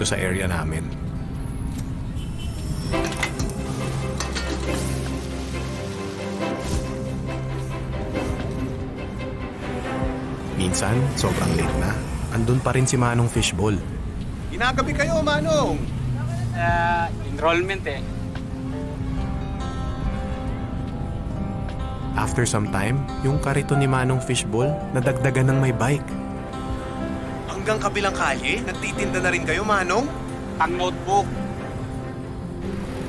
dito sa area namin. Minsan, sobrang late na. Andun pa rin si Manong Fishball. Ginagabi kayo, Manong! Enrollment eh. After some time, yung kariton ni Manong Fishball nadagdagan ng may bike. Hanggang kabilang kalye, nagtitinda na rin kayo, Manong? Pang notebook.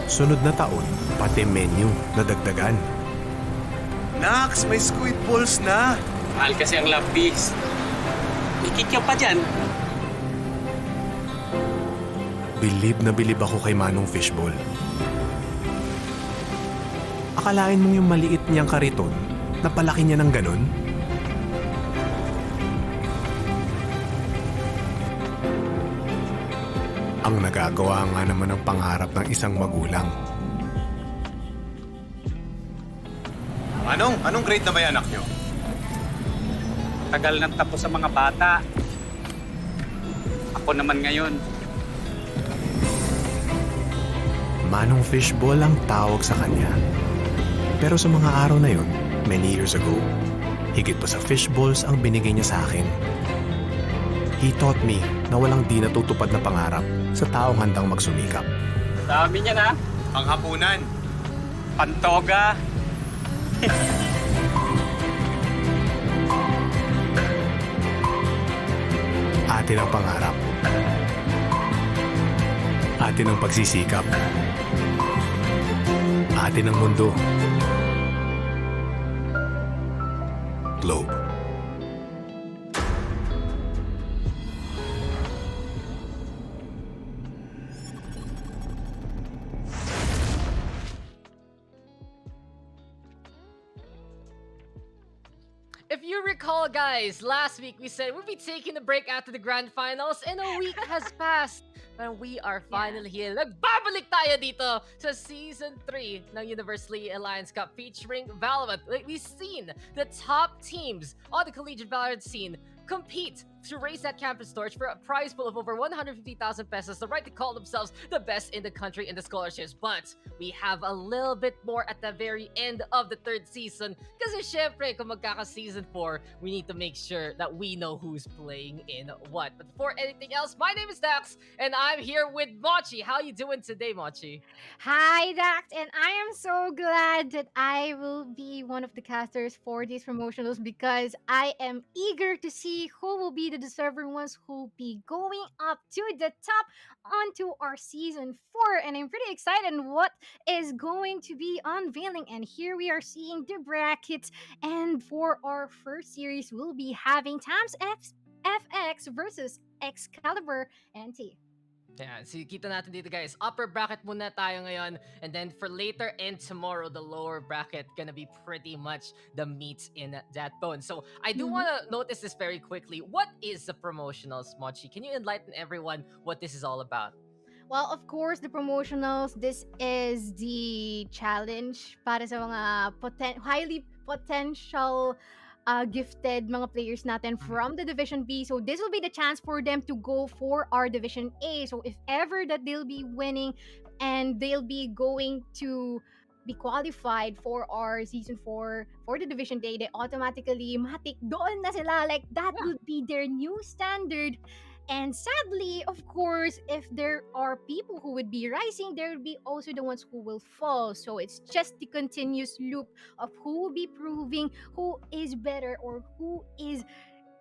Sunod na taon, pati menu nadagdagan. Nax, may squid balls na! Mahal kasi ang lapis. Ikikyaw pa dyan. Bilib na bilib ako kay Manong Fishball. Akalain mong yung maliit niyang kariton, napalaki niya ng ganun? Ang nagagawa nga naman ng pangarap ng isang magulang. Manong, anong grade na ba yung anak nyo? Tagal nang tapos sa mga bata. Ako naman ngayon. Manong Fishball ang tawag sa kanya. Pero sa mga araw na yun, many years ago, higit pa sa fishballs ang binigay niya sa akin. He taught me na walang di natutupad na pangarap sa taong handang magsumikap. Dami niya na. Panghapunan. Pantoga. Atin ang pangarap. Atin ang pagsisikap. Atin ang mundo. Globe. If you recall, guys, last week we said we'd be taking a break after the grand finals, and a week has passed. And we are finally here. Nagbabalik tayo dito sa Season 3 ng Universally Alliance Cup featuring Valorant. We've seen the top teams on the collegiate Valorant scene compete to raise that campus torch for a prize pool of over 150,000 pesos, the right to call themselves the best in the country in the scholarships. But we have a little bit more at the very end of the third season. Kasi syempre, kung magkaka-season 4, we need to make sure that we know who's playing in what. But before anything else, my name is Dax, and I'm here with Mochi. How you doing today, Mochi? Hi, Dax, and I am so glad that I will be one of the casters for these promotionals because I am eager to see who will be the deserving ones who will be going up to the top onto our season 4. And I'm pretty excited on what is going to be unveiling. And here we are seeing the brackets. And for our first series, we'll be having Tams FX versus Excalibur and T. Yeah, so kita natin dito, guys. Upper bracket muna tayo ngayon, and then for later and tomorrow, the lower bracket gonna be pretty much the meat in that bone. So I do want to notice this very quickly. What is the promotionals, Mochi? Can you enlighten everyone what this is all about? Well, of course, the promotionals, this is the challenge para sa mga highly potential gifted mga players natin from the Division B. So this will be the chance for them to go for our Division A. So if ever that they'll be winning and they'll be going to be qualified for our Season 4 for the Division A, they automatically matik doon na sila. Like that will be their new standard. And sadly, of course, if there are people who would be rising, there will be also the ones who will fall. So it's just the continuous loop of who will be proving who is better or who is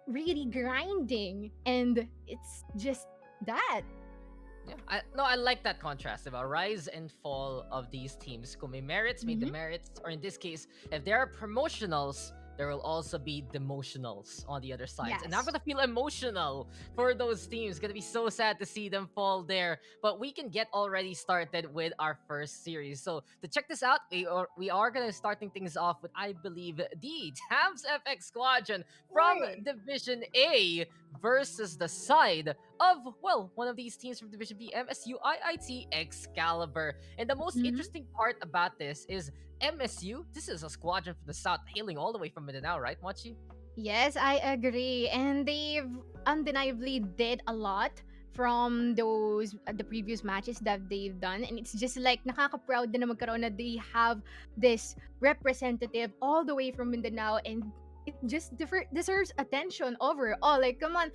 really grinding. And it's just that. Yeah, I like that contrast about rise and fall of these teams. Kung may merits, may demerits, or in this case, if there are promotionals, there will also be demotionals on the other sides. And I'm Yes. gonna feel emotional for those teams. Gonna be so sad to see them fall there. But we can get already started with our first series. So to check this out, we are gonna starting things off with, I believe, the Tams FX Squadron from Right. Division A versus the side of, well, one of these teams from Division B, MSU-IIT Excalibur. And the most interesting part about this is MSU, this is a squadron from the south, hailing all the way from Mindanao, right, Mochi? Yes, I agree. And they've undeniably did a lot from those the previous matches that they've done, and it's just like nakaka-proud na magkaroon na they have this representative all the way from Mindanao, and it just deserves attention overall. Like, come on,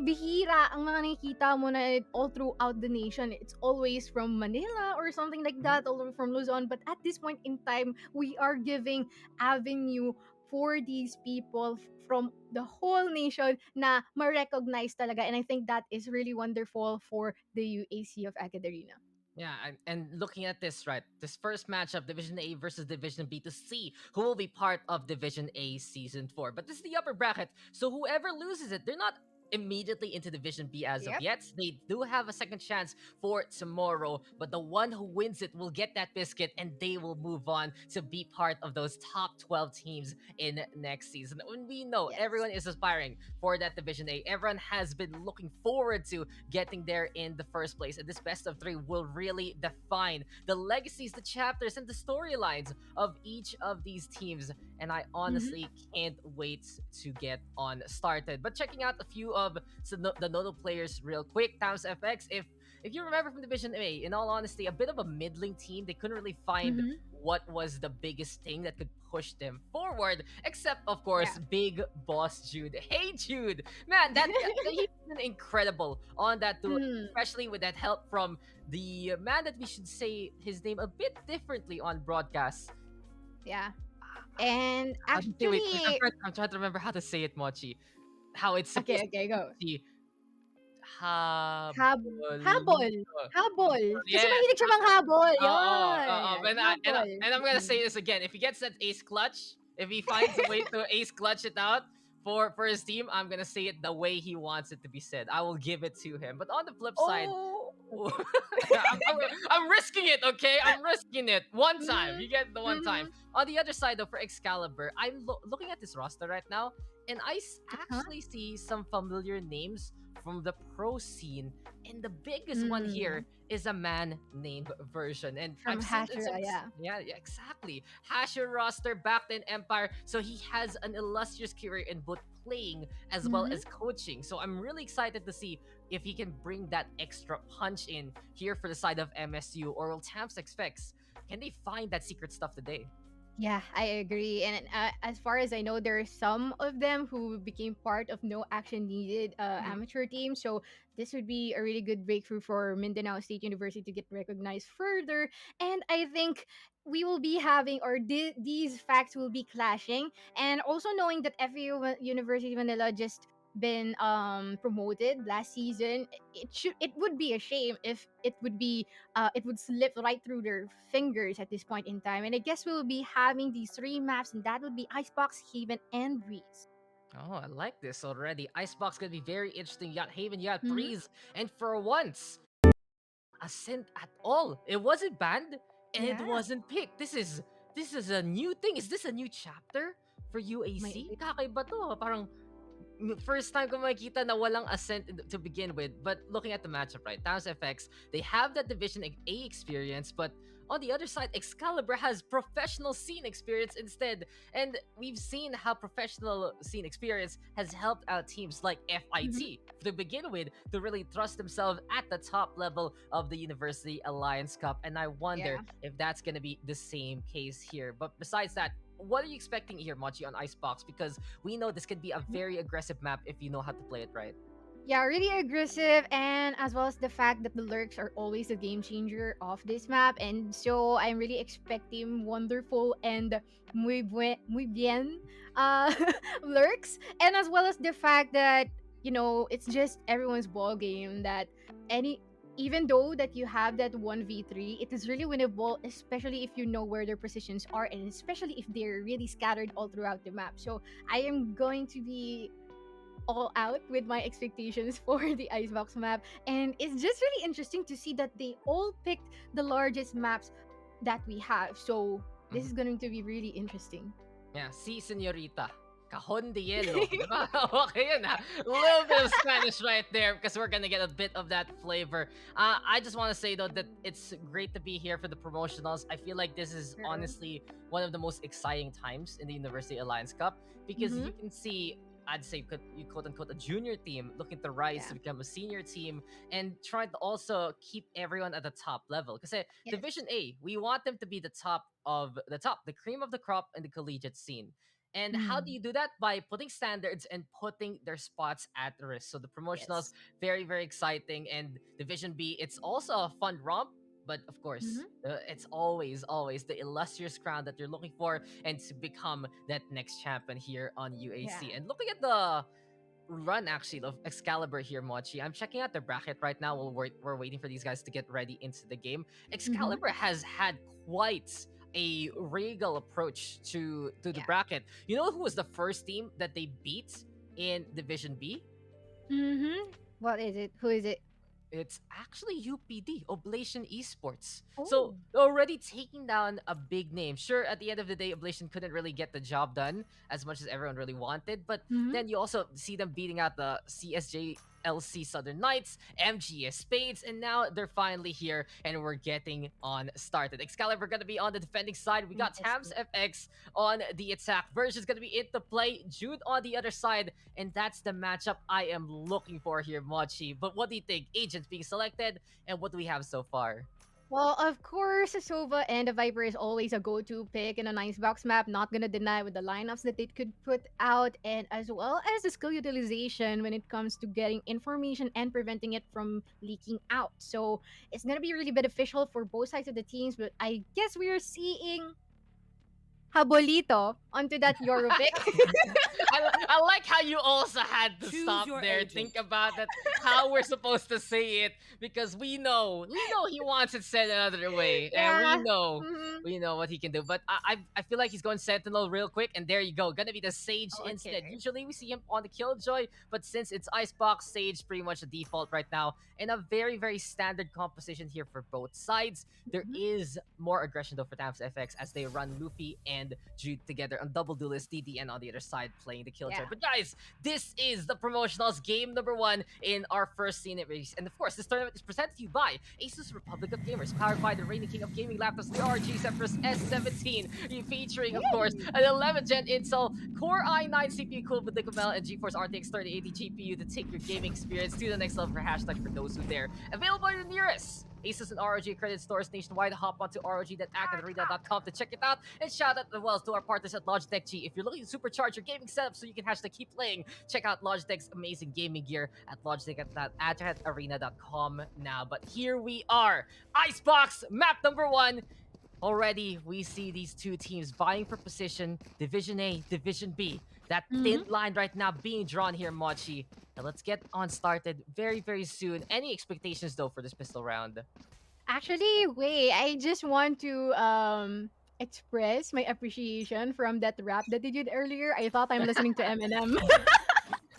bihira ang mga nakikita mo na all throughout the nation. It's always from Manila or something like Mhm. that, all over from Luzon. But at this point in time, we are giving avenue for these people from the whole nation na ma-recognize talaga. And I think that is really wonderful for the UAC of AcadArena. Yeah, and looking at this, right? This first matchup, Division A versus Division B, to see who will be part of Division A Season 4. But this is the upper bracket, so whoever loses it, they're not immediately into Division B as of Yep. yet. They do have a second chance for tomorrow, but the one who wins it will get that biscuit and they will move on to be part of those top 12 teams in next season. And we know Yes. everyone is aspiring for that Division A. Everyone has been looking forward to getting there in the first place. And this best of three will really define the legacies, the chapters, and the storylines of each of these teams. And I Mm-hmm. honestly can't wait to get on started. But checking out a few of the notable players real quick. Thanos FX, if you remember from Division A, in all honesty, a bit of a middling team. They couldn't really find Mm-hmm. what was the biggest thing that could push them forward, except of Yeah. course Big Boss Jude. Hey Jude, man, he's been incredible on that duel, Mm, especially with that help from the man that we should say his name a bit differently on broadcast. yeah. And How do you say? Wait, actually, I'm trying to remember how to say it, Mochi. How it's okay, supposed to okay, go. be. Habol. Habol. Habol. Kasi Yeah. mahilig siya manghabol. Oo. Yun. And Habol. I'm gonna Mm. say this again. If he gets that ace clutch, if he finds a way to ace clutch it out for his team, I'm gonna say it the way he wants it to be said. I will give it to him. But on the flip side, Oh. I'm risking it, okay? I'm risking it. One time. Mm-hmm. You get the one time. Mm-hmm. On the other side, though, for Excalibur, I'm looking at this roster right now, and Huh? actually see some familiar names from the pro scene. And the biggest one Mm. here is a man named Version. And From I've seen this. Hashira, yeah. Yeah, exactly. Hasher roster backed in Empire, so he has an illustrious career in both playing as well Mm-hmm. as coaching. So I'm really excited to see if he can bring that extra punch in here for the side of MSU, or will Tamps expects. Can they find that secret stuff today? Yeah, I agree. And as far as I know, there are some of them who became part of No Action Needed Mhm. amateur team. So this would be a really good breakthrough for Mindanao State University to get recognized further. And I think we will be having, or these facts will be clashing. And also knowing that University Manila just been promoted last season, it would be a shame if it would slip right through their fingers at this point in time. And I guess we will be having these three maps, and that would be Icebox, Haven, and Breeze. Oh, I like this already. Icebox gonna be very interesting. You got Haven, you got Mm-hmm. Breeze, and for once, Ascent at all. It wasn't banned and it Yeah, wasn't picked. This is a new thing. Is this a new chapter for UAC? maybe. Kakaiba to. Parang first time ko makikita na walang Ascent to begin with. But looking at the matchup, right? Thanos FX, they have that Division A experience, but on the other side, Excalibur has professional scene experience instead. And we've seen how professional scene experience has helped out teams like Mm-hmm. FIT to begin with to really thrust themselves at the top level of the University Alliance Cup. And I wonder Yeah. if that's going to be the same case here. But besides that, what are you expecting here, Mochi, on Icebox? Because we know this could be a very aggressive map if you know how to play it right. Yeah, really aggressive, and as well as the fact that the lurks are always a game changer of this map. And so I'm really expecting wonderful and muy bien lurks. And as well as the fact that, it's just everyone's ball game, that any even though that you have that 1v3, it is really winnable, especially if you know where their positions are, and especially if they're really scattered all throughout the map. So I am going to be all out with my expectations for the Icebox map. And it's just really interesting to see that they all picked the largest maps that we have. So this Mhm. is going to be really interesting. Yeah, si Senorita. Cajon de hielo. Diba? Okay yun ha. A little bit of Spanish right there because we're gonna get a bit of that flavor. I just want to say though that it's great to be here for the promotionals. I feel like this is True. honestly one of the most exciting times in the University Alliance Cup because Mm-hmm. you can see I'd say you quote unquote a junior team looking to rise Yeah. to become a senior team and trying to also keep everyone at the top level. Because Yes. Division A, we want them to be the top of the top, the cream of the crop in the collegiate scene. And how do Mm. you do that? By putting standards and putting their spots at risk. So the promotionals, Yes. very, very exciting. And Division B, it's also a fun romp. But of course, Mhm. it's always the illustrious crown that you're looking for and to become that next champion here on Yeah. UAC. And looking at the run actually of Excalibur here, Mochi. I'm checking out the bracket right now while we're waiting for these guys to get ready into the game. Mhm. Excalibur has had quite a regal approach to the Yeah. bracket. You know who was the first team that they beat in Division B? Mhm. What is it? Who is it? It's actually UPD, Oblation Esports. Oh. So already taking down a big name. Sure, at the end of the day, Oblation couldn't really get the job done as much as everyone really wanted. But Mhm. then you also see them beating out the CSJ LC Southern Knights, MGS Spades, and now they're finally here and we're getting on started. Excalibur gonna be on the defending side. We got Tams Interesting. FX on the attack. Version's gonna be into play. Jude on the other side, and that's the matchup I am looking for here, Mochi. But what do you think? Agents being selected, and what do we have so far? Well, of course, Sova and the Viper is always a go-to pick in a nice box map. Not gonna deny with the lineups that it could put out, and as well as the skill utilization when it comes to getting information and preventing it from leaking out. So it's gonna be really beneficial for both sides of the teams. But I guess we are seeing Habolito onto that Euro pick. I like how you also had to Choose stop your there, agent. think about it, how we're supposed to say it, because we know he wants it said another way, and Yeah. Mhm. we know what he can do. But I feel like he's going Sentinel real quick, and there you go, gonna be the Sage instead. Okay. Usually we see him on the Killjoy, but since it's Icebox, Sage pretty much the default right now, and a very very standard composition here for both sides. There Mhm. is more aggression though for Tams FX as they run Luffy and Jude together on double duelist, DDN on the other side playing the Killjoy. Yeah. But guys, this is the Promotionals game number 1 in our first scene race. And of course, this tournament is presented to you by ASUS Republic of Gamers, powered by the reigning king of gaming laptops, the ROG Zephyrus S17, featuring, of course, Yay! an 11th gen Intel Core i9 CPU cooled with Nicomel and GeForce RTX 3080 GPU to take your gaming experience to the next level for hashtag for those who dare. Available in the nearest ASUS and ROG credit stores nationwide. Hop onto rog.acadarena.com to check it out. And shout out as well to our partners at Logitech G. If you're looking to supercharge your gaming setup so you can hashtag keep playing, check out Logitech's amazing gaming gear at logitech.acadarena.com now. But here we are, Icebox map number 1. Already, we see these two teams vying for position, Division A, Division B. That thin Mhm. line right now being drawn here, Mochi. Now let's get on started very, very soon. Any expectations, though, for this pistol round? Actually, wait, I just want to express my appreciation from that rap that you did earlier. I thought I'm listening to Eminem.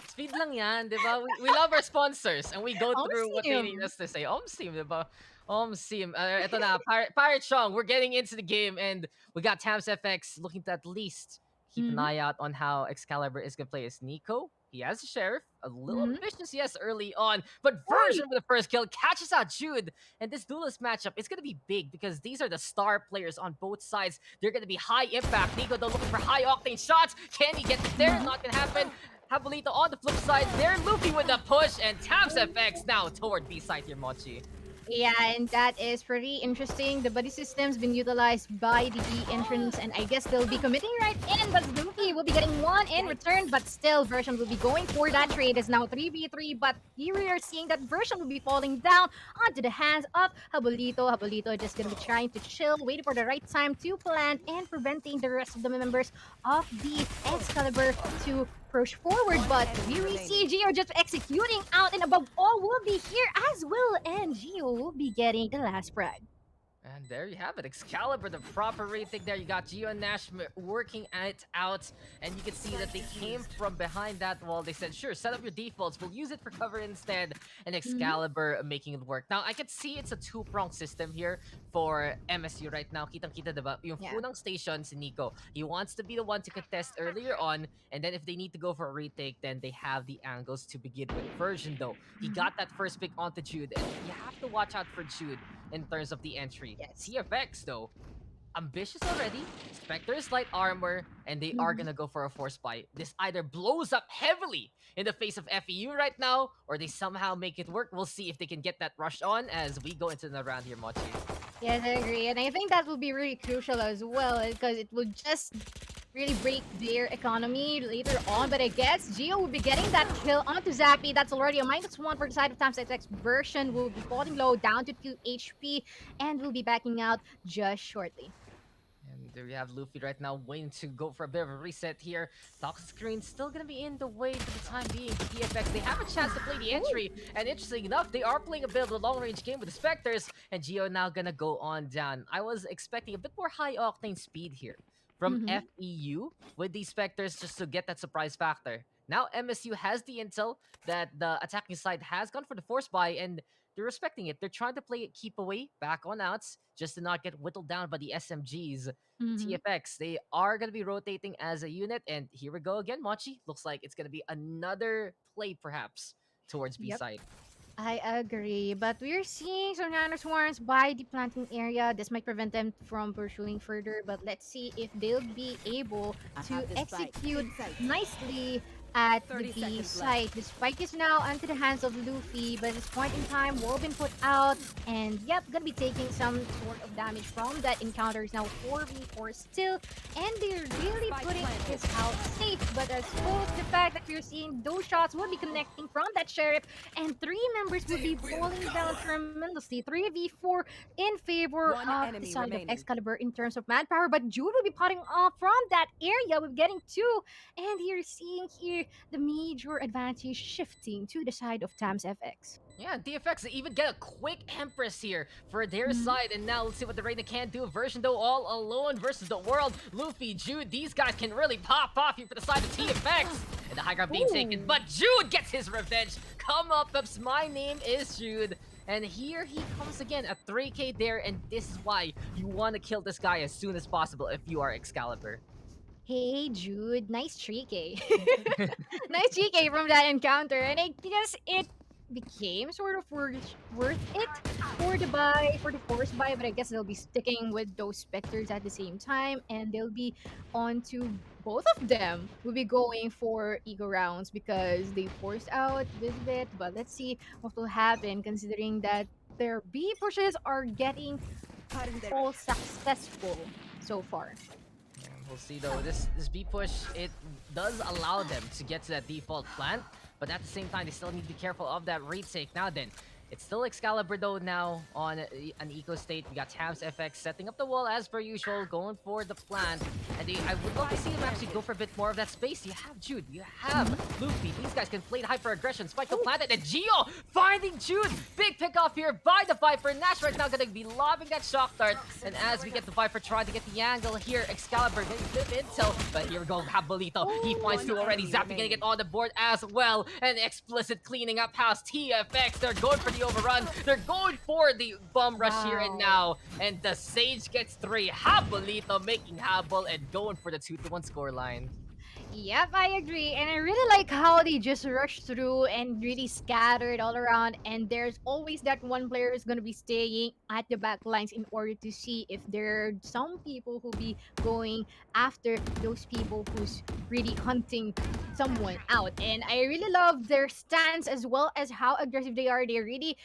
Speed lang yan, di ba? We love our sponsors and we go through what they need Omsim. us to say. Omsim, di ba? Omsim. Ito na, Pirate Chong, we're getting into the game and we got Tams FX looking to at least keep an Mhm. eye out on how Excalibur is going to play as Nico. He has a Sheriff, a little Mhm. ambitious, yes, early on, but Right. Version with the first kill catches out Jude. And this duelist matchup is going to be big because these are the star players on both sides. They're going to be high impact. Nico, though, looking for high octane shots. Can he get there? Mhm. Not going to happen. Habolito on the flip side. There, Luffy with the push, and Tams FX now toward B side here, Mochi. Yeah, and that is pretty interesting. The buddy system's been utilized by the B entrance, and I guess they'll be committing right in, but Luffy will be getting one in return, but still Version will be going for that trade. It's now 3v3, but here we are seeing that Version will be falling down onto the hands of Habolito. Habolito just gonna be trying to chill, waiting for the right time to plant, and preventing the rest of the members of the Excalibur to push forward, but we see Gio just executing out, and above all, will be here as well, and Gio will be getting the last frag. And there you have it, Excalibur, the proper rating there. You got Gio and Nash working it out, and you can see that they came from behind that wall. They said, sure, set up your defaults, we'll use it for cover instead, and Excalibur making it work. Now, I can see it's a two-pronged system here for MSU right now. Kitang-kita, diba? Yung Yeah. unang station, si Nico, he wants to be the one to contest earlier on, and then if they need to go for a retake, then they have the angles to begin with. Version, though, he got that first pick onto Jude, and you have to watch out for Jude in terms of the entry. Yes. TFX, though, ambitious already. Spectre's light armor, and they are Mhm. gonna go for a force buy. This either blows up heavily in the face of FEU right now, or they somehow make it work. We'll see if they can get that rush on as we go into the round here, Mochi. Yes, I agree. And I think that will be really crucial as well because it will just really break their economy later on. But I guess Geo will be getting that kill onto Zappy. That's already a -1 for the side of Times XX version. Will be falling low down to 2 HP and will be backing out just shortly. And there you have Luffy right now waiting to go for a bit of a reset here. Toxic Screen still gonna be in the way for the time being. TFX, they have a chance to play the entry. And interesting enough, they are playing a bit of a long range game with the Spectres. And Geo now gonna go on down. I was expecting a bit more high octane speed here from Mhm. FEU with these Spectres just to get that surprise factor. Now MSU has the intel that the attacking side has gone for the force buy, and they're respecting it. They're trying to play it keep away, back on outs, just to not get whittled down by the SMGs. Mhm. TFX, they are going to be rotating as a unit. And here we go again, Mochi. Looks like it's going to be another play, perhaps, towards B Yep. side. I agree, but we're seeing some nano swarms by the planting area. This might prevent them from pursuing further, but let's see if they'll be able I to have the spike. execute In sight. nicely at the 30 B seconds left. site. The spike is now into the hands of Luffy, but at this point in time, wall been put out, and yep, gonna be taking some sort of damage from that encounter. Is now 4v4 still, and they're really Spike putting planted. this out safe. But as both the fact that we're seeing those shots will be connecting from that sheriff, and three members will be falling down tremendously. 3v4 in favor One of the enemy side of remaining. Excalibur in terms of manpower, but Jude will be potting off from that area. We're getting two, and you're seeing here the major advantage shifting to the side of Tams FX. Yeah, DFX, they even get a quick Empress here for their side. And now let's see what the Reina can do. Version though all alone versus the world. Luffy, Jude, these guys can really pop off here for the side of TFX. And the high ground being taken, Ooh. but Jude gets his revenge. Come up, Peps, my name is Jude. And here he comes again, a 3k there, and this is why you want to kill this guy as soon as possible if you are Excalibur. Hey Jude, nice 3K. Nice 3K from that encounter, and I guess it became sort of worth it for the buy, for the force buy, but I guess they'll be sticking with those specters at the same time, and they'll be on to both of them. Will be going for eco rounds because they forced out this bit, but let's see what will happen considering that their B pushes are getting Cutting their all successful so far. Yeah, we'll see though. This B push, it does allow them to get to that default plant, but at the same time, they still need to be careful of that retake. Now then, it's still Excalibur though now on an eco state. We got Tams FX setting up the wall as per usual, going for the plant. And I would love to see them actually go for a bit more of that space. You have Jude, you have Luffy. These guys can play the hyper aggression. Spike the planet, and Geo finding Jude. Big pick off here by the Viper. Nash right now gonna be lobbing that shock dart. And as we get the Viper trying to get the angle here, Excalibur getting a bit of intel. But here we go, Habolito. He finds two already. Zappy gonna get on the board as well. And Explicit cleaning up house. TFX, they're going for the overrun. They're going for the bomb rush here and now. And the Sage gets 3. Habolito making Habol and going for the 2-1 scoreline. Yep, I agree. And I really like how they just rushed through and really scattered all around. And there's always that one player who's going to be staying at the back lines in order to see if there are some people who be going after those people who's really hunting someone out. And I really love their stance as well as how aggressive they are. They're really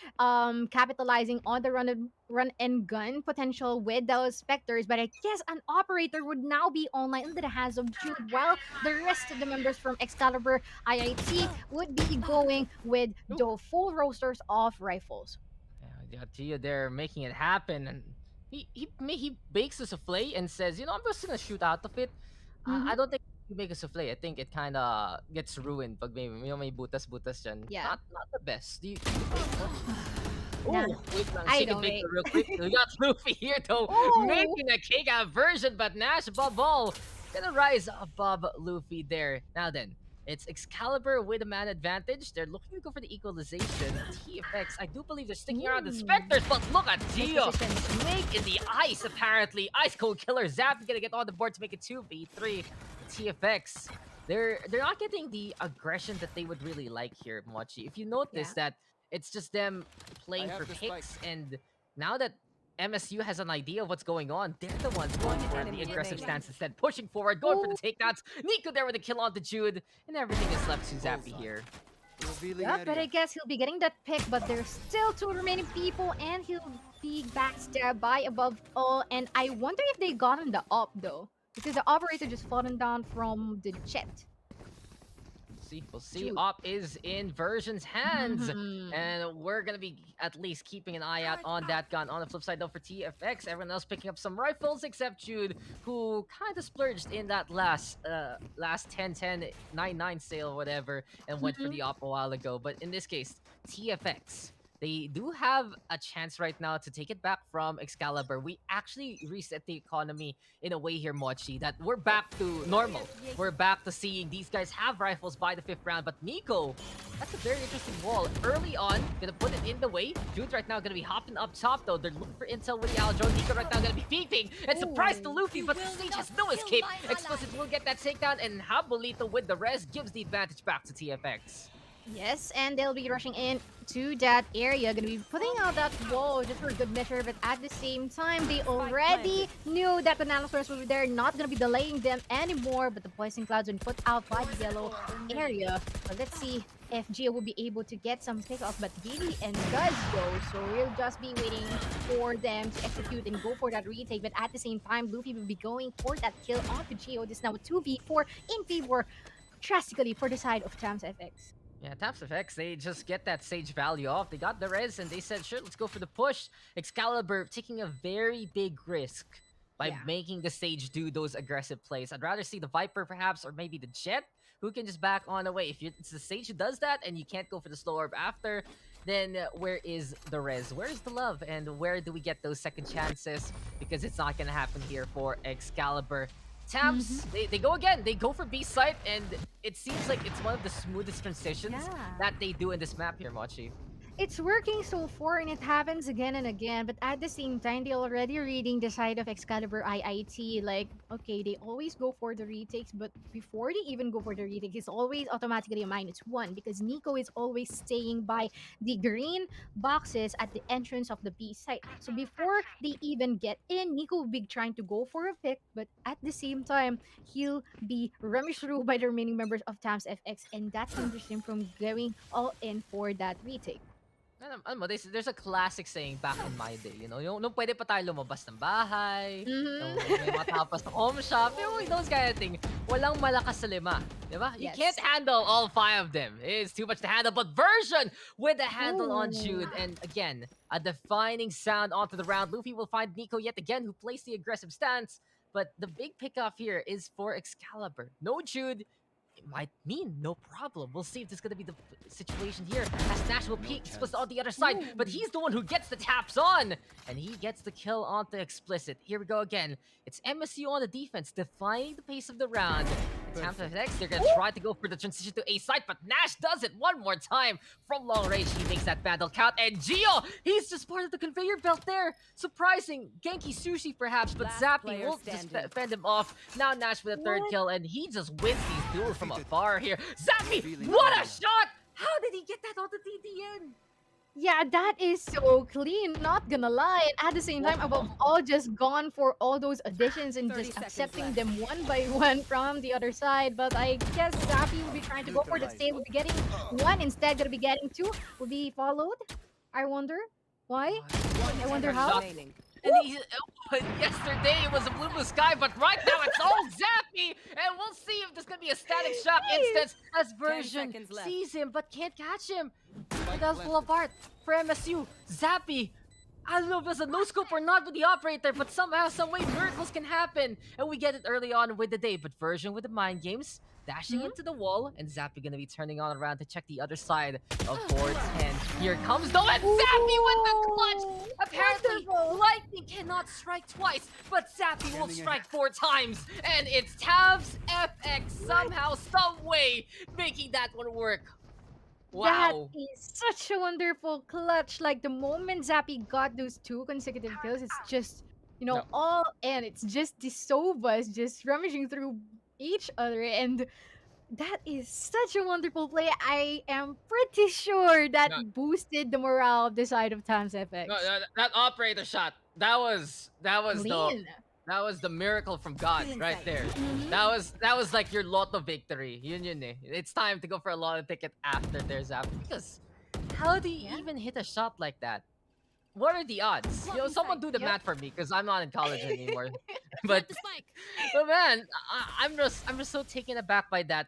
capitalizing on the run and gun potential with those specters. But I guess an operator would now be online into the hands of Jude, while the rest of the members from Excalibur IIT would be going with the full rosters of rifles. Yeah, Gio, they're making it happen. And he bakes a souffle and says, you know, I'm just gonna shoot out of it. I Mhm. don't think you make a souffle. I think it kind of gets ruined pag may butas-butas dyan. Yeah. Not the best. Do you bake much? Nah, Oh, wait lang. I Chicken don't baker make. real quick. We got Luffy here though, Oh, making a kick out version, but Nash above all gonna rise above Luffy there. Now then, it's Excalibur with a man advantage. They're looking to go for the equalization. TFX, I do believe they're sticking around the Spectres, but look at nice Gio position. making the ice apparently. Ice Cold Killer Zap gonna get on the board to make it 2v3. TFX, they're not getting the aggression that they would really like here, Mochi. If you notice Yeah. that it's just them playing for picks, and now that MSU has an idea of what's going on. They're the ones going for the aggressive stance instead, pushing forward, going for the takedowns. Nico there with a kill on the Jude, and everything is left to Zappy here. Yeah, but I guess he'll be getting that pick, but there's still two remaining people, and he'll be backstabbed by above all. And I wonder if they got on the op though, because the operator just fallen down from the jet. We'll see. Shoot. Op is in Version's hands, Mhm. and we're gonna be at least keeping an eye out on that gun. On the flip side, though, for TFX, everyone else picking up some rifles except Jude, who kind of splurged in that last 10-10, 9-9 sale, whatever, and went for the op a while ago. But in this case, TFX. They do have a chance right now to take it back from Excalibur. We actually reset the economy in a way here, Mochi, that we're back to normal. We're back to seeing these guys have rifles by the 5th round, but Nico, that's a very interesting wall. Early on, gonna put it in the way. Jude right now gonna be hopping up top though. They're looking for intel with the Aljo. Nico right now gonna be peeping and surprise to Luffy, but the Sage has no escape. Explicit will get that takedown, and Habolito with the res gives the advantage back to TFX. Yes, and they'll be rushing in to that area, gonna be putting out that wall just for a good measure, but at the same time, they already knew that the Nanosaurs were there, not gonna be delaying them anymore, but the poison clouds been put out by the yellow area. But let's see if Gio will be able to get some pickoff, but Gili and does go, so we'll just be waiting for them to execute and go for that retake, but at the same time, Luffy will be going for that kill onto Gio. This is now a 2v4 in favor, drastically, for the side of Tams FX. Yeah, Taps FX, they just get that Sage value off. They got the res and they said, sure, let's go for the push. Excalibur taking a very big risk by making the Sage do those aggressive plays. I'd rather see the Viper perhaps, or maybe the Jet, who can just back on away. If it's the Sage who does that and you can't go for the slow orb after, then where is the res? Where is the love? And where do we get those second chances? Because it's not going to happen here for Excalibur. Tams, they go again. They go for B site, and it seems like it's one of the smoothest transitions that they do in this map here, Mochi. It's working so far and it happens again and again, but at the same time, they're already reading the side of Excalibur IIT. Like, okay, they always go for the retakes, but before they even go for the retake, it's always automatically a -1 because Nico is always staying by the green boxes at the entrance of the B site. So before they even get in, Nico will be trying to go for a pick, but at the same time, he'll be rummaged through by the remaining members of Tams FX, and that hinders him from going all in for that retake. Alam mo, there's a classic saying back in my day, you know, nung pwede pa tayo lumabas ng bahay, nung may matapos ng home shop, you know, those kind of thing. Walang malakas sa lima, di ba? You can't handle all 5 of them. It's too much to handle, but Version with a handle on Jude, and again, a defining sound onto the round. Luffy will find Nico yet again, who plays the aggressive stance, but the big pickoff here is for Excalibur. No Jude, it might mean no problem. We'll see if this is going to be the situation here. As Nash will peek, Explicit on the other side, but he's the one who gets the taps on, and he gets the kill onto Explicit. Here we go again. It's MSU on the defense, defying the pace of the round. Tams FX, they're going to try to go for the transition to A side, but Nash does it one more time. From long range, he makes that vandal count, and Gio, he's just part of the conveyor belt there. Surprising. Genki Sushi perhaps, but Zappy will just fend him off. Now Nash with a third kill, and he just wins these duels from afar here. Zappy, what a shot! How did he get that onto TDN? Yeah, that is so clean, not gonna lie. And at the same time, above all, just gone for all those additions and just accepting them one by one from the other side. But I guess Zappy will be trying to go for the stay. Will be getting one instead, gonna be getting two. Will be followed. I wonder why. I wonder how. And yesterday it was a blue sky, but right now it's all Zappy! And we'll see if there's gonna be a static shock instance as Version sees him but can't catch him. That'll fall apart for MSU. Zappy, I don't know if it's a no-scope or not with the operator, but somehow, someway, miracles can happen. And we get it early on with the day, but Version with the mind games, dashing into the wall, and Zappy gonna be turning on around to check the other side of board 10. Here comes though, and Zappy with the clutch! Apparently, lightning cannot strike twice, but Zappy will strike 4 times, and it's Tams FX somehow, someway, making that one work. Wow. That is such a wonderful clutch. Like the moment Zappy got those 2 consecutive kills, it's just, you know, all in. It's just the Sovas just rummaging through each other, and That is such a wonderful play. I am pretty sure that No, boosted the morale of the side of Times no, FX. that operator shot. Clean. That was the miracle from God right there. Hmm. That was like your lotto victory. Yun yun eh. It's time to go for a lotto ticket after there's Zap because how do you Yeah. even hit a shot like that? What are the odds? You know, someone do the Yep. math for me because I'm not in college anymore. but but man, I'm just so taken aback by that.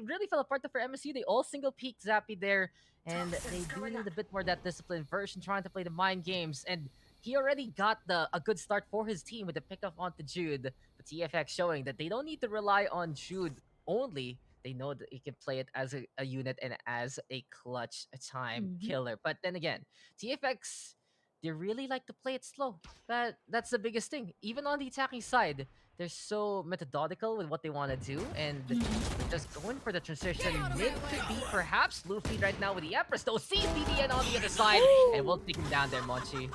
Really fell apart for MSU. They all single peak Zappy there, and they do need a bit more that disciplined version trying to play the mind games. And he already got a good start for his team with the pickup onto Jude. But TFX showing that they don't need to rely on Jude only. They know that he can play it as a unit and as a clutch time Hmm. killer. But then again, TFX they really like to play it slow. That's the biggest thing. Even on the attacking side, they're so methodical with what they want to do, and they're just going for the transition. Mid could be perhaps Luffy right now with the Empress, though. Sees BDN on the other side, and we'll take him down there, Monchi.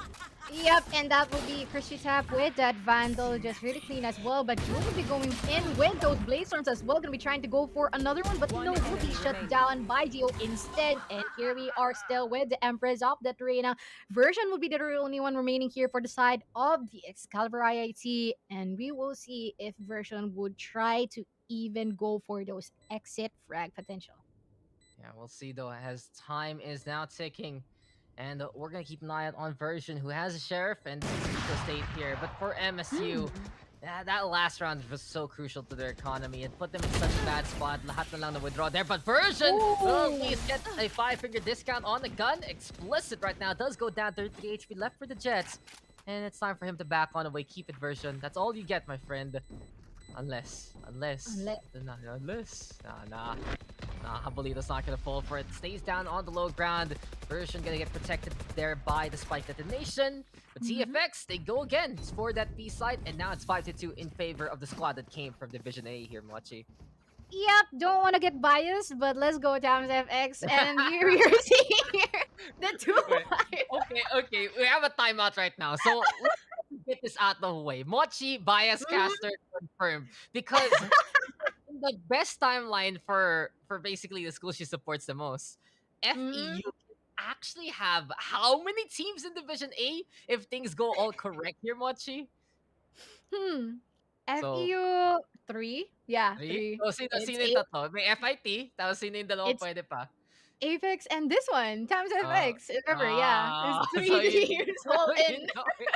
Yep, and that will be Christy Tap with that Vandal, just really clean as well. But Jewel will be going in with those Blade Storms as well. Gonna be trying to go for another one, but no, will be shut down by Geo instead. And here we are still with the Empress of the Arena. Version will be the only one remaining here for the side of the Excalibur IIT. And we will see if Version would try to even go for those exit frag potential. Yeah, we'll see though as time is now ticking. And we're gonna keep an eye out on Version, who has a sheriff and the state here. But for MSU, that last round was so crucial to their economy. It put them in such a bad spot. Lahat na lang na withdraw there. But Version will at least get a 5-finger discount on the gun. Explicit right now does go down 33 HP left for the Jets. And it's time for him to back on away. Keep it, Version. That's all you get, my friend. Unless. Nah, Habolito's not gonna fall for it. Stays down on the low ground. Version gonna get protected there by the spike detonation. But TFX, they go again for that B side, and now it's 5-2 in favor of the squad that came from Division A here, Mochi. Yep, don't want to get biased, but let's go Times FX. And here we are seeing here the two Wait, fire. okay, we have a timeout right now. So let's get this out of the way. Mochi, bias caster confirmed. Because in the best timeline for basically the school she supports the most, FEU can actually have how many teams in Division A if things go all correct here, Mochi? Hmm. So, FEU 3? Yeah, 3? 3. So, It's sino yung tatlo? May FIT, tapos sino yung dalawang it's pwede pa? Apex and this one, Times Uh, FX. Remember, yeah. It's so three you, teams all you in. know it.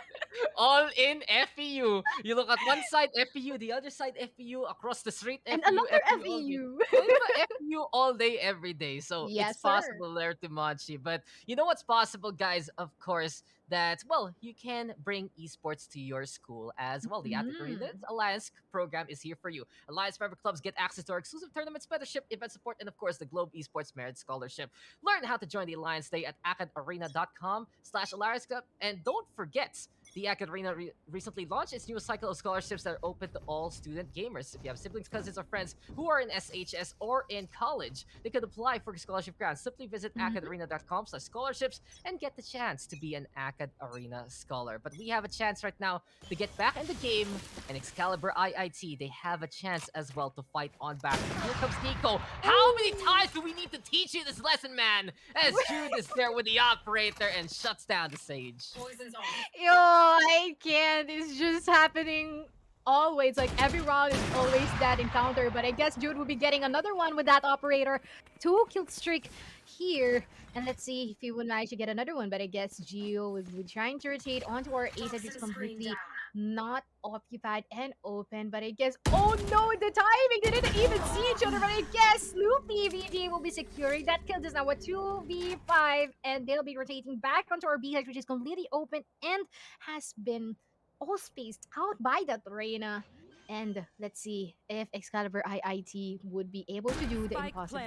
All in FEU. You look at one side FEU, the other side FEU, across the street And FEU, another FEU all day. FEU. So it's a FEU all day, every day. So it's Yes, sir. possible there to Machi. But you know what's possible, guys? Of course, that well, you can bring esports to your school as well. The AcadArena Mm. Alliance program is here for you. Alliance member clubs get access to our exclusive tournaments, mentorship, event support, and of course the Globe Esports Merit Scholarship. Learn how to join the Alliance today at acadarena.com/Alliance Cup. And don't forget, the AcadArena recently launched its new cycle of scholarships that are open to all student gamers. If you have siblings, cousins, or friends who are in SHS or in college, they could apply for scholarship grants. Simply visit acadarena.com/scholarships and get the chance to be an AcadArena scholar. But we have a chance right now to get back in the game, and Excalibur IIT, they have a chance as well to fight on back. Here comes Nico. How many times do we need to teach you this lesson, man? As Jude is there with the operator and shuts down the Sage. Yo, I can't. It's just happening always. Like every round is always that encounter. But I guess Jude will be getting another one with that operator. 2-kill streak here. And let's see if he will manage to get another one. But I guess Gio will be trying to rotate onto our A that is completely not occupied and open. But I guess, oh no, the timing! They didn't even see each other. But I guess Loopy VG will be securing that kill just now. A 2v5. And they'll be rotating back onto our B side, which is completely open and has been all spaced out by that arena. And let's see if Excalibur IIT would be able to do the impossible.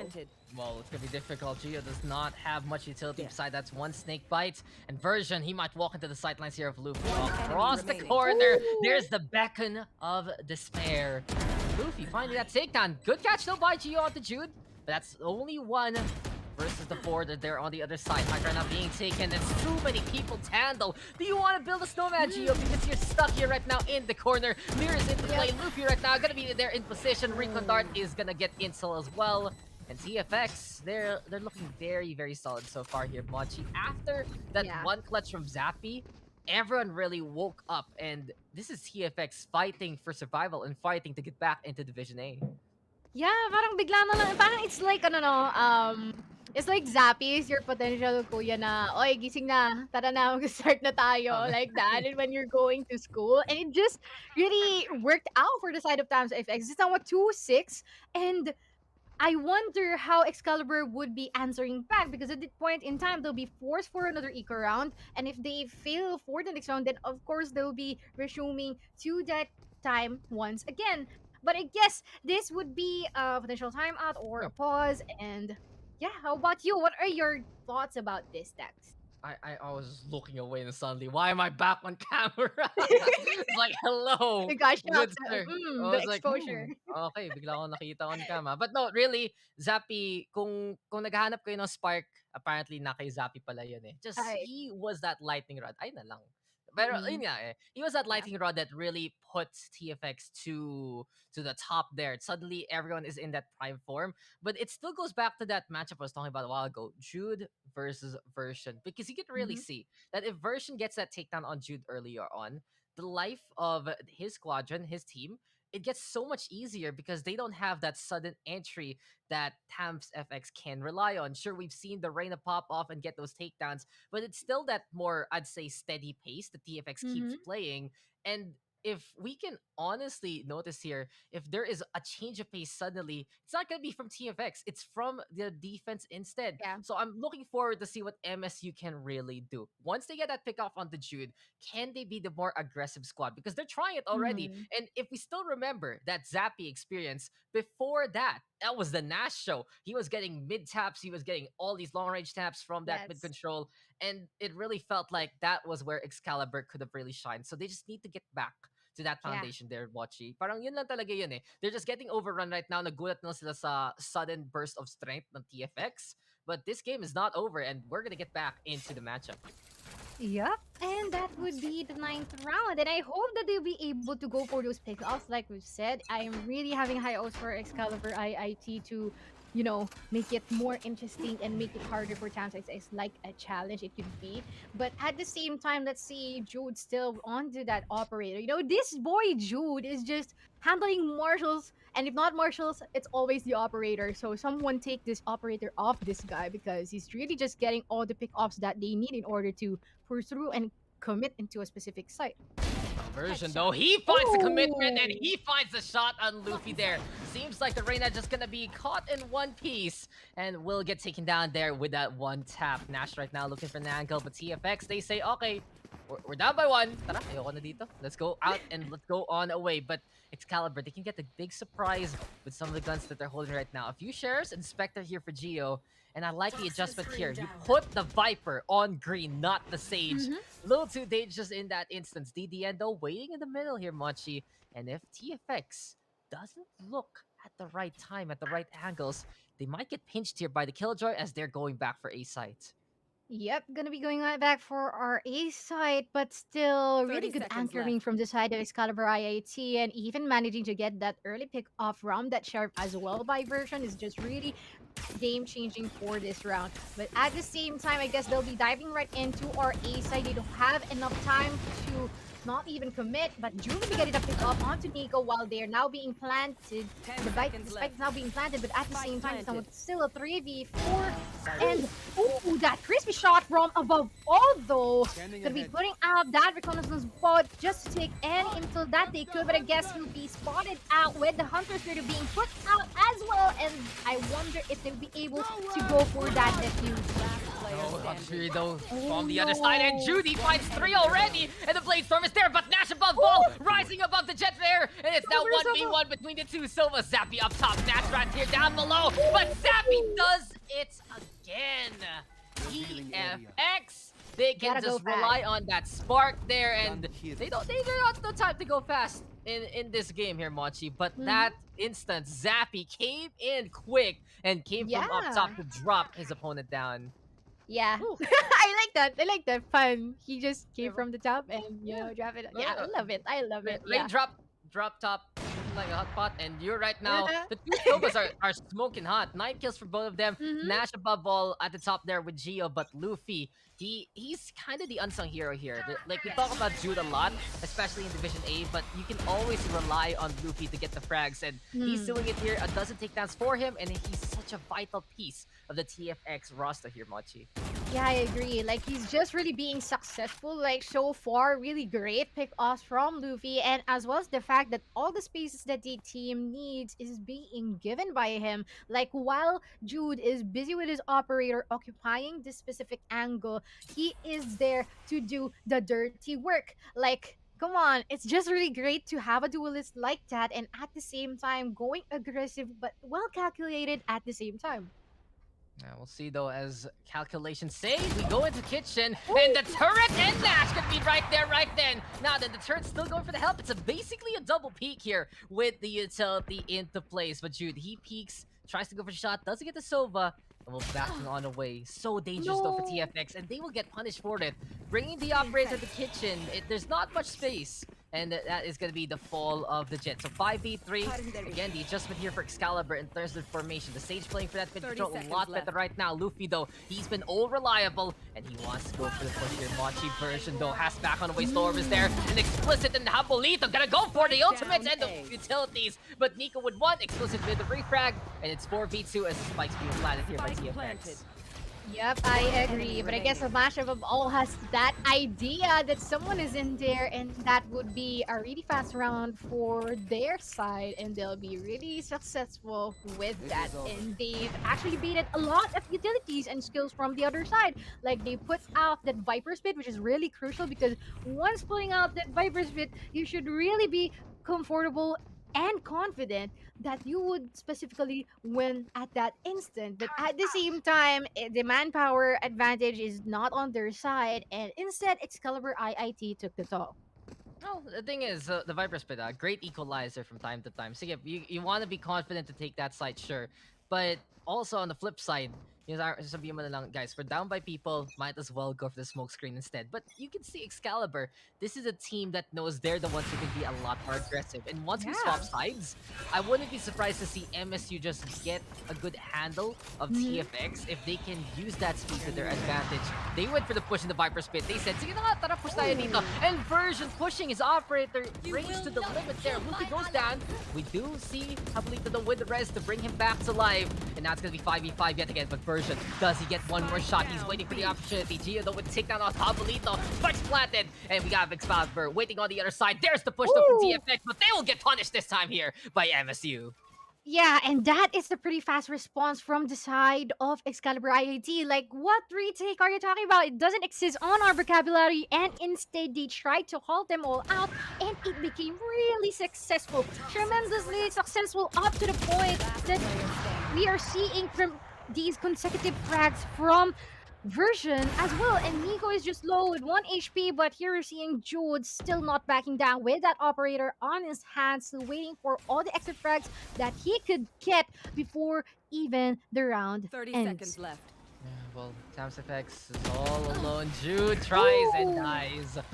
Well, it's gonna be difficult. Gio does not have much utility beside that's one snake bite. And Version, he might walk into the sidelines here of Luffy. Across the corner, there's the beacon of despair. Luffy finding that takedown. Good catch though by Gio onto Jude. But that's only one versus the 4 that they're on the other side. AcadArena being taken. There's too many people to handle. Do you want to build a snowman, Gio? Because you're stuck here right now in the corner. Mirror's into play. Luffy right now gonna be there in position. Recon Dart is gonna get install as well. And TFX, they're looking very, very solid so far here, Mochi. After that one clutch from Zappy, everyone really woke up, and this is TFX fighting for survival and fighting to get back into Division A. Yeah, parang bigla na lang, parang it's like, ano no, it's like Zappy is your potential kuya na, oy, gising na, tara na, mag-start na tayo, like that, and when you're going to school, and it just really worked out for the side of Times FX. It's now what, 2-6, and I wonder how Excalibur would be answering back, because at that point in time they'll be forced for another eco round, and if they fail for the next round, then of course they'll be resuming to that time once again. But I guess this would be a potential timeout or a pause. And yeah, how about you? What are your thoughts about this, Dex? I was looking away and suddenly, why am I back on camera? It's like, hello, You got good shocked. sir. I The was like, exposure. okay, bigla ako nakita on cam. But no, really, Zappy, kung naghahanap kayo ng spark, apparently na kay Zappy pala yun eh. Just, Ay. he was that lightning rod. Ay na lang. Pero yun nga eh. He was that Yeah. lightning rod that really puts TFX to the top there. Suddenly, everyone is in that prime form. But it still goes back to that matchup I was talking about a while ago. Jude versus Version. Because you can really see that if Version gets that takedown on Jude earlier on, the life of his squadron, his team, it gets so much easier because they don't have that sudden entry that Tams FX can rely on. Sure, we've seen the Reina pop off and get those takedowns, but it's still that more, I'd say, steady pace that TFX keeps playing. And if we can honestly notice here, if there is a change of pace suddenly, it's not going to be from TFX. It's from the defense instead. Yeah. So I'm looking forward to see what MSU can really do. Once they get that pick off on the Jude, can they be the more aggressive squad? Because they're trying it already. And if we still remember that Zappy experience, before that, that was the Nash show. He was getting mid taps. He was getting all these long range taps from that mid control. And it really felt like that was where Excalibur could have really shined. So they just need to get back to that foundation there, Mochi. Parang yun lang talaga yun eh. They're just getting overrun right now. Nagulat na sila sa sudden burst of strength ng TFX. But this game is not over, and we're gonna get back into the matchup. Yep, and that would be the 9th round. And I hope that they'll be able to go for those pickoffs, like we've said. I am really having high hopes for Excalibur IIT to, make it more interesting and make it harder for Tams. It's like a challenge it could be. But at the same time, let's see Jude still onto that operator. This boy Jude is just handling marshals, and if not marshals, it's always the operator. So someone take this operator off this guy, because he's really just getting all the pickoffs that they need in order to push through and commit into a specific site. Version though, he finds the commitment and he finds the shot on Luffy there. Seems like the Reina just gonna be caught in one piece and will get taken down there with that one tap. Nash right now looking for an angle, but TFX, they say, okay, we're down by one. Tara, ayoko na dito. Let's go out and let's go on away. But Excalibur, they can get the big surprise with some of the guns that they're holding right now. A few shares and Spectre here for Geo. And I like the adjustment here. You put the Viper on green, not the Sage. A little too dangerous in that instance. DDN though waiting in the middle here, Mochi. And if TFX doesn't look at the right time, at the right angles, they might get pinched here by the Killjoy as they're going back for A site. Yep, gonna be going right back for our A side, but still really 30 good seconds anchoring from the side of Excalibur IIT, and even managing to get that early pick off from that Sheriff as well by Version is just really game changing for this round. But at the same time, I guess they'll be diving right into our A side. They don't have enough time to not even commit, but June will be getting a pick off onto Nico while they're now being planted. The spike is now being planted, but at the same time, it's still a 3v4. And ooh, that crispy shot from above all though. Gonna be putting out that reconnaissance bot just to take any intel that they could, but I guess he'll be spotted out with the Hunter Spirit being put out as well. And I wonder if they'll be able to go for that defuse. Oh, Hunter though from the other side, and Judy finds 3 already, and the Bladestorm is there, but Nash above ball, rising above the jet there, and it's now 1v1 between the two. Silva, Zappy up top, Nash right here down below, but Zappy does it again. TFX, they can just rely on that spark there, and they don't have no time to go fast. in this game here, Mochi. But Mhm. that instant, Zappy came in quick and came from up Yeah. top to drop his opponent down. Yeah. Whew. I like that. I like that. Fun. He just Yeah, came from the top and, yeah. drop it. Yeah, Uh, I love it. I love it. Yeah. Raindrop, drop top, like a hot pot, and you're right now. The two Sovas are smoking hot. 9 kills for both of them. Mhm. Nash above all at the top there with Gio, but Luffy, he's kind of the unsung hero here. Like we talk about Jude a lot, especially in Division A, but you can always rely on Luffy to get the frags, and he's Mm. doing it here. A dozen takedowns for him, and he's such a vital piece of the TFX roster here, Mochi. Yeah, I agree. Like he's just really being successful. Like so far, really great pick-offs from Luffy, and as well as the fact that all the spaces that the team needs is being given by him. Like while Jude is busy with his operator occupying this specific angle, he is there to do the dirty work. Like come on, it's just really great to have a duelist like that, and at the same time going aggressive but well calculated at the same time. Yeah, we'll see though as calculations say. We go into kitchen and the turret and Nash could be right there right then. Now that the turret's still going for the help, it's basically a double peek here with the utility into place. But Jude, he peeks, tries to go for a shot, doesn't get the Sova, and will backing on away. So dangerous though for No. TFX, and they will get punished for it. Bringing the operator to the kitchen, there's not much space. And that is going to be the fall of the Jet. So 5v3. Again, the adjustment here for Excalibur in terms of formation. The Sage playing for that mid control a lot better right now. Luffy, though, he's been all reliable. And he wants to go for the push here. Mochi version, though, has back on the way. Storm is there. And Explicit and Habolito gonna go for the ultimates and the utilities. But Nico with one. Explicit with the refrag. And it's 4v2 as Spike's being planted here by TFX. Yep, I agree. But I guess a mashup of all has that idea that someone is in there, and that would be a really fast round for their side, and they'll be really successful with that. And they've actually beaten a lot of utilities and skills from the other side. Like they put out that Viper Spit, which is really crucial because once putting out that Viper Spit, you should really be comfortable and confident that you would specifically win at that instant. But at the same time, the manpower advantage is not on their side, and instead, Excalibur IIT took the toll. Well, the thing is, the Viper Spit, great equalizer from time to time. So yeah, you want to be confident to take that side, sure. But also on the flip side, sabihin mo na lang, guys, we're down by people, might as well go for the smoke screen instead. But you can see Excalibur, this is a team that knows they're the ones who can be a lot more aggressive. And once we swap sides, I wouldn't be surprised to see MSU just get a good handle of TFX if they can use that speed to their advantage. They went for the push in the Viper Spit. They said, sige na nga, tara push tayo dito. And Version pushing his operator, brings to the limit there. Luffy goes down. We do see Hablito though with the res to bring him back to life. And now it's going to be 5v5 yet again. But Version, does he get one more shot? He's waiting for the opportunity. Gio though with takedown on Hablito. Spikes planted. And we got Excalibur waiting on the other side. There's the push though from TFX. But they will get punished this time here by MSU. Yeah, and that is the pretty fast response from the side of Excalibur IIT. Like, what retake are you talking about? It doesn't exist on our vocabulary, and instead they tried to halt them all out, and it became really successful. Tremendously successful up to the point that we are seeing from these consecutive frags from Version as well. And Nico is just low with 1 HP, but here we're seeing Jude still not backing down with that operator on his hands, still waiting for all the extra frags that he could get before even the round 30 ends. seconds left. Yeah, well, Tams FX is all alone. Jude tries and Ooh. dies. Yep.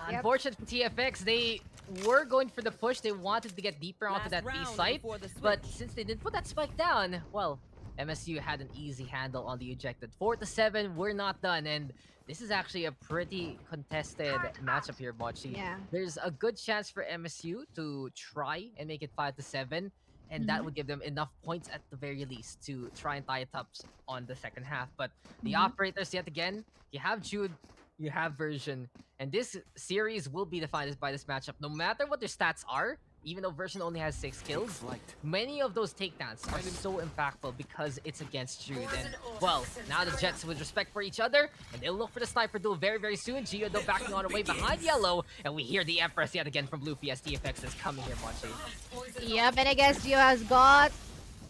Unfortunate for TFX, they were going for the push. They wanted to get deeper onto Last that B round site, before the but switch. since they didn't put that spike down, well, MSU had an easy handle on the ejected. 4-7, we're not done, and this is actually a pretty contested matchup here, Mochi. Yeah. There's a good chance for MSU to try and make it 5-7, and that would give them enough points at the very least to try and tie it up on the second half. But the operators, yet again, you have Jude, you have Version, and this series will be defined by this matchup. No matter what their stats are, even though Version only has 6 kills, many of those takedowns are so impactful because it's against Jude. And, well, now the Jets with respect for each other, and they'll look for the sniper duel very, very soon. Gio, though, backing on away behind Yellow, and we hear the Empress yet again from Luffy as TFX is coming here, Mochi. Yep, and I guess Gio has got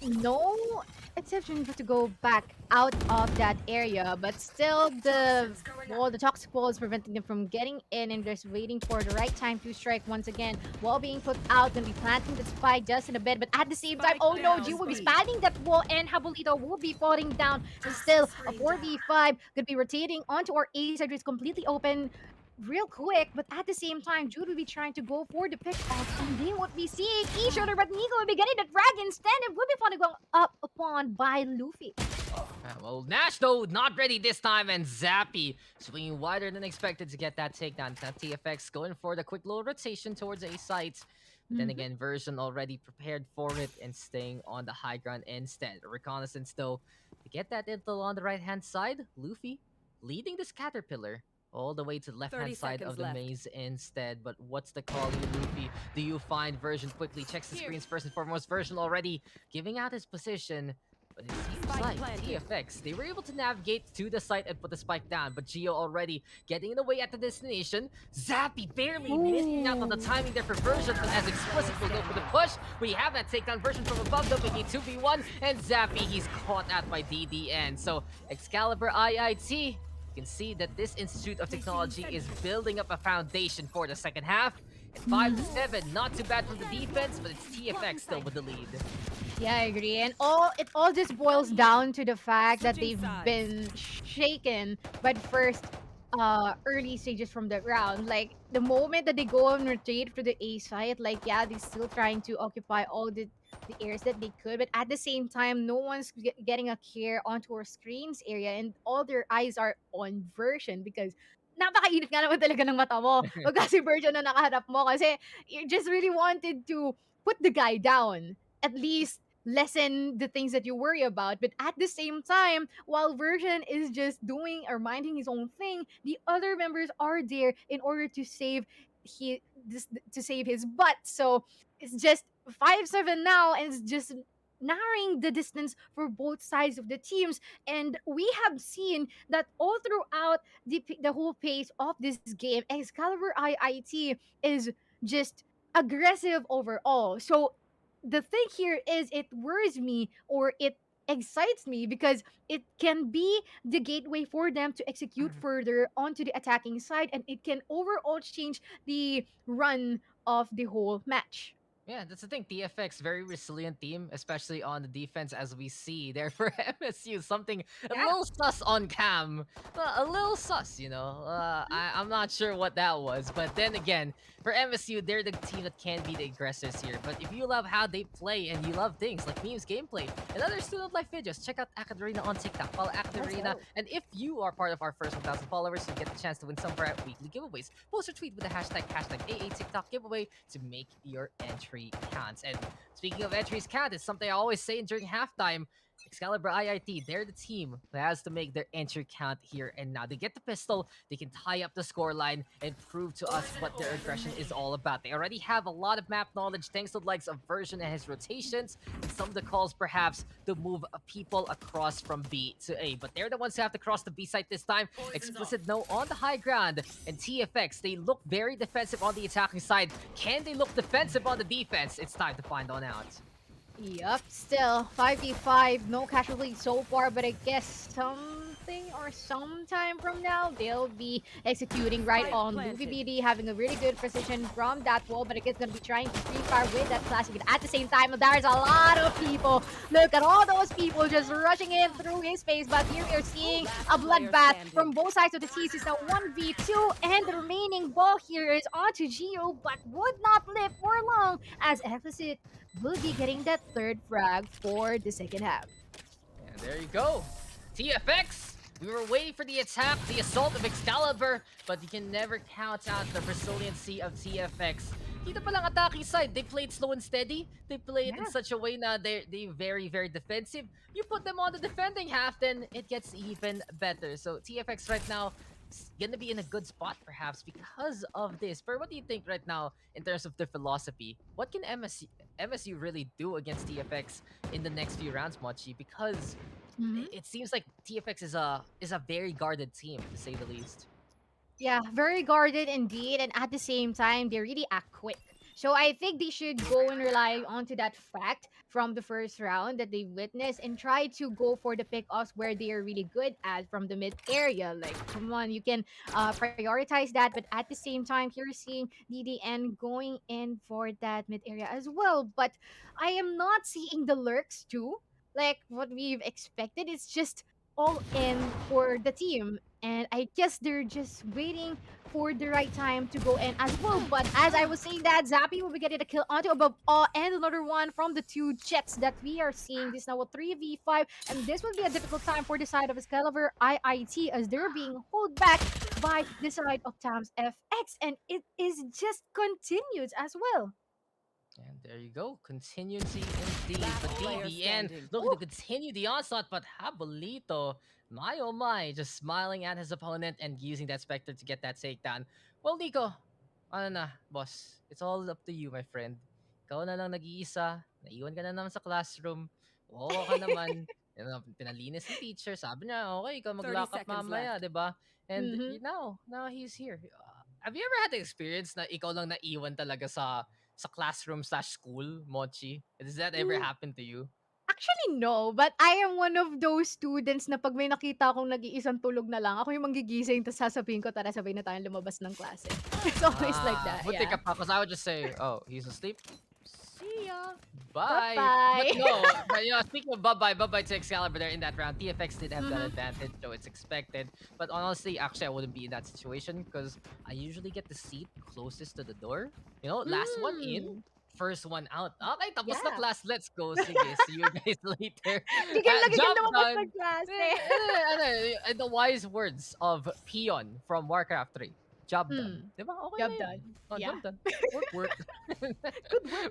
no exception to go back out of that area, but still the toxic wall is preventing them from getting in and just waiting for the right time to strike once again. Wall being put out, gonna be planting the spike just in a bit, but at the same time, oh no, G will be spanning that wall and Habolito will be falling down, and still a 4v5 gonna be rotating onto our A side, which is completely open real quick, but at the same time, Jude will be trying to go for the pick off, and they would be seeing each other, but Nico will be getting the drag instead, and will be finally going up upon by Luffy. Well, Nash, though, not ready this time, and Zappy swinging wider than expected to get that takedown. Now TFX going for the quick little rotation towards A site. But then again, Version already prepared for it and staying on the high ground instead. A reconnaissance, though, to get that intel on the right-hand side. Luffy leading this Caterpillar all the way to the left-hand 30 side of seconds the left. maze instead. But what's the call here, Luffy? Do you find Version quickly? Checks the screens first and foremost. Version already giving out his position. But it seems Spike like planted. TFX, they were able to navigate to the site and put the spike down, but Geo already getting in the way at the destination. Zappy barely missing out on the timing there for Version, but as Explicit will go for the push. We have that takedown Version from above, though, making 2v1, and Zappy, he's caught out by DDN. So, Excalibur IIT, you can see that this Institute of Technology is building up a foundation for the second half. At 5-7, not too bad from the defense, but it's TFX still with the lead. Yeah, I agree. And it all just boils down to the fact that Switching they've sides. been shaken by the first early stages from the ground. Like the moment that they go and rotate to the A side, like yeah, they're still trying to occupy all the areas that they could, but at the same time, no one's getting a care onto our screens area, and all their eyes are on Version because napakainit nga naman talaga ng mata mo. Pagka si Version na nakaharap mo kasi you just really wanted to put the guy down. At least lessen the things that you worry about. But at the same time, while Version is just doing or minding his own thing, the other members are there in order to save to save his butt. So it's just 5-7 now, and it's just narrowing the distance for both sides of the teams. And we have seen that all throughout the whole pace of this game, Excalibur IIT is just aggressive overall. So the thing here is it worries me, or it excites me, because it can be the gateway for them to execute further onto the attacking side, and it can overall change the run of the whole match. Yeah, that's the thing. TFX, very resilient team, especially on the defense, as we see there for MSU. Something a little sus on cam. A little sus, you know. I'm not sure what that was. But then again, for MSU, they're the team that can be the aggressors here. But if you love how they play and you love things like memes, gameplay, and other student life videos, check out AcadArena on TikTok. Follow AcadArena. And if you are part of our first 1,000 followers, you get the chance to win some of our weekly giveaways. Post or tweet with the hashtag AA TikTok giveaway to make your entry counts. And speaking of entries count, it's something I always say during halftime. Excalibur IIT, they're the team that has to make their entry count here and now. They get the pistol, they can tie up the scoreline and prove to us what their aggression is all about. They already have a lot of map knowledge thanks to the likes of Version and his rotations, and some of the calls perhaps to move people across from B to A. But they're the ones who have to cross the B site this time. Explicit no on the high ground, and TFX, they look very defensive on the attacking side. Can they look defensive on the defense? It's time to find on out. Yup, still 5v5, no casualties so far, but I guess something or sometime from now they'll be executing right Spike on planted. Luffy BD, having a really good precision from that wall, but I guess gonna be trying to free fire with that classic. And at the same time, there's a lot of people. Look at all those people just rushing in through his face, but here we are seeing a bloodbath from both sides of the teams. It's now 1v2, and the remaining ball here is onto Geo, but would not live for long as Ephesus will be getting that third frag for the second half. And there you go. TFX, we were waiting for the attack, the assault of Excalibur, but you can never count out the resiliency of TFX. Dito pa lang attacking side, they played slow and steady. They played in such a way na they very, very defensive. You put them on the defending half, then it gets even better. So TFX right now is gonna be in a good spot perhaps because of this. But what do you think right now in terms of their philosophy? What can MSU really do against TFX in the next few rounds, Mochi? Because it seems like TFX is a very guarded team, to say the least. Yeah, very guarded indeed, and at the same time, they really act quick. So I think they should go and rely onto that fact from the first round that they witnessed and try to go for the pickoffs where they are really good at from the mid area. Like, come on, you can prioritize that, but at the same time, you're seeing DDN going in for that mid area as well. But I am not seeing the lurks too. Like what we've expected, it's just all in for the team. And I guess they're just waiting for the right time to go in as well. But as I was saying that, Zappy will be getting a kill onto above all and another one from the two jets that we are seeing. This now a 3v5, and this will be a difficult time for the side of Excalibur IIT as they're being held back by the side of Tams FX, and it is just continued as well. And there you go. Continuity indeed. But DDN looking to continue the onslaught, but Habolito, my oh my, just smiling at his opponent and using that Spectre to get that takedown. Well, Nico, ano na, boss? It's all up to you, my friend. Ikaw na lang nag-iisa. Naiwan ka na naman sa classroom. Oo ka naman. Pinalinis ng teacher. Sabi niya, okay, ikaw 30 mag-lock up seconds mamaya, left. di ba? And Mhm. now he's here. Have you ever had the experience na ikaw lang naiwan talaga sa classroom slash school, Mochi? Does that ever Mm, happen to you? Actually, no. But I am one of those students na pag may nakita akong nag-iisang tulog na lang, ako yung manggigising tapos sasabihin ko, tara sabay na tayong lumabas ng klase. It's always like that, Buti ka yeah. pa, because I would just say, oh, he's asleep. See ya. Bye. But Bye-bye. no, but speaking of bye-bye to Excalibur there in that round, TFX did have that Mhm. advantage, so it's expected. But honestly, actually, I wouldn't be in that situation because I usually get the seat closest to the door. You know, last one in, Mm. first one out. Okay, tapos na Yeah. class. Let's go. Sige, see you guys later. Hindi ka lagi dyan Job lumabas done. ng klase. In the wise words of Peon from Warcraft 3. Job done. Hmm. Diba? Okay na Job yun. done. Oh, Yeah. job done. Work. Good work.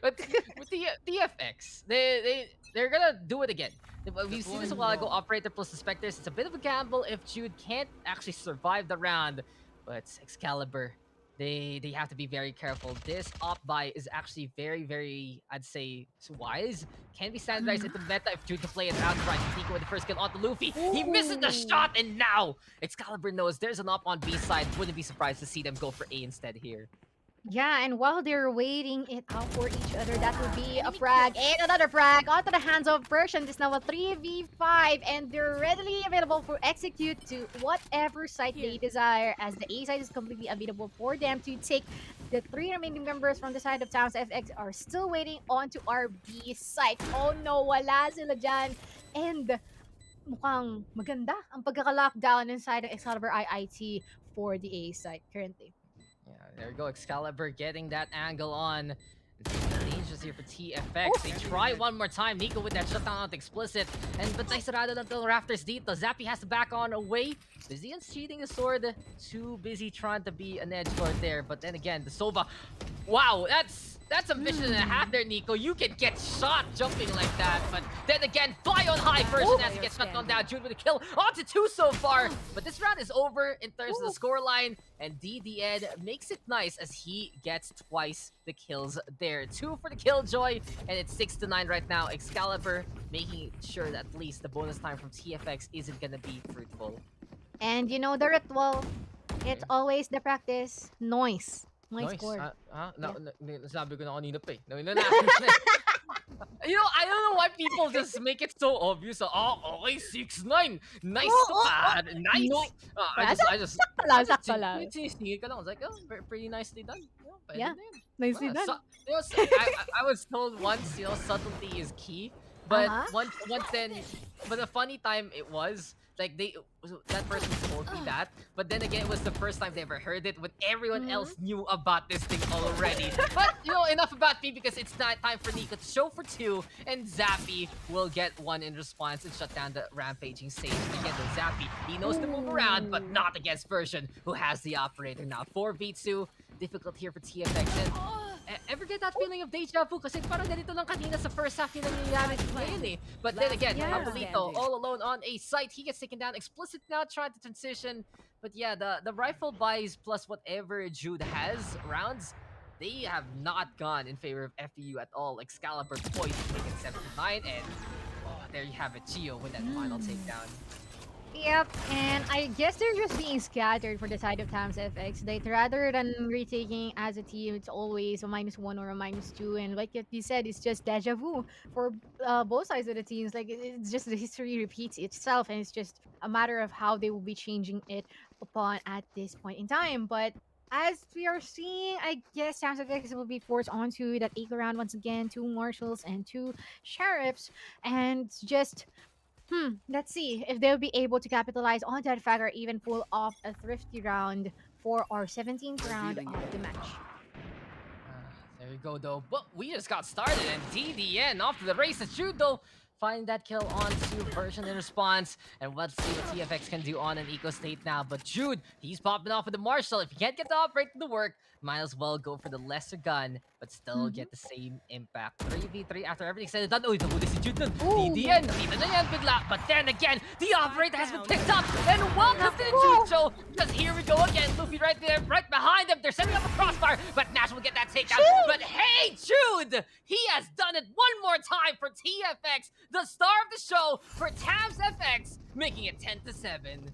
But with the TFX, they're gonna do it again. We've seen this a while ago. Operator plus the Spectres. It's a bit of a gamble if Jude can't actually survive the round, but Excalibur, they have to be very careful. This op buy is actually very, I'd say, wise. Can be standardized into meta if Jude can play it outright. Nico with the first kill onto Luffy. He misses the Ooh. shot, and now Excalibur knows there's an op on B side. Wouldn't be surprised to see them go for A instead here. Yeah, and while they're waiting it out for each other, that would be a frag and another frag onto the hands of Persian. This now a 3v5, and they're readily available for execute to whatever site they desire, as the A side is completely available for them to take. The three remaining members from the side of Towns FX are still waiting onto our B site. Oh no, wala sila dyan. And mukhang maganda ang pagkaka-lockdown inside ng Excalibur IIT for the A site currently. Yeah, there we go. Excalibur getting that angle on. It's dangerous here for TFX. They try one more time. Nico with that shutdown out explicit. And but nice sarado ng Rafters dito. Zappy has to back on away. Vizian's cheating the sword. Too busy trying to be an edge guard there. But then again, the Sova. Wow, that's a mission and a half there, Nico. You can get shot jumping like that. But then again, fly on high version as he gets shut down. Jude with a kill. On to 2 so far. But this round is over in terms of the scoreline. And DDN makes it nice as he gets twice the kills there. 2 for the Killjoy. And it's 6-9 right now. Excalibur making sure that at least the bonus time from TFX isn't gonna be fruitful. And you know the ritual. It's always the practice. Noise. Noise score. Sabi ko na kanina pa eh. You know, I don't know why people just make it so obvious. Oh, okay, 6-9. Nice to pad. Nice. No. I just Sakto lang. sinisingit ka lang. I was like, oh, pretty nicely done. Pwede Yeah. na yun. Nicely done. I was told once, subtlety is key. But once then, but the funny time it was, like that person told me that, but then again, it was the first time they ever heard it when everyone else knew about this thing already. But enough about me because it's not time for Nico to show for 2, and Zappy will get 1 in response and shut down the rampaging Sage. Again, though Zappy, he knows to move around, but not against Version, who has the operator now. 4v2, difficult here for TFX. And ever get that feeling of deja vu? Kasi parang ganito lang kanina sa first half yung nangyayari ngayon eh. But then again, Pablito all alone on a site. He gets taken down. Explicit now trying to transition. But yeah, the rifle buys plus whatever Jude has rounds, they have not gone in favor of FEU at all. Excalibur poised to make it 7-9. And there you have it. Gio with that final takedown. Yep, and I guess they're just being scattered for the side of Tams FX. That rather than retaking as a team, it's always a -1 or a -2. And like you said, it's just deja vu for both sides of the teams. Like it's just the history repeats itself, and it's just a matter of how they will be changing it upon at this point in time. But as we are seeing, I guess Tams FX will be forced onto that 8 round once again, 2 marshals and 2 sheriffs, and just let's see if they'll be able to capitalize on that fact or even pull off a thrifty round for our 17th round of the match. There you go, though. But we just got started, and DDN off to the races. Jude, though, find that kill onto version in response. And let's see what TFX can do on an eco state now. But Jude, he's popping off with the Marshall. If you can't get the operator to work, might as well go for the lesser gun, but still get the same impact. 3v3 after everything said and done. Oh, nahuli si Jude dun. DDN, nakita na yan bigla. But then again, the operator has been picked up. And welcome to the Jude show. Because here we go again. Luffy right there, right behind him. They're setting up a crossfire, but Nash will get that takedown. But hey, Jude, he has done it one more time for TFX. The star of the show for Tams FX, making it 10-7.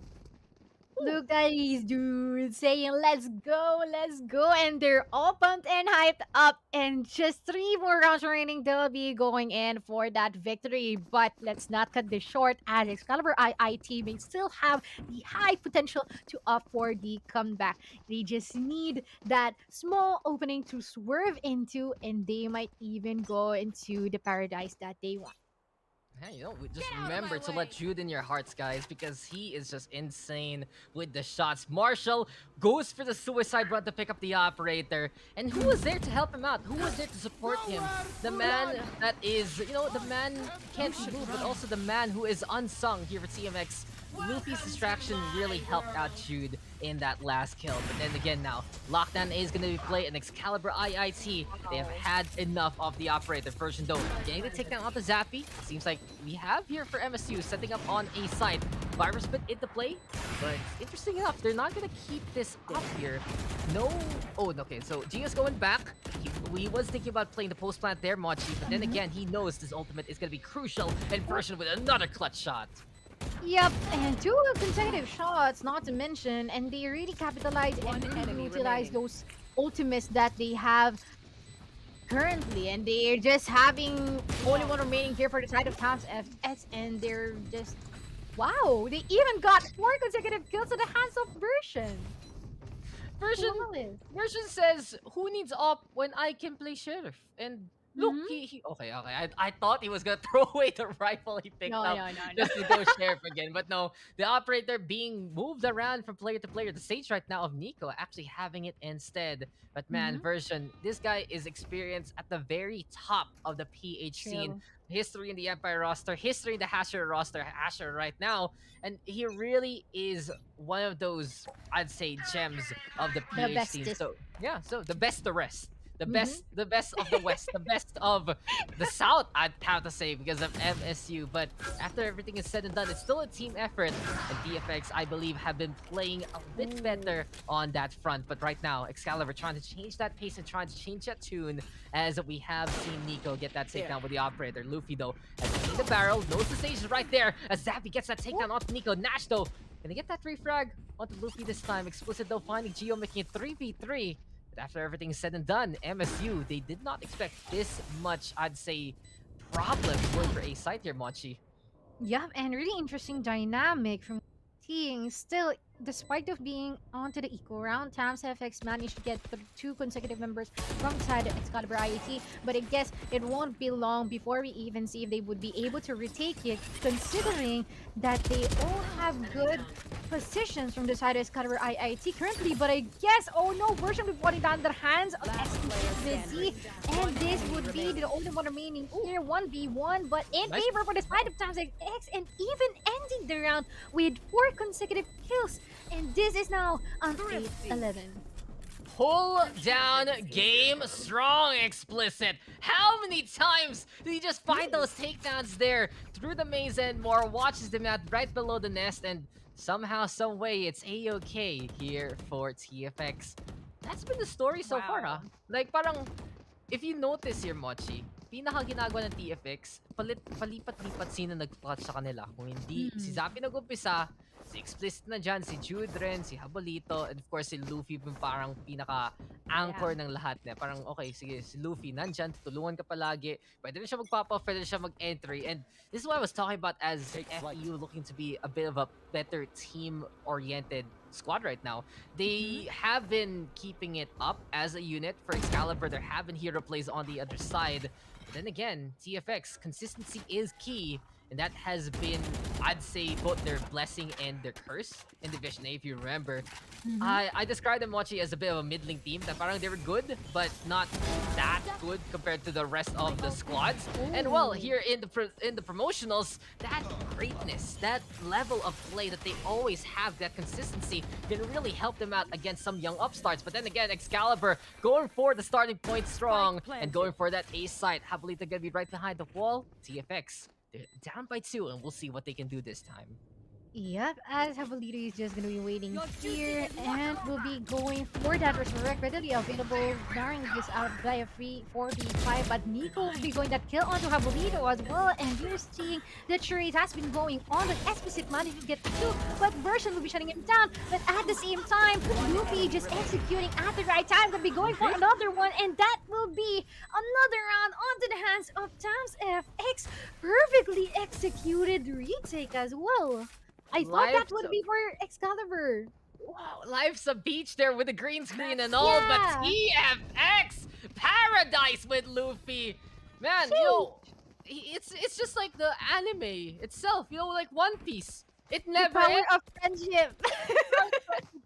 Look at these dudes saying, let's go, and they're all pumped and hyped up. And just 3 more rounds remaining, they'll be going in for that victory. But let's not cut this short, as Excalibur IIT may still have the high potential to opt for the comeback. They just need that small opening to swerve into, and they might even go into the paradise that they want. Hey, just remember to let Jude in your hearts, guys, because he is just insane with the shots. Marshall goes for the suicide run to pick up the operator. And who was there to help him out? Who was there to support him? The man that is, the man can't be moved, but also the man who is unsung here for TMX. Luffy's distraction really helped out Jude in that last kill. But then again now, Lockdown A is going to be played, and Excalibur IIT, they have had enough of the operator version though. Getting the takedown off the Zappy, seems like we have here for MSU, setting up on a side. Virus Bit into play, but interesting enough, they're not going to keep this up here. Okay, so Gia's going back. He was thinking about playing the post plant there, Mochi, but then again, he knows this ultimate is going to be crucial, and version with another clutch shot. Yep, and 2 consecutive shots, not to mention, and they really capitalize and really utilize those ultimates that they have currently, and they're just having only one remaining here for the side of Tams FS, and they're just, wow, they even got 4 consecutive kills at the hands of Version. Version says, who needs op when I can play Sheriff? And look, okay. I thought he was gonna throw away the rifle he picked up just to go Sheriff again. But no, the operator being moved around from player to player. The stage right now of Nico actually having it instead. But man, Version, this guy is experienced at the very top of the PH scene. History in the Empire roster, history in the Hasher roster, Hasher right now. And he really is one of those, I'd say, gems of the PH scene. So yeah, so the best the rest. The best of the West, the best of the South, I'd have to say, because of MSU. But after everything is said and done, it's still a team effort. And DFX, I believe, have been playing a bit better on that front. But right now, Excalibur trying to change that pace and trying to change that tune, as we have seen Nico get that takedown with the operator. Luffy, though, has seen the barrel, knows the stage is right there, as Zappy gets that takedown onto Nico. Nash, though, gonna get that refrag onto Luffy this time. Explicit, though, finding Geo, making it 3v3. But after everything is said and done, MSU, they did not expect this much, I'd say, problem going for a site here, Mochi. Yeah, and really interesting dynamic from team. Still, despite of being onto the equal round, Tams FX managed to get 2 consecutive members from the side of Excalibur IIT. But I guess it won't be long before we even see if they would be able to retake it, considering that they all have good positions from the side of Excalibur IIT currently. But I guess, oh no, Version will be putting down their hands of SBZ, and this would be the only one remaining here, 1v1, but in favor for the side of Tams FX, and even ending the round with 4 consecutive kills. And this is now on 8-11. Pull down game strong, Explicit. How many times did he just find those takedowns there through the maze, and more watches them out right below the nest, and somehow, some way, it's A-okay here for TFX. That's been the story so far, huh? Like, parang, if you notice here, Mochi, pinaka ginagawa ng TFX, palipat-lipat sino nag-clutch sa kanila. Kung hindi si Zappy nag-umpisa, si explicit na dyan, si Judren, si Habolito, and of course si Luffy yung parang pinaka-anchor ng lahat na. Parang, okay, sige, si Luffy nandyan, tutulungan ka palagi. Pwede rin siya mag-pop off, pwede rin siya mag-entry. And this is what I was talking about as FEU looking to be a bit of a better team-oriented squad right now. They have been keeping it up as a unit. For Excalibur, there have been hero plays on the other side. But then again, TFX, consistency is key. And that has been, I'd say, both their blessing and their curse in Division A, if you remember. I described them Mochi as a bit of a middling team. That parang they were good, but not that good compared to the rest of the squads. And well, here in the promotionals, that greatness, that level of play that they always have, that consistency, can really help them out against some young upstarts. But then again, Excalibur going for the starting point strong and going for that ace site. Habolita gonna be right behind the wall. TFX, they're down by 2, and we'll see what they can do this time. Yep, as Habolito is just gonna be waiting here and will be going for that resurrect readily available. Daring is out by a free 4v5, but Nico will be going that kill onto Habolito as well. And you're seeing the trade has been going on, but Explicit managed to get two, but Version will be shutting him down. But at the same time, Luffy just executing at the right time, will be going for another one, and that will be another round onto the hands of Tams FX. Perfectly executed retake as well. I thought that Life's would be for Excalibur. Wow, life's a beach there with the green screen and all, Yeah. but TFX paradise with Luffy. Man, it's just like the anime itself, like One Piece. It The never power ends. of friendship.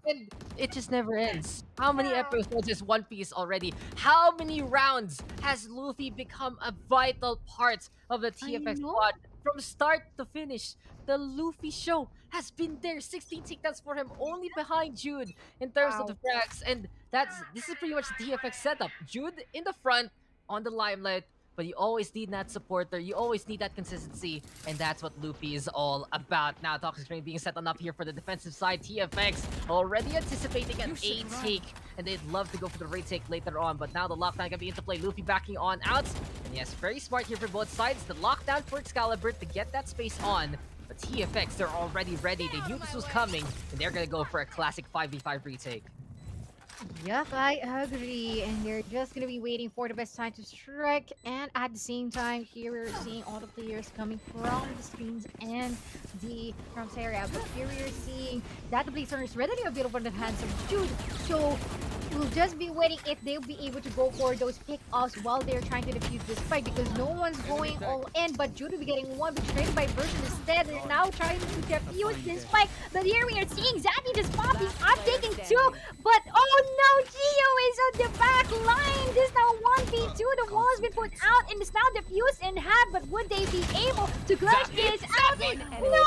And it just never ends. How many episodes is One Piece already? How many rounds has Luffy become a vital part of the TFX know. squad? From start to finish, the Luffy show has been there. 16 takedowns for him, only behind Jude in terms of the frags. And this is pretty much the TFX setup. Jude in the front, on the limelight, but you always need that supporter. You always need that consistency, and that's what Luffy is all about. Now, Toxic Train being set on up here for the defensive side. TFX already anticipating an A take, and they'd love to go for the raid take later on, but now the lockdown can be into play. Luffy backing on out, and yes, very smart here for both sides. The lockdown for Excalibur to get that space on, but TFX, they're already ready. They knew this was coming, and they're gonna go for a classic 5v5 retake. Yep, I agree. And they're just gonna be waiting for the best time to strike. And at the same time, here we're seeing all the players coming from the screens and the from area. But here we're seeing that the Blazer is readily available in the hands of Jude. So we'll just be waiting if they'll be able to go for those pick-offs while they're trying to defuse this fight, because no one's going all in, but Jude will be getting one betrayed by Version instead. They're now trying to defuse this fight, but here we are seeing Zappy just popping up, taking two, but oh no, Gio is on the back line. This now 1v2, the wall has been put out and is now defused in half, but would they be able to clutch this out? No!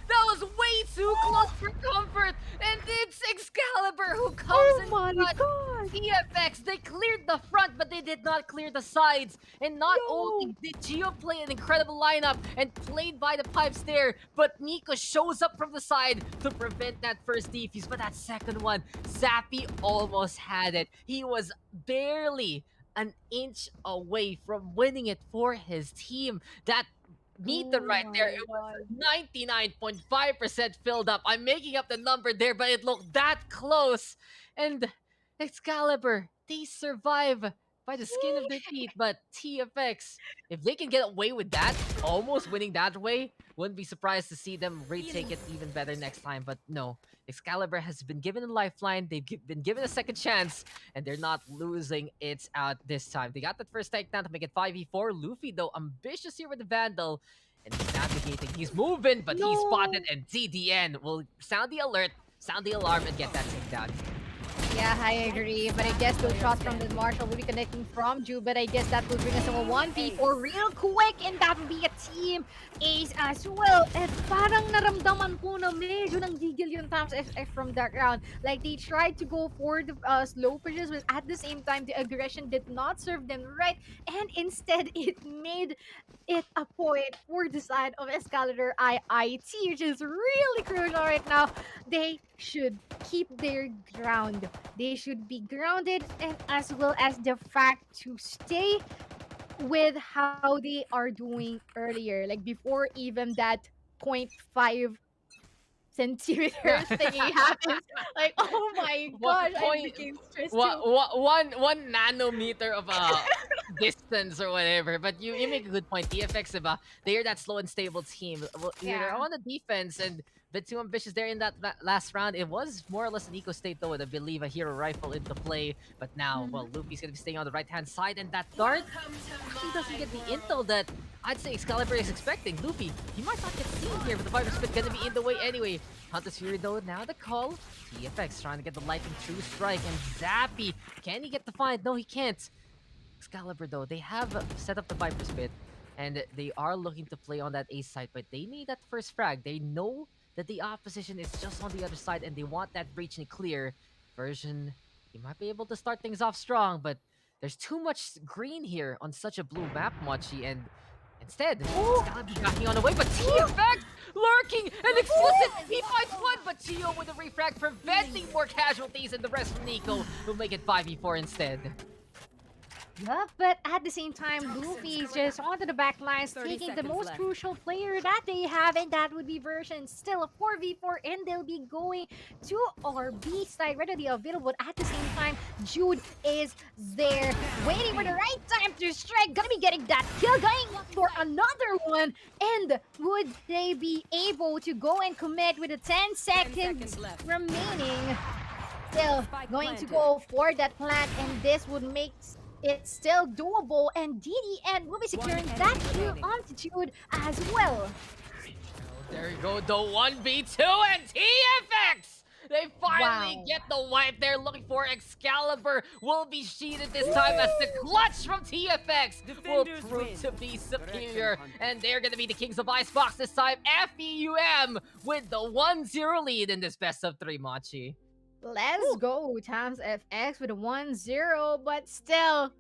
That was way too close for comfort, and it's Excalibur who comes in my front. god! TFX, they cleared the front, but they did not clear the sides. And not only did Gio play an incredible lineup and played by the pipes there, but Nico shows up from the side to prevent that first defuse. But that second one, Zappy almost had it. He was barely an inch away from winning it for his team. That meter right there, it was 99.5% filled up. I'm making up the number there, but it looked that close. And Excalibur, they survive by the skin of their teeth. But TFX, if they can get away with that, almost winning that way, wouldn't be surprised to see them retake it even better next time. But no, Excalibur has been given a lifeline. They've been given a second chance, and they're not losing it out this time. They got that first takedown to make it 5v4. Luffy, though, ambitious here with the Vandal. And he's navigating. He's moving, but he's spotted, and DDN will sound the alert, sound the alarm, and get that takedown. Yeah, I agree. But I guess those shots from the Marshall will be connecting from Ju. But I guess that will bring us to a 1v4 real quick. And that will be a team ace as well. And parang naramdaman ko na medyo nang gigil yung Tams FF from that round. Like they tried to go for the slow pushes, but at the same time, the aggression did not serve them right. And instead, it made it a point for the side of Excalibur IIT, which is really crucial right now. They should keep their ground. They should be grounded, and as well as the fact to stay with how they are doing earlier, like before even that 0.5 sensei Yeah. reverse thingy happens. Like, oh my What gosh, I point? became stressed What, too. one nanometer of distance or whatever. But you make a good point. TFX, they're that slow and stable team. Well, they're Yeah. on the defense and a bit too ambitious there in that last round. It was more or less an eco state though, with I believe a hero rifle into play. But now, Mhm. well, Luffy's gonna be staying on the right hand side, and that dart actually doesn't get the intel that I'd say Excalibur is expecting. Luffy, he might not get seen here, but the Viper Spit gonna be in the way anyway. Hunter's Fury though, now the call. TFX trying to get the lightning true strike, and Zappy, can he get the find? No, he can't. Excalibur though, they have set up the Viper Spit, and they are looking to play on that ace side, but they need that first frag. They know that the opposition is just on the other side, and they want that breach and clear. Version, he might be able to start things off strong, but there's too much green here on such a blue map, Mochi, and instead, Excalibur backing on the way, but TFX lurking and explicit. He finds one, but Tio with a refrag preventing more casualties, and the rest from Nico will make it 5v4 instead. Yeah, but at the same time, Luffy is just onto the back lines, 30 taking the seconds most left. crucial player that they have, and that would be Version. Still a 4v4, and they'll be going to our B side, readily available. At the same time, Jude is there, waiting for the right time to strike. Gonna be getting that kill, going for another one. And would they be able to go and commit with the 10 seconds seconds left. remaining? Still Spike going to planted. go for that plant, and this would make it still doable, and DDN will be securing One that enemy kill remaining. altitude as well. There you go, the 1v2 and TFX! They finally Wow. get the wipe they're looking for. Excalibur will be sheeted this time as the clutch from TFX will Defenders prove win. to be superior. And they're going to be the kings of Icebox this time. FEU-M with the 1-0 lead in this best of 3, Machi. Let's go, Tams FX with a 1-0, but still,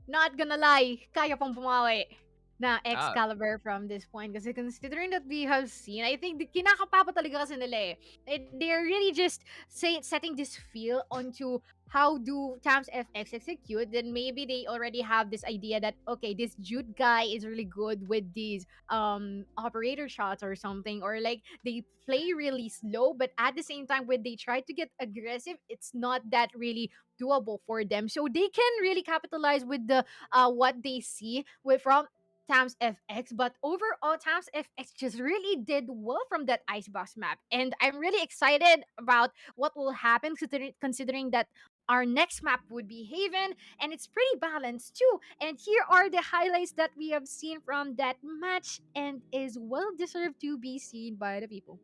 not gonna lie, kaya pang pumawi na Excalibur from this point, kasi considering that we have seen, I think kinakapapa talaga kasi nila eh. They're really just setting this feel onto how do Tams FX execute. Then maybe they already have this idea that, okay, this Jude guy is really good with these operator shots or something, or like they play really slow, but at the same time when they try to get aggressive, it's not that really doable for them. So they can really capitalize with the what they see with from Tams FX, but overall Tams FX just really did well from that icebox map, and I'm really excited about what will happen, considering that our next map would be Haven, and it's pretty balanced too. And here are the highlights that we have seen from that match, and is well deserved to be seen by the people.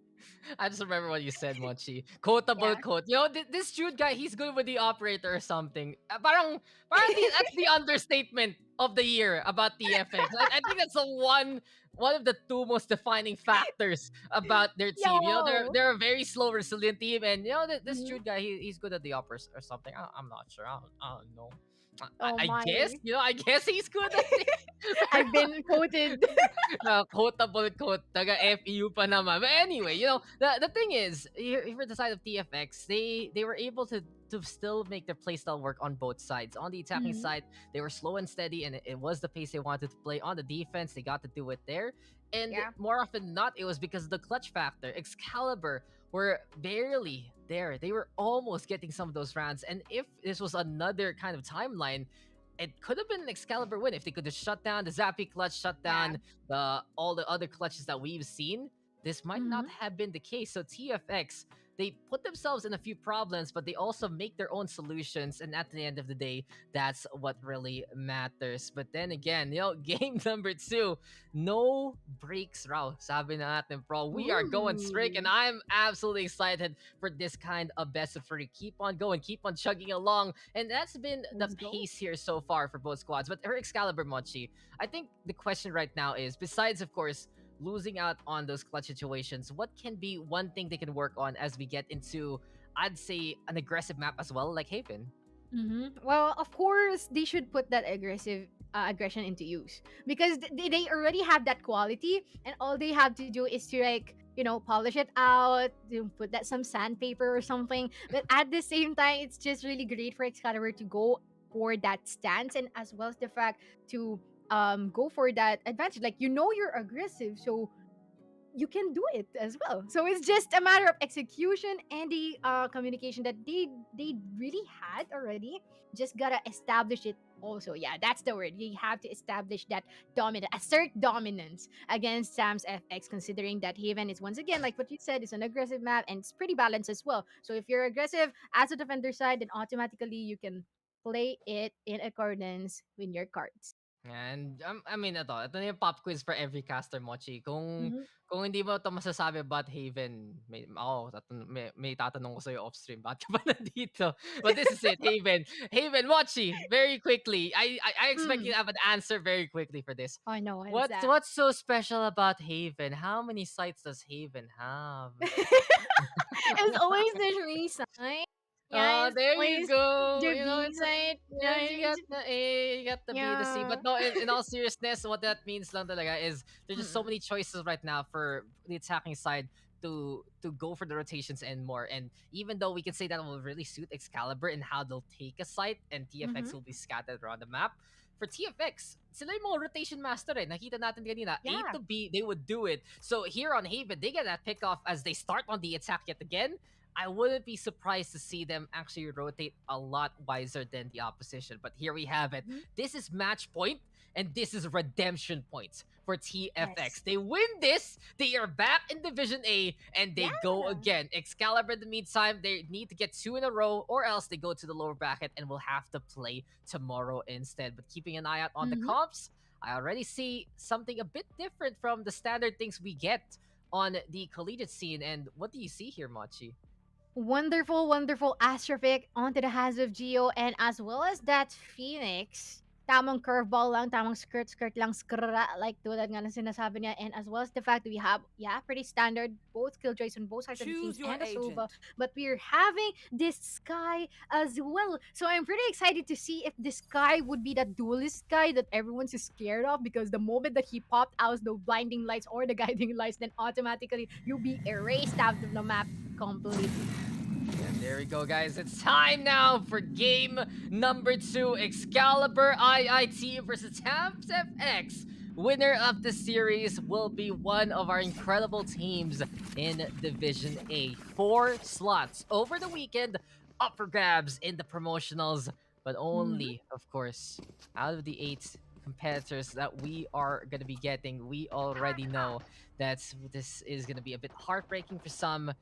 I just remember what you said, Mochi. Quotable Yeah. quote. You know, this Jude guy, he's good with the operator or something. That's the understatement of the year about TFX. I think that's the one of the two most defining factors about their team. You know, Yo. they're a very slow, resilient team, and you know this Mhm. Jude guy, he's good at the operas or something. I'm not sure. I don't know. Oh I my. guess I guess he's good at it. I've been quoted. Quotable quote, taga FEU pa naman. But anyway, you know, the thing is, here for the side of TFX, they were able to still make their playstyle work on both sides. On the attacking Mhm. side, they were slow and steady, and it was the pace they wanted to play. On the defense, they got to do it there. And Yeah. more often than not, it was because of the clutch factor. Excalibur were barely there. They were almost getting some of those rounds. And if this was another kind of timeline, it could have been an Excalibur win if they could have shut down the Zappy clutch, shut down the all the other clutches that we've seen. This might not Mhm. have been the case. So TFX, they put themselves in a few problems, but they also make their own solutions. And at the end of the day, that's what really matters. But then again, you know, game number 2, no breaks raw. Sabi na natin, bro. We are going straight, and Ooh. I'm absolutely excited for this kind of best of 3. Keep on going, keep on chugging along. And that's been the Let's go. pace here so far for both squads. But for Excalibur, Mochi, I think the question right now is, besides, of course, losing out on those clutch situations, what can be one thing they can work on as we get into, I'd say, an aggressive map as well, like Haven? Well, of course, they should put that aggressive aggression into use, because they already have that quality, and all they have to do is to, like, polish it out, put that some sandpaper or something. But at the same time, it's just really great for Excalibur to go for that stance, and as well as the fact to go for that advantage. Like, you're aggressive, so you can do it as well. So it's just a matter of execution and the communication that they really had already. Just gotta establish it also. Yeah, that's the word. You have to establish that assert dominance against Sam's FX, considering that Haven is once again, like what you said, is an aggressive map and it's pretty balanced as well. So if you're aggressive as a defender side, then automatically you can play it in accordance with your cards. And I mean ito na yung pop quiz for every caster, Mochi. Mhm. Kung hindi mo ito masasabi about Haven, may tatanong ko sa'yo off stream, bakit ka ba nandito? But this is it, Haven. Haven, Mochi, very quickly. I expect you Mm. to have an answer very quickly for this. Oh no, what is that? What's so special about Haven? How many sites does Haven have? It's always the Shri sign. Yeah, Oh, it's there you always go. the You know, B side. Yeah, yes, you got the A, you got the B, the C. yeah. But no, in all seriousness, what that means lang talaga is there's just so Mm-mm. many choices right now for the attacking side to go for the rotations and more. And even though we can say that will really suit Excalibur and how they'll take a site and TFX Mhm. will be scattered around the map, for TFX, sila yung mga rotation master eh. Nakita natin kanina, A Yeah. to B, they would do it. So here on Haven, they get that pick off as they start on the attack yet again. I wouldn't be surprised to see them actually rotate a lot wiser than the opposition. But here we have it. Mhm. This is match point, and this is redemption points for TFX. Yes. They win this, they are back in Division A, and they go Yeah. again. Excalibur, in the meantime, they need to get 2 in a row, or else they go to the lower bracket and will have to play tomorrow instead. But keeping an eye out on the Mhm. comps, I already see something a bit different from the standard things we get on the collegiate scene. And what do you see here, Machi? Wonderful, wonderful Astrophic onto the hands of Geo, and as well as that Phoenix. Tamang curveball lang, tamang skirt lang, skra, like tulad nga ng sinasabi niya. And as well as the fact that we have, yeah, pretty standard, both killjoys on both sides of the teams Choose your and a Sova. agent. But we're having this Sky as well. So I'm pretty excited to see if this Sky would be that duelist guy that everyone's scared of, because the moment that he popped out the blinding lights or the guiding lights, then automatically you'll be erased out of the map completely. And there we go, guys. It's time now for game number 2. Excalibur IIT versus Tamps FX. Winner of the series will be one of our incredible teams in Division A. 4 slots over the weekend up for grabs in the promotionals, but Mhm. only, of course, out of the 8 competitors that we are going to be getting, we already know that this is going to be a bit heartbreaking for some.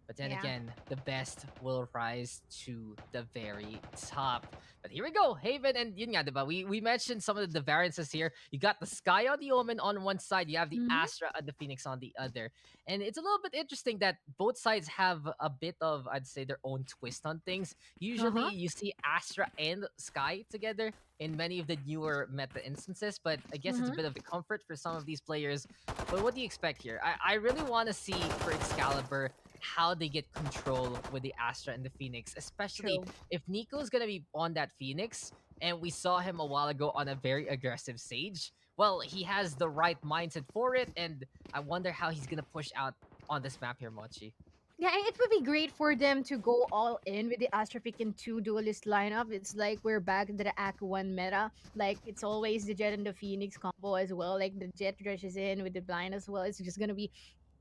But then Yeah. again, the best will rise to the very top. But here we go, Haven, and yun nga, diba? We mentioned some of the variances here. You got the Sky on the Omen on one side, you have the Mhm. Astra and the Phoenix on the other. And it's a little bit interesting that both sides have a bit of, I'd say, their own twist on things. Usually Uh-huh. you see Astra and Sky together in many of the newer meta instances, but I guess it's a Mhm. bit of the comfort for some of these players. But what do you expect here? I really want to see for Excalibur how they get control with the Astra and the Phoenix, especially True. if Nico's gonna be on that Phoenix, and we saw him a while ago on a very aggressive stage. Well, he has the right mindset for it, and I wonder how he's gonna push out on this map here, Mochi. Yeah, and it would be great for them to go all in with the Astrophic and 2 duelist lineup. It's like we're back to the Act 1 meta. Like, it's always the Jet and the Phoenix combo as well. Like, the Jet rushes in with the blind as well. It's just gonna be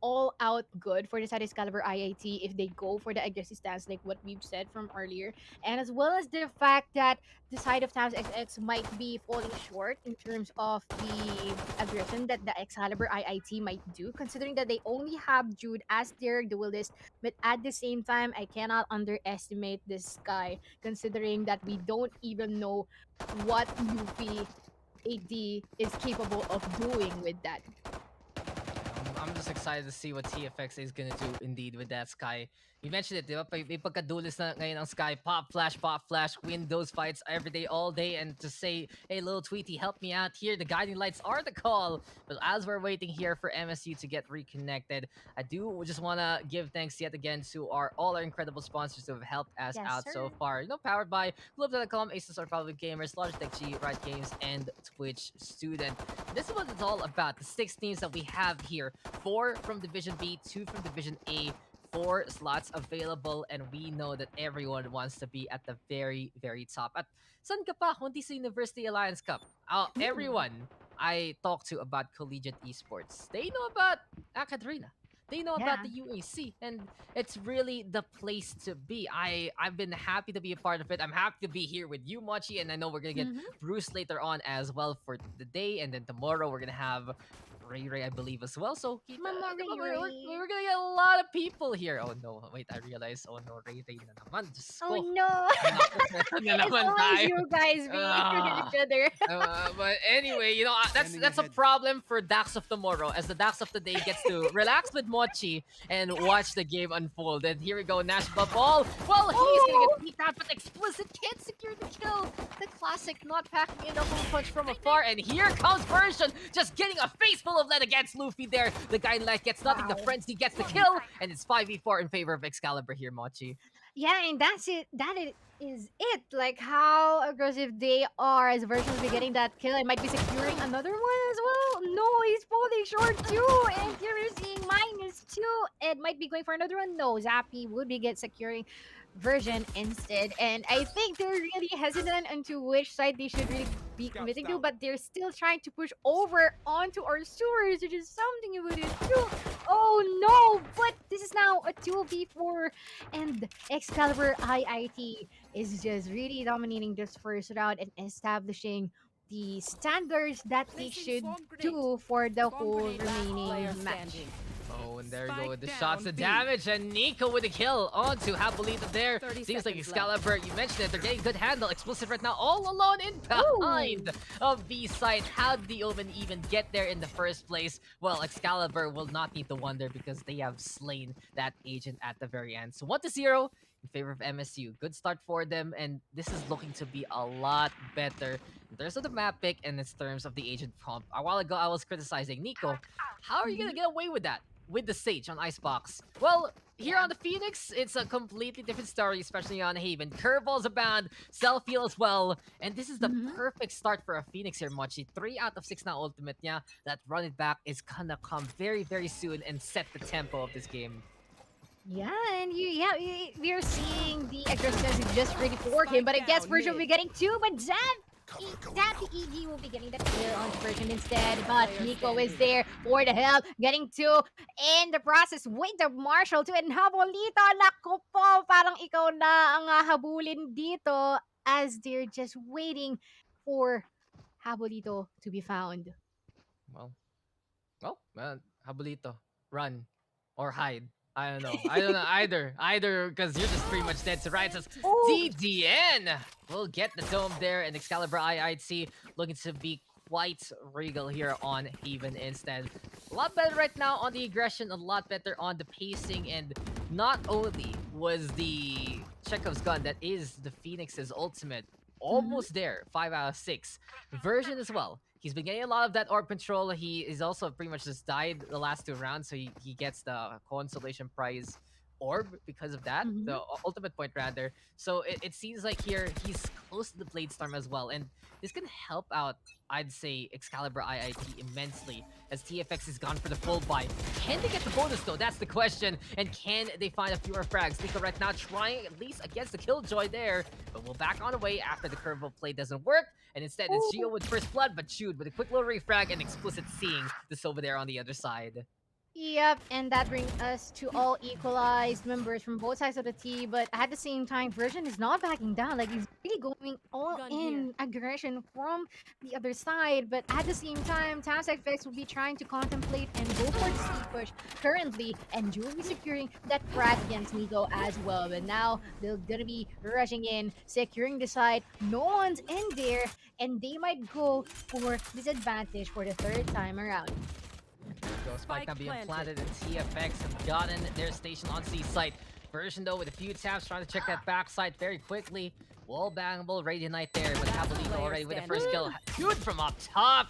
all out good for the side Excalibur IIT if they go for the aggressive stance, like what we've said from earlier. And as well as the fact that the side of Towns XX might be falling short in terms of the aggression that the Excalibur IIT might do, considering that they only have Jude as their duelist. But at the same time, I cannot underestimate this guy, considering that we don't even know what UP AD is capable of doing with that. I'm just excited to see what TFX is gonna do indeed with that Sky. You mentioned it, di ba? May pagkadulis na ngayon ang Sky. Pop, flash, win those fights every day, all day. And to say, hey, little Tweety, help me out here. The guiding lights are the call. But as we're waiting here for MSU to get reconnected, I do just want to give thanks yet again to all our incredible sponsors who have helped us Yes, out sir. so far. You know, powered by Globe.com, ASUS Republic Gamers, Logitech G, Riot Games, and Twitch Student. This is what it's all about. The 6 teams that we have here. 4 from Division B, 2 from Division A, 4 slots available, and we know that everyone wants to be at the very, very top. At saan ka pa kundi sa University Alliance Cup? Hmm. Everyone I talk to about collegiate esports, they know about AcadArena. They know about Yeah. the UAC, and it's really the place to be. I've been happy to be a part of it. I'm happy to be here with you, Mochi, and I know we're gonna get Mm-hmm. Bruce later on as well for the day, and then tomorrow we're gonna have Ray, I believe, as well. So Mama Ray Ray. we're gonna get a lot of people here. Oh no, wait, I realized. Oh no, Ray na naman. Diyos Oh ko. no. Naku, eto na It's naman always tayo. you guys being angry at Ah. each other. But anyway, Standing that's a ahead. problem for Dax of tomorrow, as the Dax of today gets to relax with Mochi and watch the game unfold. And here we go, Nash ball. Well, he's gonna get Oh! peeked out, but Explicit can't secure the kill. The classic not packing in a home punch from afar, and here comes Version, just getting a face full of lead against Luffy there. The guy in light gets nothing, the Wow. Frenzy gets the kill, and it's 5v4 in favor of Excalibur here, Mochi. Yeah, and that's it. Is it. Like how aggressive they are as Version will be getting that kill and might be securing another one as well. No, he's falling short too. And here we're seeing -2. It might be going for another one. No, Zappy would be get securing Version instead. And I think they're really hesitant into which side they should really be committing to, but they're still trying to push over onto our sewers, which is something you wouldn't do. Oh no, but this is now a 2v4 and Excalibur IIT is just really dominating this first round and establishing the standards that they should do for the whole remaining match. Oh, and there you go Spike with the down, shots, the B. damage, and Nico with the kill onto Habolita there. 30 Seems like seconds Excalibur, you mentioned it, they're getting good handle. Explicit right now, all alone in behind of B side. How did the Omen even get there in the first place? Well, Excalibur will not need to wonder because they have slain that agent at the very end. So 1-0 in favor of MSU. Good start for them, and this is looking to be a lot better in terms of the map pick and in terms of the agent prompt. A while ago, I was criticizing Nico. How are you gonna get away with that? With the Sage on Icebox. Well, here on the Phoenix, it's a completely different story, especially on Haven. Curveballs abound, self-heal as well, and this is the perfect start for a Phoenix here, Mochi. 3 out of 6 now ultimate niya. That run it back is gonna come very, very soon and set the tempo of this game. Yeah, and we are seeing the aggressiveness just ready for him, but I guess Version will be getting 2, but Zappy EG will be getting the kill on Version instead, but Nico is there for the help, getting 2 in the process. Wait, the Marshall too, and Habolito, naku po, parang ikaw na ang habulin dito as they're just waiting for Habolito to be found. Well, Habolito, run or hide. I don't know. I don't know either, because you're just pretty much dead. So right says Oh. DDN will get the dome there, and Excalibur IIT looking to be quite regal here on Haven instead. A lot better right now on the aggression, a lot better on the pacing, and not only was the Chekhov's gun that is the Phoenix's ultimate almost there, 5 out of 6. Version as well. He's been getting a lot of that orb control. He is also pretty much just died the last 2 rounds, so he gets the consolation prize orb because of that, the ultimate point rather. So it seems like here he's close to the Blade Storm as well, and this can help out, I'd say, Excalibur IIT immensely, as TFX is gone for the full buy. Can they get the bonus though? That's the question. And can they find a fewer frags? Nico right now trying at least against the Killjoy there, but we'll back on away after the curveball play doesn't work. And instead it's Gio with first blood, but Jude with a quick little refrag and Explicit seeing this over there on the other side. Yep, and that brings us to all equalized members from both sides of the T, but at the same time, Version is not backing down. Like, he's really going all Gun in aggression from the other side, but at the same time, TamsFX will be trying to contemplate and go for the speed push currently, and Jewel will be securing that frag against Nico as well. But now, they're gonna be rushing in, securing the side. No one's in there, and they might go for disadvantage for the 3rd time around. Go Spike now being planted. planted, and TFX have gotten their station on C site. Version though with a few taps trying to check that backside very quickly. Wall bangable, Radiant Knight there, but Habolito already with the first kill. Good from up top!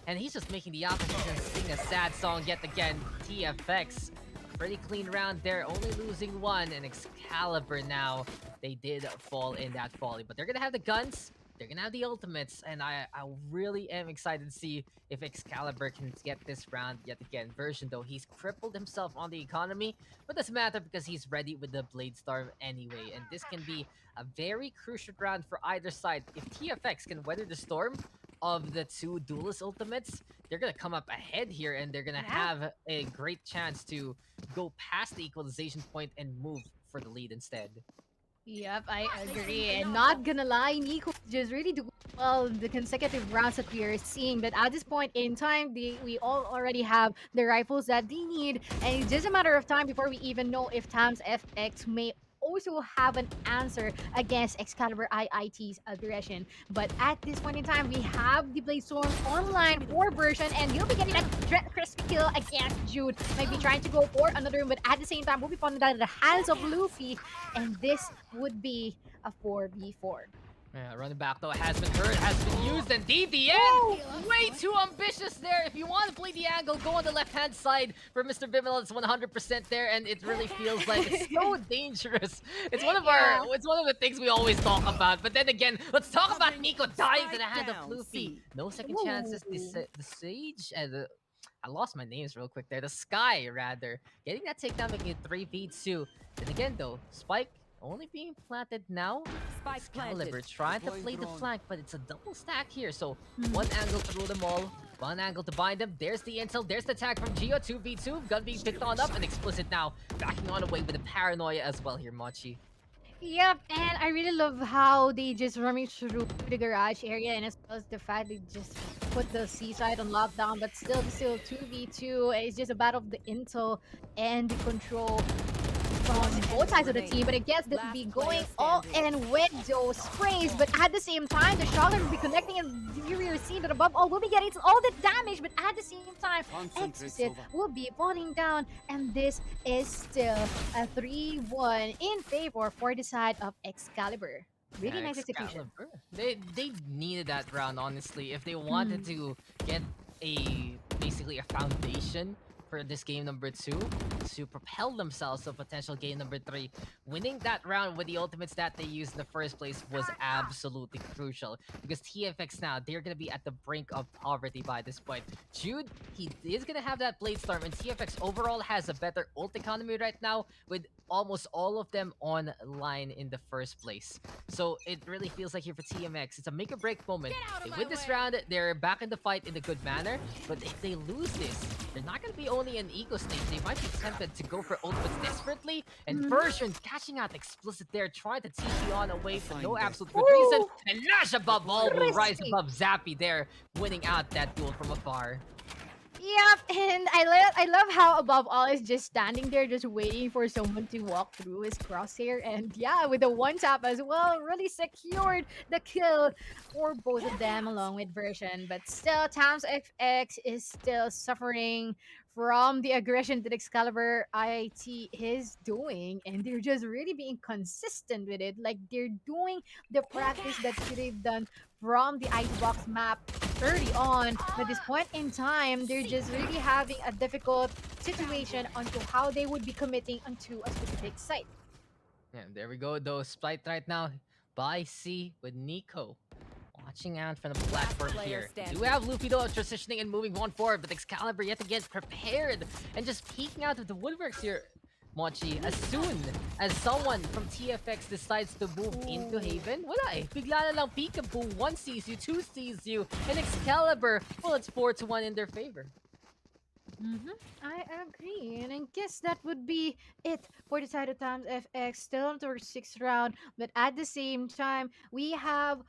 And he's just making the opposition sing a sad song yet again. TFX, a pretty clean round there, only losing 1, and Excalibur now, they did fall in that volley. But they're gonna have the guns, they're gonna have the ultimates, and I really am excited to see if Excalibur can get this round yet again. Version though, he's crippled himself on the economy, but doesn't matter because he's ready with the Blade Storm anyway. And this can be a very crucial round for either side. If TFX can weather the storm, of the two duelist ultimates, they're gonna come up ahead here, and they're gonna Yeah. have a great chance to go past the equalization point and move for the lead instead. Yep, I agree. And not gonna lie, Nico just really doing well the consecutive rounds that we are seeing. But at this point in time, we all already have the rifles that they need, and it's just a matter of time before we even know if Tams FX may also have an answer against Excalibur IIT's aggression. But at this point in time, we have the Blade Storm online for version, and he'll be getting a crispy kill against Jude. Might be trying to go for another room, but at the same time, will be falling down in the hands of Luffy, and this would be a 4v4. Yeah, running back though has been hurt, has been used, and DDN! Way too ambitious there. If you want to play the angle, go on the left-hand side for Mr. Bimmel. It's 100% there, and it really feels like it's so dangerous. It's one of Yeah. it's one of the things we always talk about. But then again, let's talk about Nico dying to the hand of Luffy. No second chances. The Sage, I lost my names real quick there. The Sky, rather. Getting that takedown, making it 3v2. Then again, though, Spike only being planted now. Excalibur trying to play the flank, but it's a double stack here. So one angle through them all, one angle to bind them. There's the intel, there's the tag from Gio, 2v2. Gun being picked on up, and Explicit now backing on away with the paranoia as well here, Mochi. Yep, and I really love how they just roaming through the garage area, and as well as the fact they just put the seaside on lockdown, but still 2v2. It's just a battle of the intel and the control from both sides of the team, but I guess they'll be going all in with those sprays, but at the same time, the Shocker will be connecting, and you will see that above all, will be getting all the damage, but at the same time, Exit will be falling down, and this is still a 3-1 in favor for the side of Excalibur. Really nice execution. Excalibur. They needed that round, honestly, if they wanted to get basically a foundation for this game number 2 to propel themselves to potential game number 3. Winning that round with the ultimates that they used in the first place was absolutely crucial, because TFX now, they're going to be at the brink of poverty by this point. Jude, he is going to have that Blade Storm, and TFX overall has a better ult economy right now, with almost all of them online in the first place. So it really feels like here for TMX, it's a make or break moment. They win this round, they're back in the fight in a good manner, but if they lose this, they're not going to be only an ego stage. They might be tempted to go for ultimates desperately, and Version catching out Explicit there, trying to TP on away for no absolute good reason, and Nash above all will rise above Zappy there, winning out that duel from afar. Yep, and I love how above all is just standing there, just waiting for someone to walk through his crosshair, and yeah, with the one tap as well, really secured the kill for both of them along with Version. But still, Tams FX is still suffering from the aggression that Excalibur IIT is doing, and they're just really being consistent with it. Like they're doing the practice that they've done from the ice box map early on. At this point in time, they're just really having a difficult situation onto how they would be committing onto a specific site. Yeah, there we go, though. Spite right now by C with Nico. Watching out from the platform here. We do have Luffy though transitioning and moving on forward, but Excalibur yet again prepared and just peeking out of the woodworks here, Mochi. As soon as someone from TFX decides to move into Haven, wala eh. Bigla na lang peekaboo, 1 sees you, 2 sees you, and Excalibur, well, it's 4-1 in their favor. I agree, and I guess that would be it for the side of Times FX. Still into our 6th round, but at the same time, we have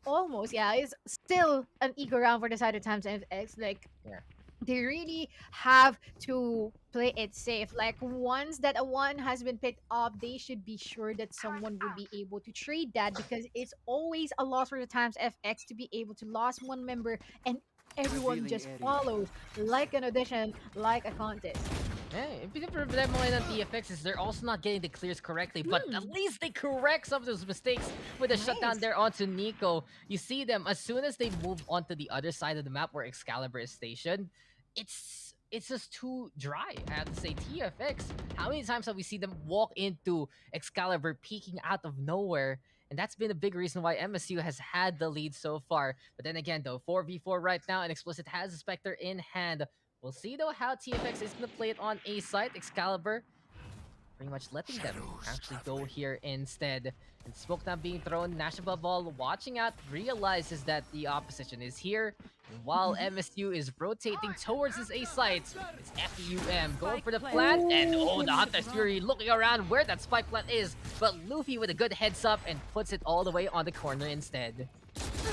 almost, yeah, it's still an equal round for the side of Times FX. Like, Yeah. they really have to play it safe. Like once that a one has been picked up, they should be sure that someone would be able to trade that, because it's always a loss for the Times FX to be able to lose one member and everyone just follows like an audition, like a contest. Yeah, yung problema ngayon ng TFX is they're also not getting the clears correctly, but at least they correct some of those mistakes with a shutdown there onto Nico. You see them, as soon as they move onto the other side of the map where Excalibur is stationed, it's just too dry. I have to say, TFX, how many times have we seen them walk into Excalibur peeking out of nowhere? And that's been a big reason why MSU has had the lead so far. But then again, though, 4v4 right now, and Explicit has a Spectre in hand. We'll see, though, how TFX is going to play it on A site. Excalibur pretty much letting them actually go here instead. And smoke now being thrown, Nash above all, watching out, realizes that the opposition is here. And while MSU is rotating towards his A site, it's FEU-M going for the plant. And oh, the Hunter's Fury looking around where that spike plant is. But Luffy with a good heads up and puts it all the way on the corner instead.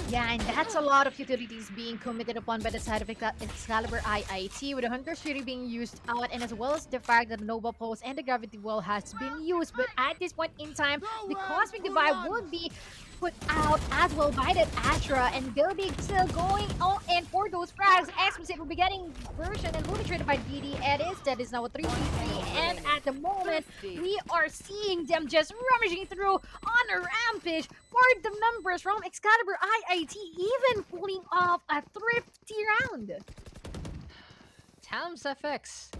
Yeah, and that's a lot of utilities being committed upon by the side of Excalibur IIT, with the Hunter's Fury being used out, and as well as the fact that the Nova Pulse and the Gravity Well has been used. But at this point in time, the Cosmic Divide would be put out as well by that Astra, and they'll be still going all in for those frags. Explicit will be getting version and will be traded by DD, and instead is now a 3v3, and at the moment, we are seeing them just rummaging through on a rampage for the numbers from Excalibur IIT, even pulling off a thrifty round. Tams FX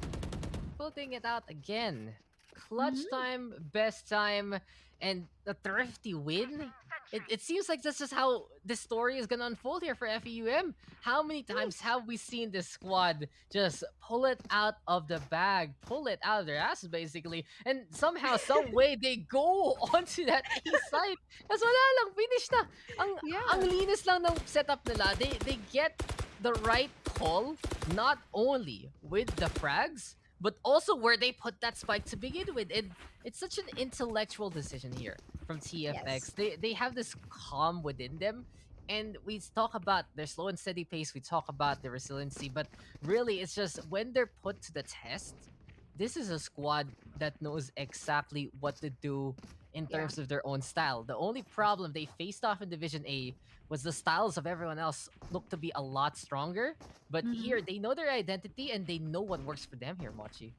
putting it out again. Clutch time, best time, and a thrifty win. It seems like that's just how the story is gonna unfold here for FEUM. How many times have we seen this squad just pull it out of the bag, pull it out of their asses basically, and somehow, some way they go onto that A site. Tapos wala lang, finish na. Ang linis lang ng setup nila. They get the right call, not only with the frags, but also where they put that spike to begin with. It's such an intellectual decision here from TFX. They have this calm within them. And we talk about their slow and steady pace, we talk about their resiliency, but really it's just when they're put to the test, this is a squad that knows exactly what to do in terms of their own style. The only problem they faced off in Division A was the styles of everyone else looked to be a lot stronger. But here, they know their identity and they know what works for them here, Mochi.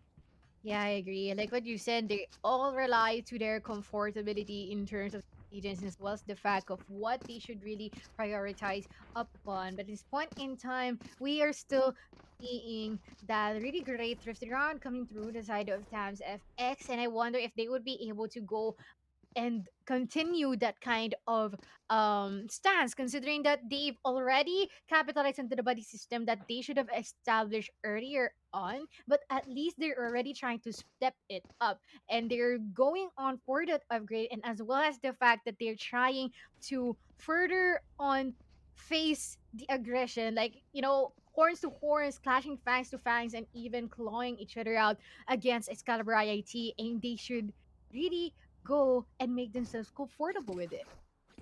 Yeah, I agree. Like what you said, they all rely to their comfortability in terms of agents, as well as the fact of what they should really prioritize upon. But at this point in time, we are still seeing that really great thrifting round coming through the side of Tams FX, and I wonder if they would be able to go and continue that kind of stance, considering that they've already capitalized on the buddy system that they should have established earlier on, but at least they're already trying to step it up, and they're going on for that upgrade, and as well as the fact that they're trying to further on face the aggression, like, horns to horns, clashing fangs to fangs, and even clawing each other out against Excalibur IIT, and they should really go and make themselves comfortable with it.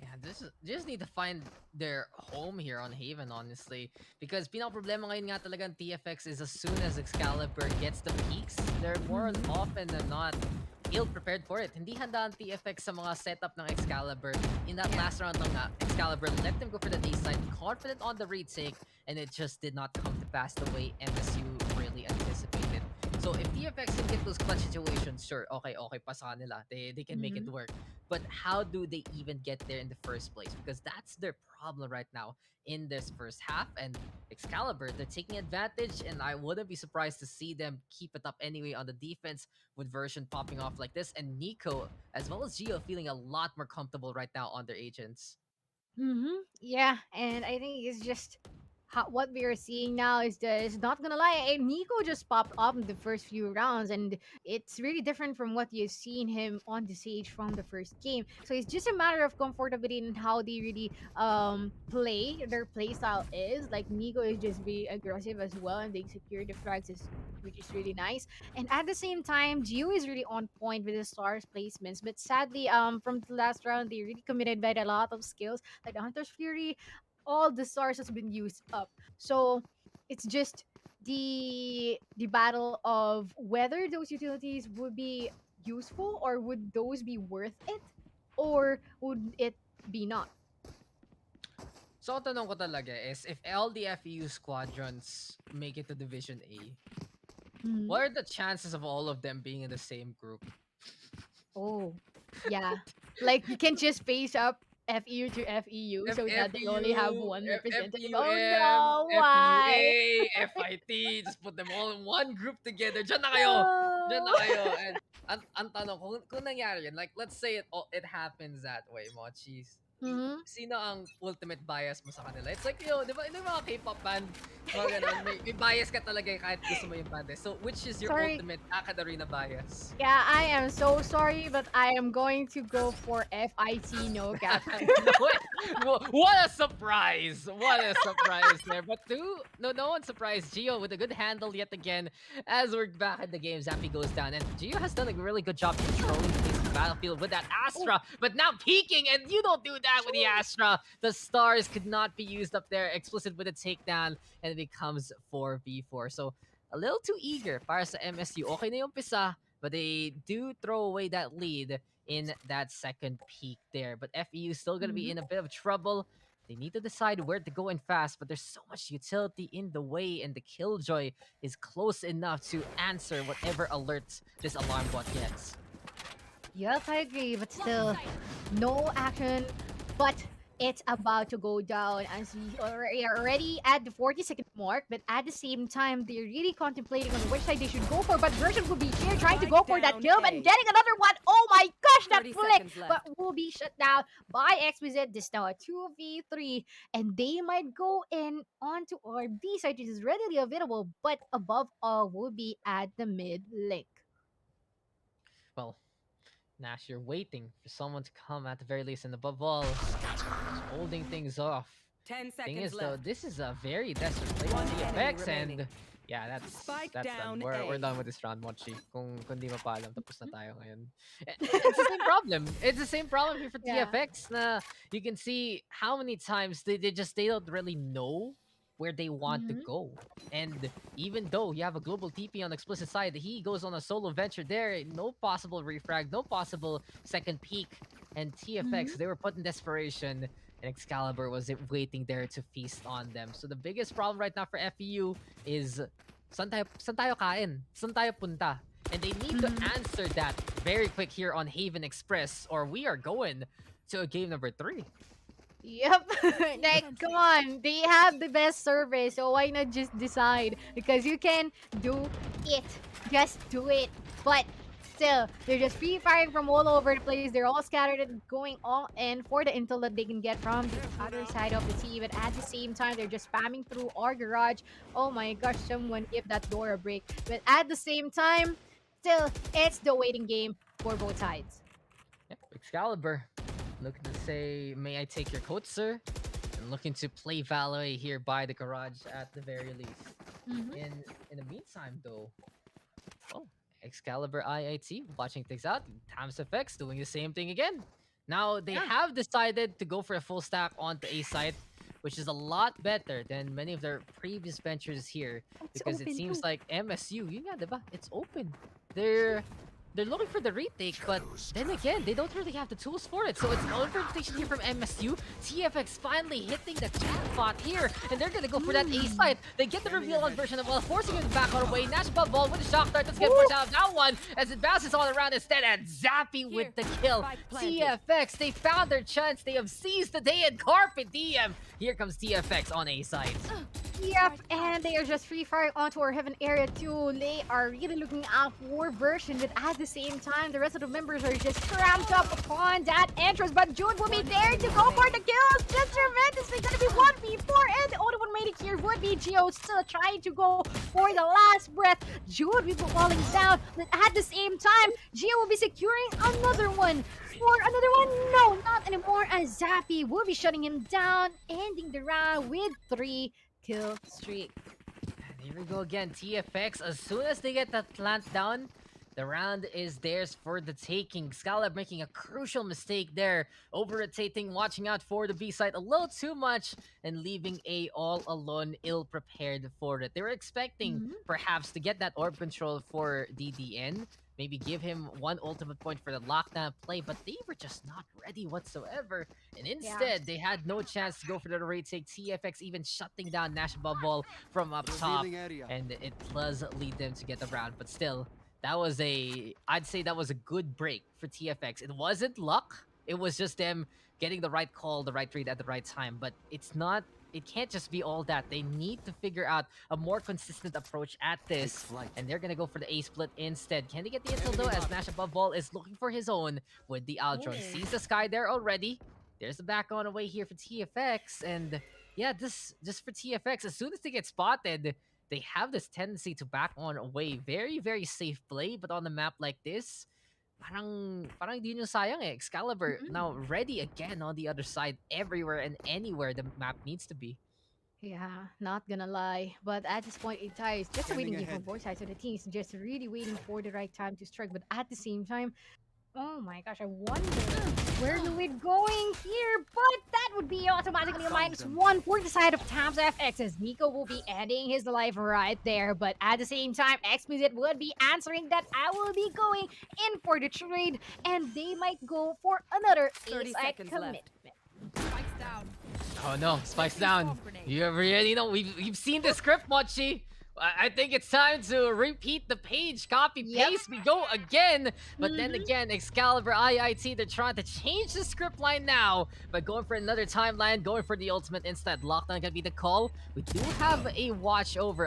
Yeah, just need to find their home here on Haven, honestly. Because problema ngayon nga talaga ng TFX is as soon as Excalibur gets the peaks, they're more often than not ill-prepared for it. Hindi handa ang TFX sa mga setup ng Excalibur. In that last round ng Excalibur, let them go for the day side, confident on the retake, and it just did not come to pass the way MSU really anticipated. So if TFX can get those clutch situations, sure, okay pa sa kanila. They can make it work. But how do they even get there in the first place? Because that's their problem right now in this first half. And Excalibur, they're taking advantage, and I wouldn't be surprised to see them keep it up anyway on the defense with version popping off like this. And Nico, as well as Gio, feeling a lot more comfortable right now on their agents. Yeah, and I think it's just what we are seeing now is that it's not gonna lie, Nico just popped up in the first few rounds, and it's really different from what you've seen him on the stage from the first game. So it's just a matter of comfortability and how they really play. Their play style is like Nico is just very aggressive as well, and they secure the frags, which is really nice. And at the same time, Gio is really on point with the stars placements. But sadly, from the last round, they really committed by a lot of skills, like the Hunter's Fury. All the stars has been used up. So it's just the battle of whether those utilities would be useful, or would those be worth it, or would it be not. So, ang tanong ko talaga is, if all the FEU squadrons make it to Division A, what are the chances of all of them being in the same group? Oh, yeah. Like you can just face up FEU to FEU so that they only have one representative. Oh FEU-M, no, why? FEU-A, FIT, just put them all in one group together. Diyan na kayo! Diyan na No. kayo! And ang tanong, kung nangyari yun, like, let's say it happens that way, Mochis. Mhm. Sino ang ultimate bias mo sa kanila? It's like, di ba, yung mga K-pop band, mga ganon, may bias ka talaga kahit gusto mo yung band. So, which is your Sorry. ultimate AcadArena bias? Yeah, I am so sorry, but I am going to go for FIT no cap. No way. What a surprise! What a surprise there. But no one surprised Gio with a good handle yet again as we're back at the game. Zappy goes down, and Gio has done a really good job controlling the pace of the battlefield with that Astra, but now peeking, and you don't do that with the Astra. The stars could not be used up there. Explicit with a takedown, and it becomes 4v4. So a little too eager para sa MSU. Okay na yung pisa, but they do throw away that lead in that second peak there. But FEU still going to be Mhm. in a bit of trouble. They need to decide where to go in fast, but there's so much utility in the way, and the Killjoy is close enough to answer whatever alerts this alarm bot gets. Yep, I agree, but still, no action. But it's about to go down as we are already at the 40-second mark. But at the same time, they're really contemplating on which side they should go for. But Version will be here trying to go for that kill and getting another one. Oh my gosh, that 30 flick! seconds But left. will be shut down by Exquisite. This now a 2v3, and they might go in onto our B side, which is readily available. But above all, will be at the mid link. Well, Nash, you're waiting for someone to come at the very least, and above all, just holding things off. 10 Thing seconds is, though, left. this is a very desperate play One on the enemy effects, remaining. and yeah, Spike that's down done. We're A. done with this round, Mochi. Kung di mapaalam, tapos na tayo ngayon. It's the same problem. It's the same problem here for Yeah. TFX. Na you can see how many times they don't really know where they want to Mhm. go. And even though you have a global TP on explicit side, he goes on a solo venture there. No possible refrag, no possible second peak. And TFX, Mhm. they were put in desperation, and Excalibur was waiting there to feast on them. So the biggest problem right now for FEU is saan tayo kain? Saan tayo punta? And they need to Mhm. answer that very quick here on Haven Express, or we are going to a game number 3. Yep. Like, come on. They have the best service, so why not just decide? Because you can do it. Just do it. But still, they're just free firing from all over the place. They're all scattered and going all in for the intel that they can get from the other side of the team. But at the same time, they're just spamming through our garage. Oh my gosh, someone give that door a break. But at the same time, still, it's the waiting game for both sides. Yep, Excalibur looking to say, may I take your coat, sir? And looking to play Valet here by the garage at the very least. Mhm. In the meantime, though, oh, Excalibur IIT watching things out. Times FX doing the same thing again. Now they Yeah. have decided to go for a full stack onto A site, which is a lot better than many of their previous ventures here, It's because it open seems too. like MSU, yun nga, diba? It's open. They're looking for the retake, but then again, they don't really have the tools for it. So it's an interpretation here from MSU. TFX finally hitting the jackpot here, and they're gonna go for that A site. They get the reveal on version of well, forcing him back on away. Nash above ball with the shock dart. Let's get pushed out of that one as it bounces all around instead, and Zappy with the kill. Spike planted. TFX, they found their chance. They have seized the day and Carpet Diem. Here comes TFX on A site. Yep, and they are just free firing onto our heaven area too. They are really looking out for version, but at the same time, the rest of the members are just cramped up upon that entrance. But June will be there to go for the kills. Just tremendously gonna be 1v4, and the only one made it here would be Gio, still trying to go for the last breath. June will be falling down, but at the same time, Gio will be securing another one. For another one, no, not anymore. As Zappy will be shutting him down, ending the round with 3 kill streak. And here we go again. TFX, as soon as they get that plant down, the round is theirs for the taking. Scalab making a crucial mistake there. Over-rotating, watching out for the B side a little too much, and leaving A all alone, ill-prepared for it. They were expecting, Mhm. perhaps, to get that orb control for DDN. Maybe give him one ultimate point for the lockdown play, but they were just not ready whatsoever. And instead, they had no chance to go for the retake. TFX even shutting down Nash Bubble from up top. And it does lead them to get the round. But still, I'd say that was a good break for TFX. It wasn't luck. It was just them getting the right call, the right read at the right time. But it can't just be all that. They need to figure out a more consistent approach at this. And they're gonna go for the A split instead. Can they get the intel though, as Nash above ball is looking for his own with the Aldron. Sees the sky there already. there's the back on away here for TFX. And yeah, this just for TFX, as soon as they get spotted, they have this tendency to back on away. Very, very safe play, but on a map like this, parang hindi nyo sayang eh. Excalibur Mhm. now ready again on the other side, everywhere and anywhere the map needs to be. Yeah, not gonna lie. But at this point in time, it's just a waiting Scanning game for ahead. both sides of the teams. Just really waiting for the right time to strike. But at the same time, oh my gosh, I wonder where Louis going here. But that would be automatically a Found them. -1 for the side of Tams FX, as Nico will be ending his life right there. But at the same time, Explicit would be answering that I will be going in for the trade, and they might go for another 30 A-side seconds left. commitment. Spikes down. Oh no, spikes Placing down. swarm grenade. You already know we've seen the script, Mochi. I think it's time to repeat the page, copy Yep. paste. We go again, but then Mhm. again, Excalibur IIT, they're trying to change the script line now, but going for another timeline, going for the ultimate instead. Lockdown gonna be the call. We do have a watch over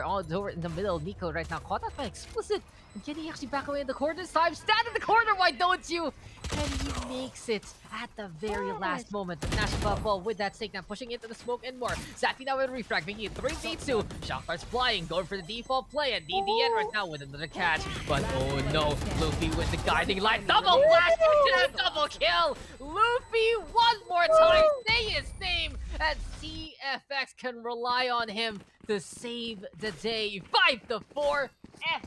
in the middle. Nico right now caught out by Explicit. And can he actually back away in the corner this time? Stand in the corner, why don't you? And he makes it at the very last moment. But Nash ball with that stake now, pushing into the smoke and more. Zappy now with refrag, making it 3v2. Shock starts flying, going for the default play, and DDN right now with another catch. But oh no, Luffy with the guiding light. Double flash and a double kill. Luffy one more time, say his name, and TFX can rely on him to save the day. 5-4.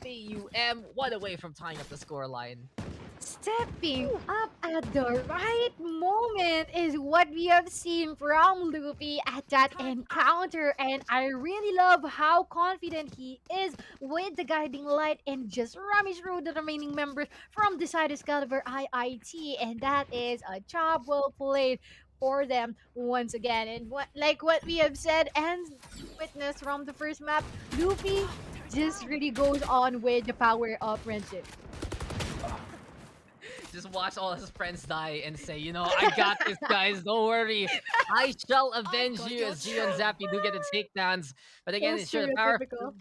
FEU-M, one away from tying up the scoreline. Stepping up at the right moment is what we have seen from Luffy at that encounter, and I really love how confident he is with the guiding light and just rummage through the remaining members from the side of Excalibur IIT, and that is a job well played for them once again. And what we have said and witnessed from the first map, Luffy just really goes on with the power of friendship. Just watch all his friends die and say, you know, I got this, guys. Don't worry. I shall avenge got you, your as Gio and Zappy do get the takedowns. But again, So it's sure stereotypical.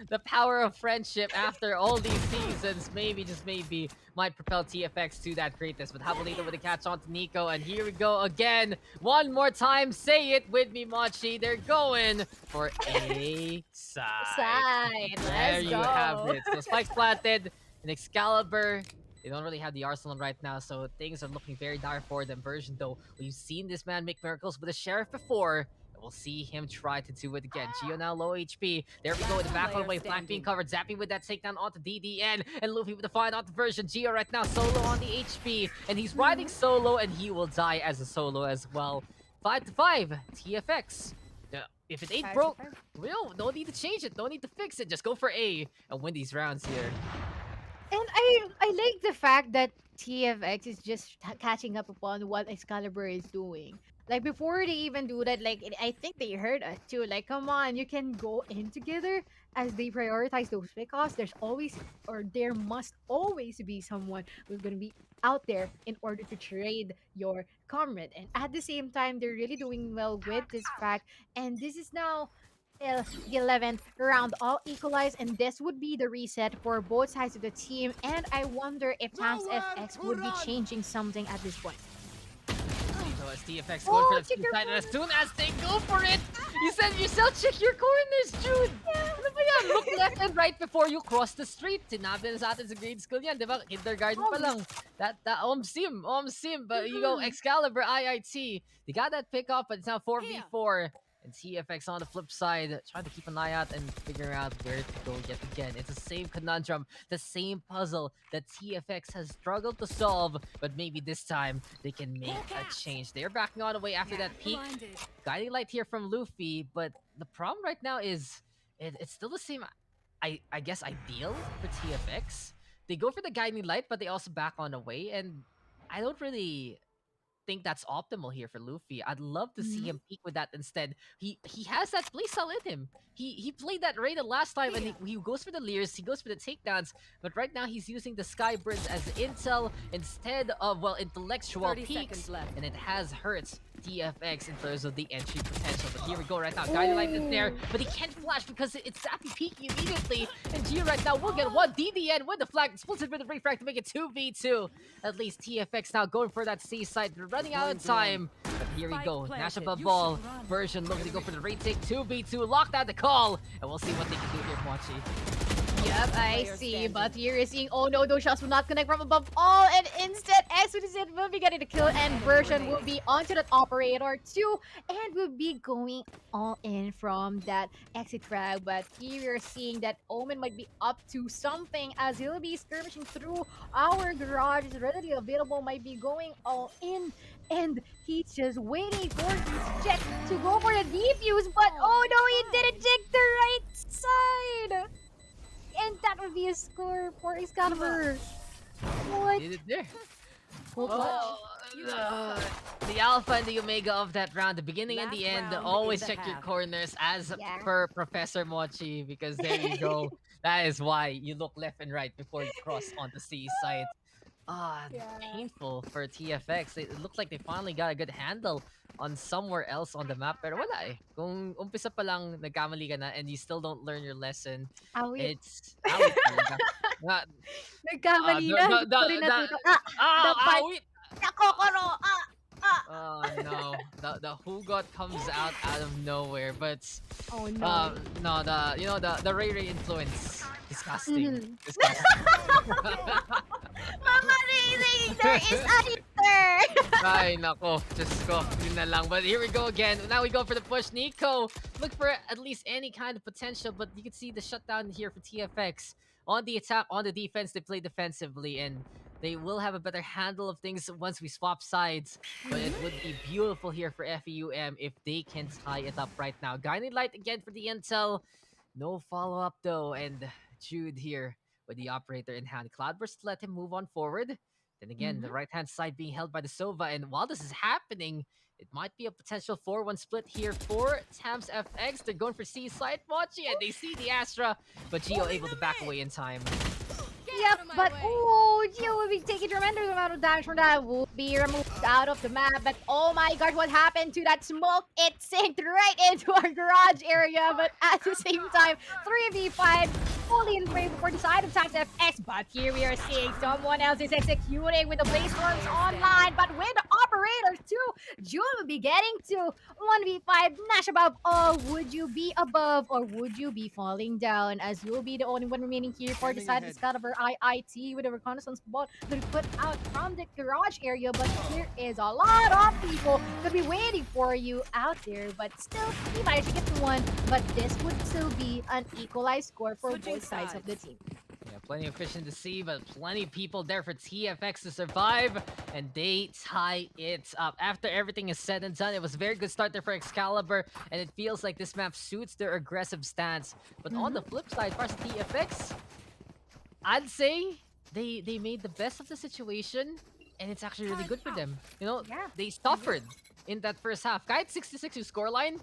the power of friendship after all these seasons, maybe, just maybe, might propel TFX to that greatness. But Habolito with a catch on to Nico. And here we go again. One more time. Say it with me, Mochi. They're going for a side. There Let's you go. have it. So Spike's planted. And Excalibur, they don't really have the arsenal right now, so things are looking very dire for them. Version, though, we've seen this man make miracles with the Sheriff before, and we'll see him try to do it again. Gio now low HP. There we go with the back on the way. Flank being covered. Zappy with that takedown onto DDN, and Luffy with the find onto Version. Gio right now solo on the HP, and he's riding solo, and he will die as a solo as well. 5-5, TFX. If it ain't 5-5. broke, no need to change it. No need to fix it. Just go for A and win these rounds here. And I like the fact that TFX is just catching up upon what Excalibur is doing. Like before they even do that, like I think they heard us too. Like, come on, you can go in together as they prioritize those pickoffs. There must always be someone who's gonna be out there in order to trade your comrade. And at the same time, they're really doing well with this fact. And this is now till the 11th round, all equalized, and this would be the reset for both sides of the team. And I wonder if Tams FX would be changing something at this point. So as TFX going for the check your side, and as soon as they go for it, you said yourself, check your corners, Jude! Ano ba yan? Look left and right before you cross the street. Sinabi na sa atin sa grade school yan, di ba? Kindergarten pa lang. That OM-SIM. But you go Excalibur IIT. They got that pick up, but it's now 4v4. And TFX on the flip side, trying to keep an eye out and figure out where to go yet again. It's the same conundrum, the same puzzle that TFX has struggled to solve, but maybe this time they can make a change. They're backing on away after that peak. Guiding light here from Luffy, but the problem right now is it's still the same, I guess, ideal for TFX. They go for the guiding light, but they also back on away, and I don't really think that's optimal here for Luffy. I'd love to see him peak with that instead. He has that playstyle in him. He played that Raiden last time, and he goes for the leers, he goes for the takedowns, but right now he's using the Skybirds as intel instead of, well, intellectual 30 peaks, seconds left. and it has hurt TFX in terms of the entry potential. But here we go right now. Guiding light is there, but he can't flash because it's Zappy peeking immediately. And Gio right now will get one DDN with the flag, splits it with the refrag to make it 2v2. At least TFX now going for that C side. They're running out of time. But here we Spike go. planted. Nash above You ball. should run. Version looking to go for the retake. 2v2. Locked out the call. And we'll see what they can do here, Mochi. Yep, I Player see. standing. But here is seeing, oh no, those shots will not connect from above all. And instead, ASUS will be getting the kill, and Version will be onto that operator too, and will be going all in from that exit frag. But here we're seeing that Omen might be up to something as he'll be skirmishing through our garage. Is readily available, might be going all in, and he's just waiting for his jet to go for the defuse. But oh no, he didn't check the right side, and that would be a score for Excalibur. What? Did it there. Cool clutch. Oh, the alpha and the omega of that round, the beginning and the Last end. round Always in the check your half. corners as Yeah. per Professor Mochi, because there you go. That is why you look left and right before you cross on the C side. Yeah. Painful for TFX. It looks like they finally got a good handle on somewhere else on the map. Pero wala eh. Kung umpisa pa lang nagkamali ka na and you still don't learn your lesson, Awit. it's awit talaga. Na, Nagkamali na. Hindi ko rin natuto. Dapat. awit! Nakokoro. Oh no, the Hugot comes out of nowhere, but Oh no. no, the Ray Ray influence, disgusting, Mhm. disgusting. Mga Ray, there is a hitter. Ay nako, just ko, yun na lang. But here we go again. Now we go for the push. Nico, look for at least any kind of potential, but you can see the shutdown here for TFX. On the attack, on the defense, they play defensively, and they will have a better handle of things once we swap sides. But it would be beautiful here for FEU-M if they can tie it up right now. Guiding Light again for the intel. No follow-up though, and Jude here with the operator in hand. Cloudburst let him move on forward. Then again, the right-hand side being held by the Sova, and while this is happening, it might be a potential 4-1 split here for Tams FX. They're going for C side Mochi, and they see the Astra, but Geo able to back away in time. Yep, but oh, Gio will be taking tremendous amount of damage from that. Will be removed out of the map. But oh my god, what happened to that smoke? It sank right into our garage area. But at the same time, 3v5 fully in favor for the side of Times FX. But here we are seeing someone else is executing with the blaze storms online. But with the operators too, June will be getting to 1v5. Nash above all. Would you be above or would you be falling down? As you'll be the only one remaining here for the side of Excalibur IIT with a reconnaissance ball that put out from the garage area. But there is a lot of people to be waiting for you out there. But still, he managed to get to one. But this would still be an equalized score for Switching both sides of the sides. team. Yeah, plenty of fish in the sea, but plenty of people there for TFX to survive, and they tie it up. After everything is said and done, it was a very good start there for Excalibur, and it feels like this map suits their aggressive stance. But on the flip side, for TFX, I'd say they made the best of the situation, and it's actually really good for them. You know, Yeah. they suffered in that first half. Kahit 66 yung scoreline,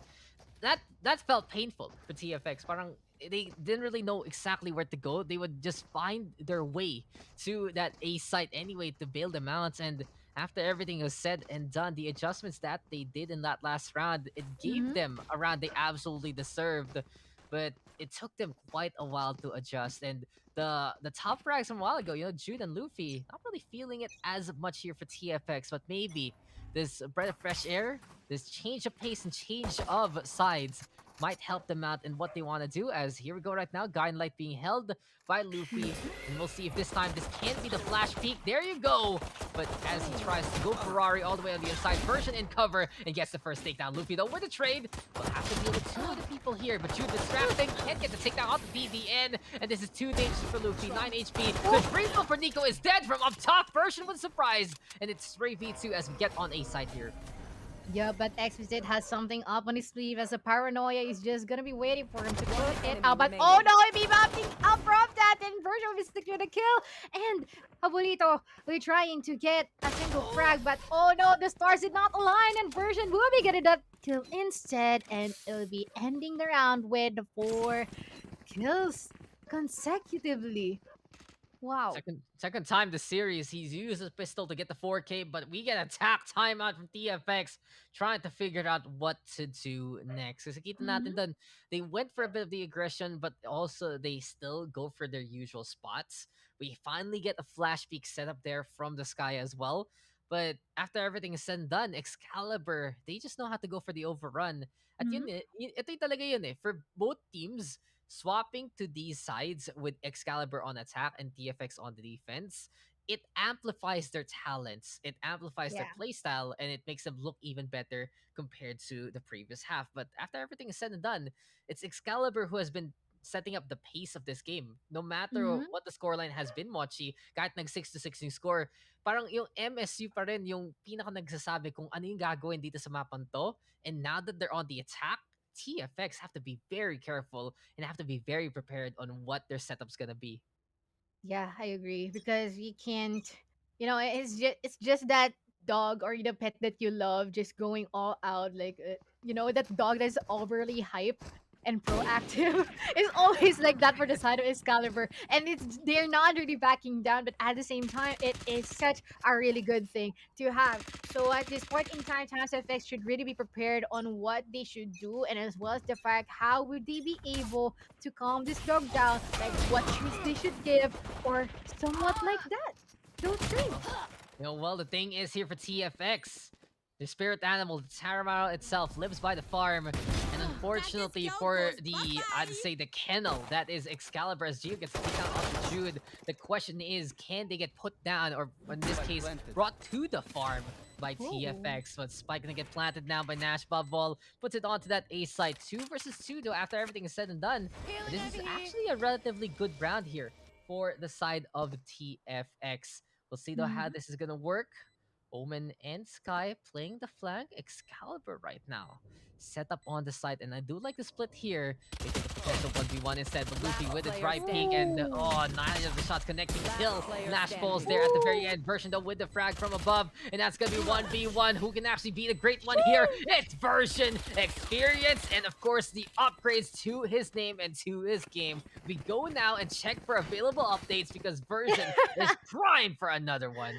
that felt painful for TFX. Parang they didn't really know exactly where to go. They would just find their way to that A site anyway to bail them out. And after everything was said and done, the adjustments that they did in that last round, it gave them a round they absolutely deserved. But it took them quite a while to adjust. And the top frags from a while ago, you know, Jude and Luffy, not really feeling it as much here for TFX, but maybe this breath of fresh air, this change of pace and change of sides might help them out in what they want to do. As here we go right now, Guiding Light being held by Luffy, and we'll see if this time this can't be the flash peak. There you go. But as he tries to go Ferrari all the way on the inside, Version in cover and gets the first takedown. Luffy though with the trade will have to deal with two other people here, but Jude distracting, can't get the takedown off the BBN, and this is too dangerous for Luffy. 9 HP. The free throw for Nico is dead from up top. Version was surprised, and it's 3v2 as we get on A side here. Yeah, but Exquisite has something up on his sleeve as a paranoia is just gonna be waiting for him to put it out. But oh no, he be bouncing up from that, and Version will secure the kill. And Abuelito will trying to get a single frag, but oh no, the stars did not align, and Version will be getting that kill instead, and it'll be ending the round with 4 kills consecutively. Wow. Second time this series, he's used his pistol to get the 4K, but we get attack timeout from TFX, trying to figure out what to do next. Kasi kita natin dun, they went for a bit of the aggression, but also they still go for their usual spots. We finally get a flash peek set up there from the sky as well. But after everything is said and done, Excalibur, they just know how to go for the overrun. At yun, Mhm. ito yung talaga yun eh. For both teams, swapping to these sides with Excalibur on attack and TFX on the defense, it amplifies their talents, it amplifies their Yeah. playstyle, and it makes them look even better compared to the previous half. But after everything is said and done, it's Excalibur who has been setting up the pace of this game. No matter Mhm. what the scoreline has been, Mochi, kahit nag 6-6 yung score, parang yung MSU pa rin yung pinaka nagsasabi kung ano yung gagawin dito sa mapang to. And now that they're on the attack, TFX have to be very careful and have to be very prepared on what their setup's gonna be. Yeah, I agree because we can't. It's just that dog or the pet that you love just going all out like that dog that's overly hype and proactive is always like that for the side of Excalibur, and they're not really backing down, but at the same time, it is such a really good thing to have. So at this point in time, Times FX should really be prepared on what they should do, and as well as the fact how would they be able to calm this dog down, like what treats they should give, or somewhat like that. Those things. Well, the thing is here for TFX, the spirit animal, the Taramaro itself, lives by the farm. And unfortunately for the, I'd say the kennel, that is Excalibur, as Gio gets taken out off the Jude. The question is, can they get put down, or in this case, brought to the farm by Oh. TFX? But Spike gonna get planted now by Nash Bubble, puts it onto that A side. 2 versus 2 though, after everything is said and done. But this is actually a relatively good round here for the side of TFX. We'll see though how Mhm. this is gonna work. Omen and Sky playing the flank. Excalibur right now set up on the side, and I do like the split here. Making the potential 1v1 instead, but Luffy with the dry peek, and Ooh. 9 of the shots connecting kill. Nash falls there at the Ooh. very end. Version though with the frag from above, and that's gonna be 1v1. Who can actually be the great one here? It's Version, experience, and of course the upgrades to his name and to his game. We go now and check for available updates because Version is primed for another one.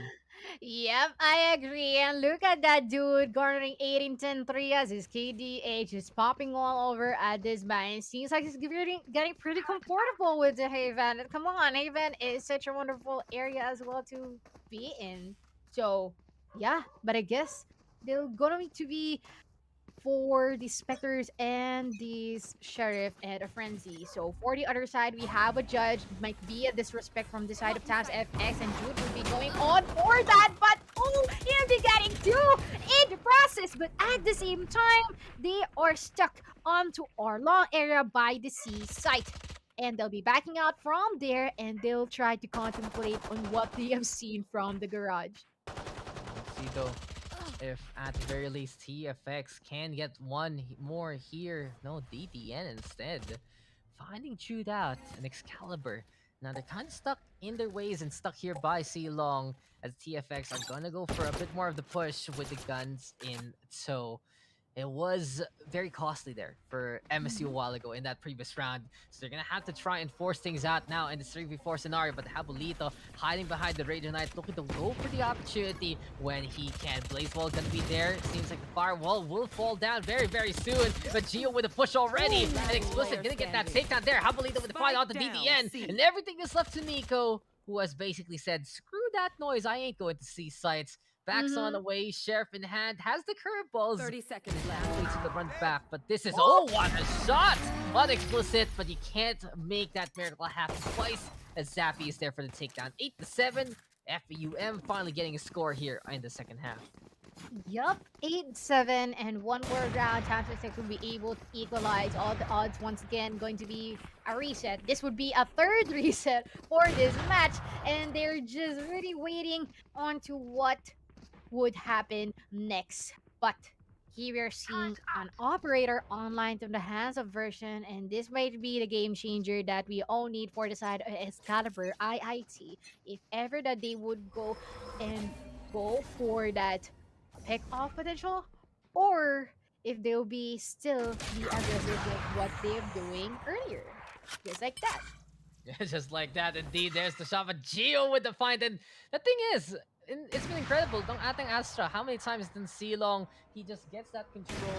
Yep, I agree. And look at that dude garnering 18 10 3 as his KDH is popping all over at this man. Seems like he's getting pretty comfortable with the Haven. And come on, Haven is such a wonderful area as well to be in. So, yeah, but I guess they're gonna need to be for the Spectres and the Sheriff and a Frenzy. So for the other side, we have a Judge. Might be a disrespect from the side of Tabs FX, and Jude will be going on for that, but he'll be getting two in the process. But at the same time, they are stuck onto our long area by the sea site. And they'll be backing out from there, and they'll try to contemplate on what they have seen from the garage. Let's see though if at the very least TFX can get one more here. No, DDN instead. Finding Jude out and Excalibur. Now they're kind of stuck in their ways and stuck here by C Long, as TFX are gonna go for a bit more of the push with the guns in tow. It was very costly there for MSU a while ago in that previous round. So they're going to have to try and force things out now in this 3v4 scenario. But Habolito hiding behind the Radiant Knight, looking to go for the opportunity when he can. Blaze Wall going to be there. Seems like the firewall will fall down very, very soon. But Gio with a push already. And Explicit going to get that takedown there. Habolito with the fight on the DDN. And everything is left to Nico, who has basically said, screw that noise. I ain't going to see sights. Backs on Mhm. away, Sheriff in hand, has the curveballs. 30 seconds Athletes left. to the run back, but this is what a shot! Unexplicit, but you can't make that miracle happen twice as Zappy is there for the takedown. 8-7. FEU-M finally getting a score here in the second half. Yup, 8-7, and one more round. Times Six will be able to equalize all the odds once again. Going to be a reset. This would be a third reset for this match, and they're just really waiting on to what would happen next. But here we are seeing an operator online from the hands of Version, and this might be the game changer that we all need for the side of Excalibur IIT. If ever that they would go for that pick off potential, or if they'll be still be aggressive with what they're doing earlier. Just like that. Just like that, indeed. There's the shot, but Gio with the find. And the thing is, it's been incredible. Don't ating Astra. How many times did Silong he just gets that control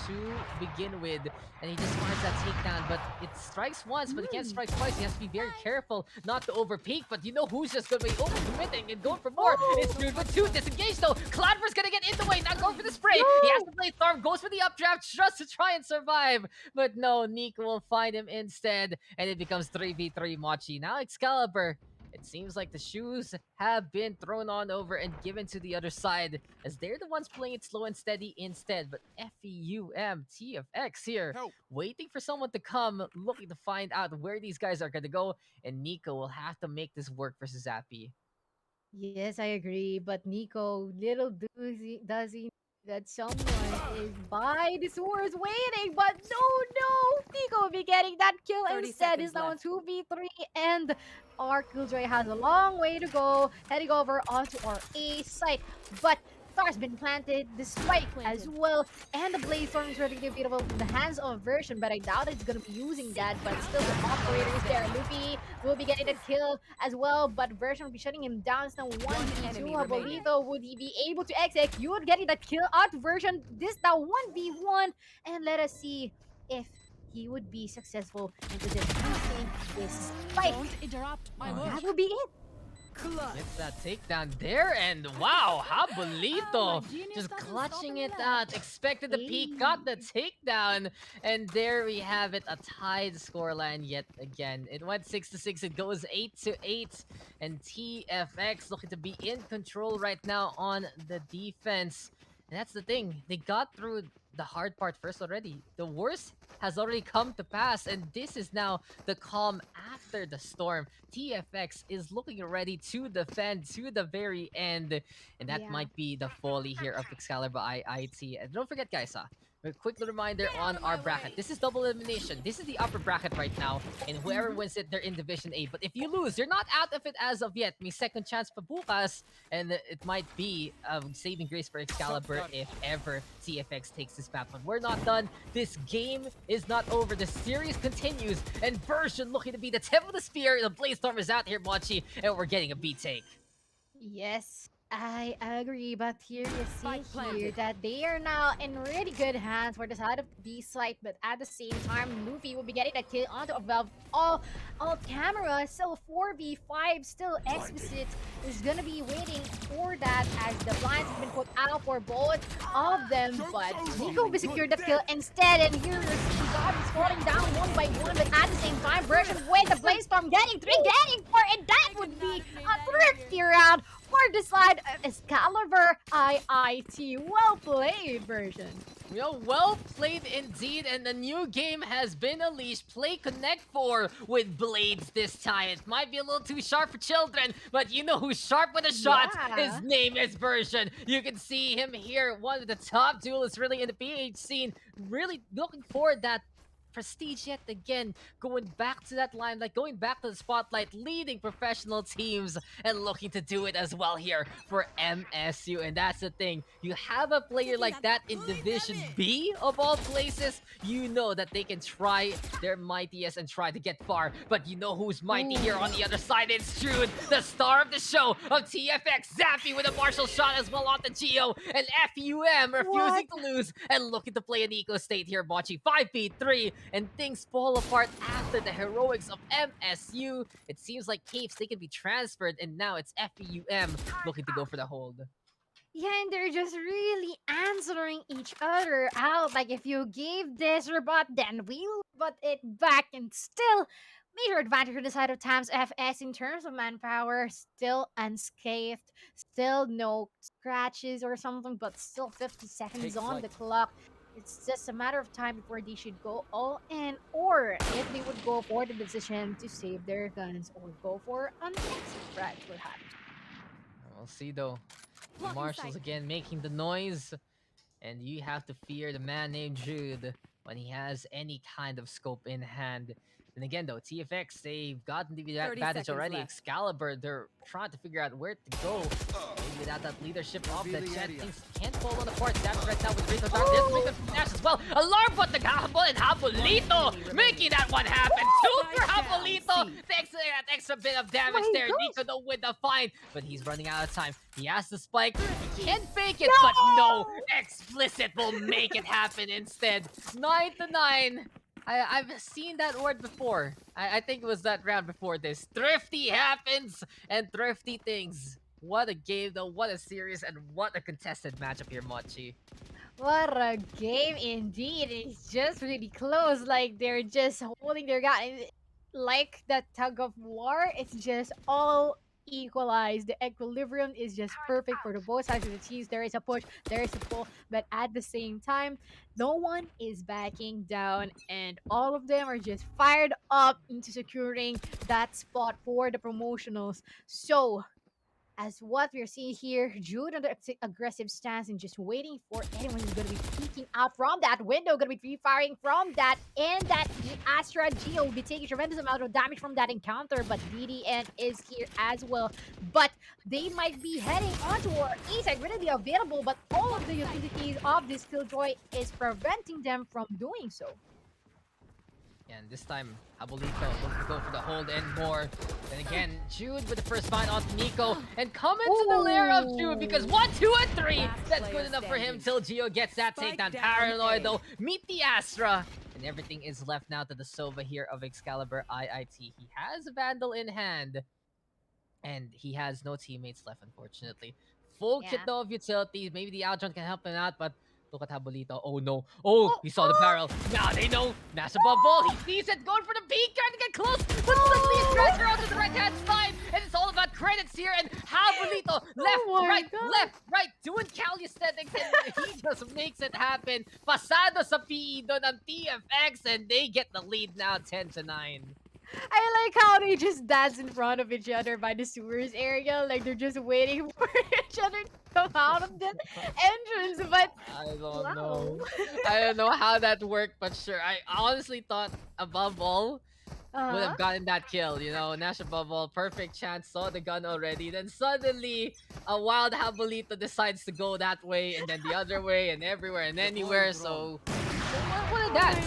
to begin with, and he just finds that takedown, but it strikes once, but he can't strike twice. He has to be very careful not to overpeak, but you know who's just gonna be overcommitting and going for more. It's Dude with 2, disengaged though. Cloudburst's gonna get in the way, not going for the spray. He has to play Storm, goes for the updraft just to try and survive, but no, Nico will find him instead, and it becomes 3v3 Mochi. Now Excalibur, it seems like the shoes have been thrown on over and given to the other side, as they're the ones playing it slow and steady instead. But FEU-M, TFX here, waiting for someone to come, looking to find out where these guys are gonna go, and Nico will have to make this work versus Zappy. Yes, I agree. But Nico, little does he that someone is by the swords waiting. But no, Nico will be getting that kill 30 instead. It's seconds now on left. 2v3, and our Killjoy has a long way to go, heading over onto our A site. But Star's been planted, the spike as well, and the Blaze Storm is ready to be available in the hands of Version, but I doubt it's going to be using that. But still, the operator is there. Luffy will be getting a kill as well, but Version will be shutting him down. It's now 1v2. enemy remaining. Abolito, would he be able to execute getting that kill out Version? This now 1v1, and let us see if he would be successful into this using this spike. Don't interrupt my work. That will be it. Gets that takedown there, and wow, Habolito my genius just doesn't clutching stop it in out. Expected the peak, got the takedown, and there we have it, a tied scoreline yet again. It went 6-6, it goes 8-8, and TFX looking to be in control right now on the defense. And that's the thing, they got through the hard part first already. The worst has already come to pass, and this is now the calm after the storm. TFX is looking ready to defend to the very end, and that Yeah. might be the folly here of Excalibur IIT. And don't forget, guys, a quick reminder on our bracket. This is double elimination. This is the upper bracket right now, and whoever wins it, they're in Division A. But if you lose, you're not out of it as of yet. May second chance pa bukas, and it might be saving grace for Excalibur if ever TFX takes this map. But we're not done. This game is not over. The series continues, and Version looking to be the tip of the spear. The Blaze Storm is out here, Mochi, and we're getting a beat take. Yes, I agree, but here you see Spike planted. that they are now in really good hands for the side of B site, but at the same time, Luffy will be getting that kill onto a Valve all camera. Still 4v5, still Explicit is gonna be waiting for that as the blinds have been put out for both of them, but Nico will be secured the kill instead, and here you see God is falling down one by one, but at the same time, Version with the Blaze Storm getting 3, getting 4, and that would be a thrifty round for the side of Excalibur IIT. Well played, Version. You know, well played indeed, and the new game has been unleashed. Play Connect 4 with blades this time. It might be a little too sharp for children, but you know who's sharp with a shot? Yeah. His name is Version. You can see him here, one of the top duelists really in the PH scene. Really looking for that prestige yet again, going back to that limelight, going back to the spotlight, leading professional teams, and looking to do it as well here for MSU. And that's the thing, you have a player like that in Division B of all places, you know that they can try their mightiest and try to get far. But you know who's mighty here on the other side? It's Jude, the star of the show of TFX, Zappy with a martial shot as well on the Geo, and FEU-M refusing to lose and looking to play an eco state here, Mochi. 5v3, and things fall apart after the heroics of MSU. It seems like Capes, they can be transferred, and now it's FEU-M looking to go for the hold. Yeah, and they're just really answering each other out. Like, if you gave this rebut, then we'll rebut it back. And still, major advantage on the side of Tams FS in terms of manpower. Still unscathed. Still no scratches or something, but still 50 seconds Take on flight. the clock. It's just a matter of time before they should go all in, or if they would go for the decision to save their guns or go for an exit threat, perhaps. We'll see though. The Blocking Marshals sight. again making the noise, and you have to fear the man named Jude when he has any kind of scope in hand. And again though, TFX, they've gotten the 30 advantage seconds already. left. Excalibur, they're trying to figure out where to go. Maybe without that leadership of the Revealing Jet, area. things can't fall on the court. That's right now with Rico Dark. There's Rico Flash as well. Alarm button to Habol and Habolito making that one happen. 2 for Spike down, Habolito. C. Thanks to that takes a bit of damage my there. gosh. Nico though with the find, but he's running out of time. He has the spike. He can fake it, but no. Explicit will make it happen instead. 9-9. I've seen that word before. I think it was that round before this. Thrifty happens and thrifty things. What a game though, what a series, and what a contested matchup here, Mochi. What a game indeed. It's just really close. Like they're just holding their gun. Like that tug of war, it's just all equalized. The equilibrium is just perfect for the both sides of the teams. There is a push, there is a pull, but at the same time, no one is backing down, and all of them are just fired up into securing that spot for the promotionals. So as what we're seeing here, Jude under aggressive stance and just waiting for anyone who's going to be peeking out from that window, going to be free-firing from that, and that Astra Geo will be taking tremendous amount of damage from that encounter, but DDN is here as well. But they might be heading onto our east side, readily available, but all of the utilities of this Killjoy is preventing them from doing so. And this time, Abolito looking to go for the hold and more. Then again, Jude with the first find on Nico. And come into the lair of Jude because 1, 2, and 3. That's good enough for him till Gio gets that takedown. Paranoid though, meet the Astra. And everything is left now to the Sova here of Excalibur IIT. He has a Vandal in hand. And he has no teammates left, unfortunately. Full kit though of utilities. Maybe the Aldron can help him out, but look at Abolito. Oh no. Oh, he saw the barrel. Now they know. Mash above ball. He sees it. Going for the beat. Trying to get close. But suddenly it's transfer out to the right hand side. And it's all about credits here. And Abolito left, right. Doing calisthenics. And he just makes it happen. Pasado sa PE doon ng TFX. And they get the lead now 10-9. I like how they just dance in front of each other by the sewers area. Like they're just waiting for each other to come out of the entrance. But I don't know. I don't know how that worked, but sure. I honestly thought above all would have gotten that kill. You know, Nash above all, perfect chance, saw the gun already. Then suddenly a wild Abolito decides to go that way and then the other way and everywhere and anywhere. So what a dance.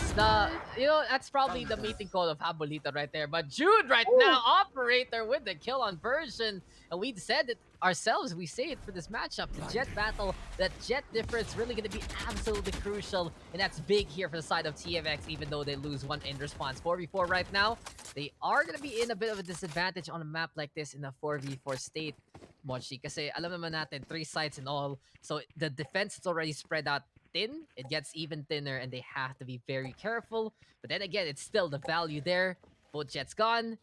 You know, that's probably the meeting call of Abolito right there. But Jude right now, operator with the kill on version. And we said it ourselves, we say it for this matchup. The jet battle, that jet difference really going to be absolutely crucial. And that's big here for the side of TFX, even though they lose one in response. 4v4 right now. They are going to be in a bit of a disadvantage on a map like this in a 4v4 state, Mochi. Kasi alam naman natin, 3 sites in all. So the defense is already spread out thin. It gets even thinner and they have to be very careful. But then again, it's still the value there. Both jets gone.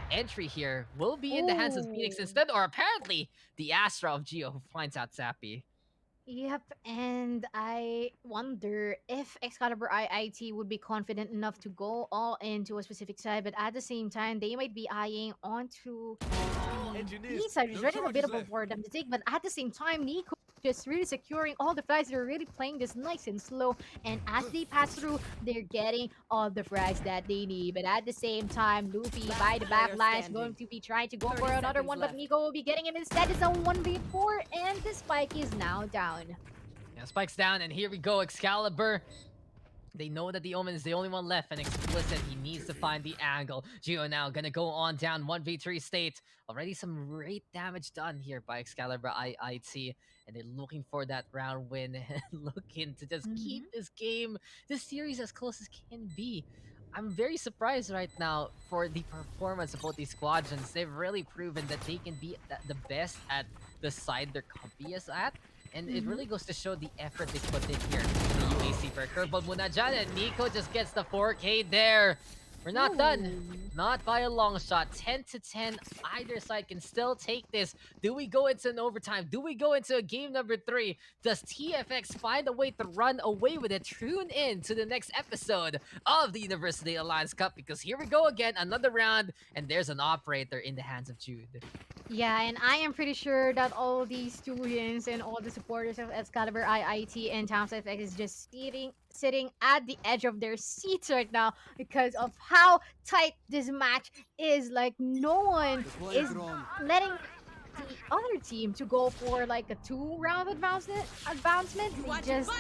Entry here will be in the hands of Phoenix instead, or apparently the Astra of Geo who finds out Zappy. Yep, and I wonder if Excalibur IIT would be confident enough to go all into a specific side, but at the same time, they might be eyeing onto the B side, which is already available for them to take, but at the same time, Nico just really securing all the frags. They're really playing this nice and slow, and as they pass through, they're getting all the frags that they need. But at the same time, Luffy by the back line is going to be trying to go for another one, but Nico will be getting it instead. It's a 1v4, and the spike is now down. Yeah, spike's down, and here we go, Excalibur. They know that the Omen is the only one left, and Explicit, he needs to find the angle. Geo now gonna go on down 1v3 state. Already some great damage done here by Excalibur IIT, and they're looking for that round win and looking to just keep this game, this series as close as can be. I'm very surprised right now for the performance of both these squadrons. They've really proven that they can be the best at the side they're comfiest at. And it really goes to show the effort they put in here. The UAC for curveball muna dyan, and Nico just gets the 4K there. We're not done. Not by a long shot. 10-10. Either side can still take this. Do we go into an overtime? Do we go into a game number 3? Does TFX find a way to run away with it? Tune in to the next episode of the University Alliance Cup, because here we go again. Another round, and there's an operator in the hands of Jude. Yeah, and I am pretty sure that all these students and all the supporters of Excalibur IIT and Townside FX is just sitting at the edge of their seats right now because of how tight this match is. Like, no one is letting the other team to go for like a 2-round advancement. They just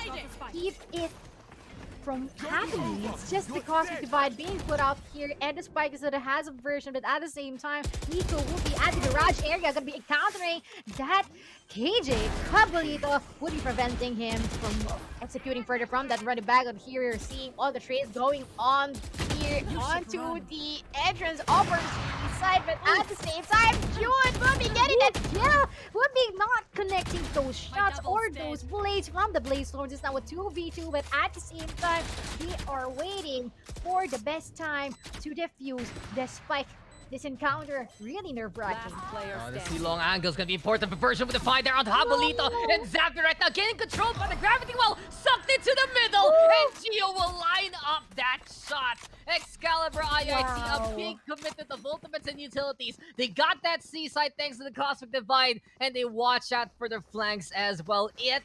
keep it from happening. It's just the cosmic divide being put out here, and the spike is that it has a version, but at the same time, Nico will be at the garage area, gonna be encountering that KJ. Cabalito would be preventing him from executing further from that running back. And here you're seeing all the trades going on here onto the entrance of our side, but at the same time, June will be getting that kill. Will be not connecting those shots or those blades from the Blaze Lords. It's now a 2v2, but at the same time, we are waiting for the best time to defuse the spike. This encounter really nerve-wracking. Oh, the C-long angle is going to be important for version with the find there on Habalito. And Zappi right now getting controlled by the gravity well, sucked into the middle. And Gio will line up that shot. Excalibur IIT, a big commitment of ultimates and utilities. They got that C-side thanks to the Cosmic Divide, and they watch out for their flanks as well. It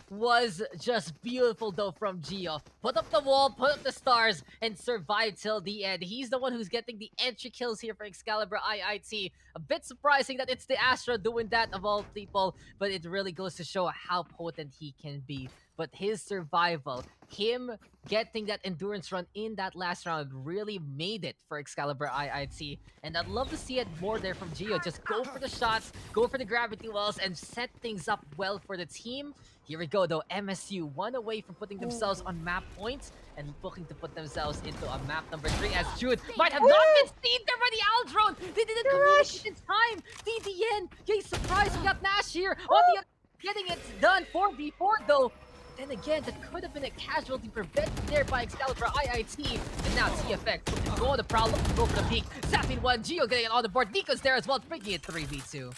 was just beautiful though from Gio. Put up the wall, put up the stars, and survive till the end. He's the one who's getting the entry kills here for Excalibur IIT. A bit surprising that it's the Astra doing that of all people, but it really goes to show how potent he can be. But his survival, him getting that endurance run in that last round really made it for Excalibur IIT. And I'd love to see it more there from Gio. Just go for the shots, go for the gravity wells, and set things up well for the team. Here we go though, MSU, one away from putting themselves on map points and looking to put themselves into a map number 3 as Jude might have not been seen there by the Aldrone. They didn't communicate in time. DDN, yay, surprise, we got Nash here. On the other, getting it done 4v4 though. Then again, that could have been a casualty prevented there by Excalibur IIT. And now TFX looking to go on the prowl, looking to go for the peak. Zapping one, Gio getting it on the board. Nico's there as well, bringing it 3v2.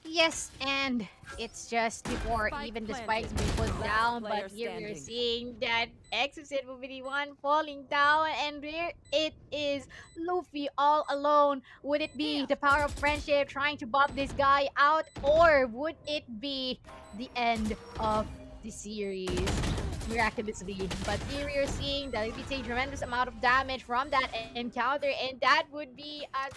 Yes, and it's just before even the spikes be put down, but here we're seeing that Exocet will be the one falling down, and there it is, Luffy all alone. Would it be the power of friendship trying to bump this guy out, or would it be the end of the series? Miraculously, but here we are seeing that it will take a tremendous amount of damage from that encounter, and that would be a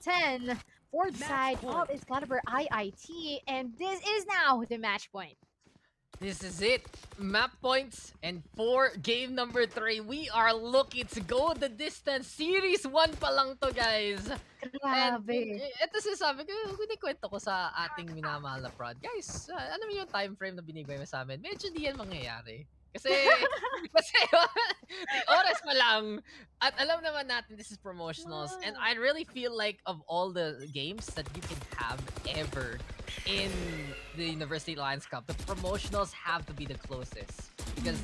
12-10 for the side of Excalibur IIT, and this is now the match point. This is it. Map points, and for game number 3, we are looking to go the distance. Series 1 pa lang to, guys. And Grabe. ito sinasabi ko, kunikwento ko sa ating minamahal na prod. Guys, ano yung time frame na binigay mo sa amin? Medyo di yan mangyayari. Kasi the oras pa lang. At alam naman natin, this is promotionals. And I really feel like of all the games that you can have ever in the University Alliance Cup, the promotionals have to be the closest. Because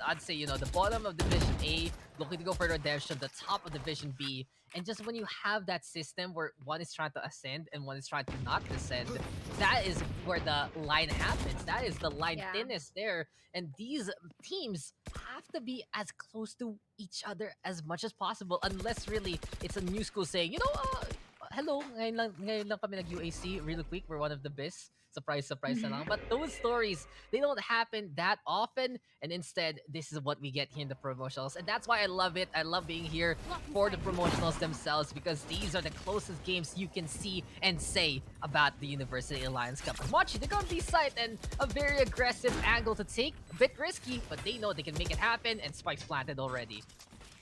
I'd say, the bottom of Division A, looking to go for redemption, the top of Division B, and just when you have that system where one is trying to ascend and one is trying to not descend, that is where the line happens. That is the line thinnest there. And these teams have to be as close to each other as much as possible, unless really it's a new school saying, hello, ngayon lang kami nag-UAC, really quick, we're one of the best. Surprise, surprise na lang. But those stories, they don't happen that often. And instead, this is what we get here in the promotionals. And that's why I love it. I love being here for the promotionals themselves, because these are the closest games you can see and say about the University Alliance Cup. I'm watching the Gundy site, and a very aggressive angle to take. A bit risky, but they know they can make it happen, and spikes planted already.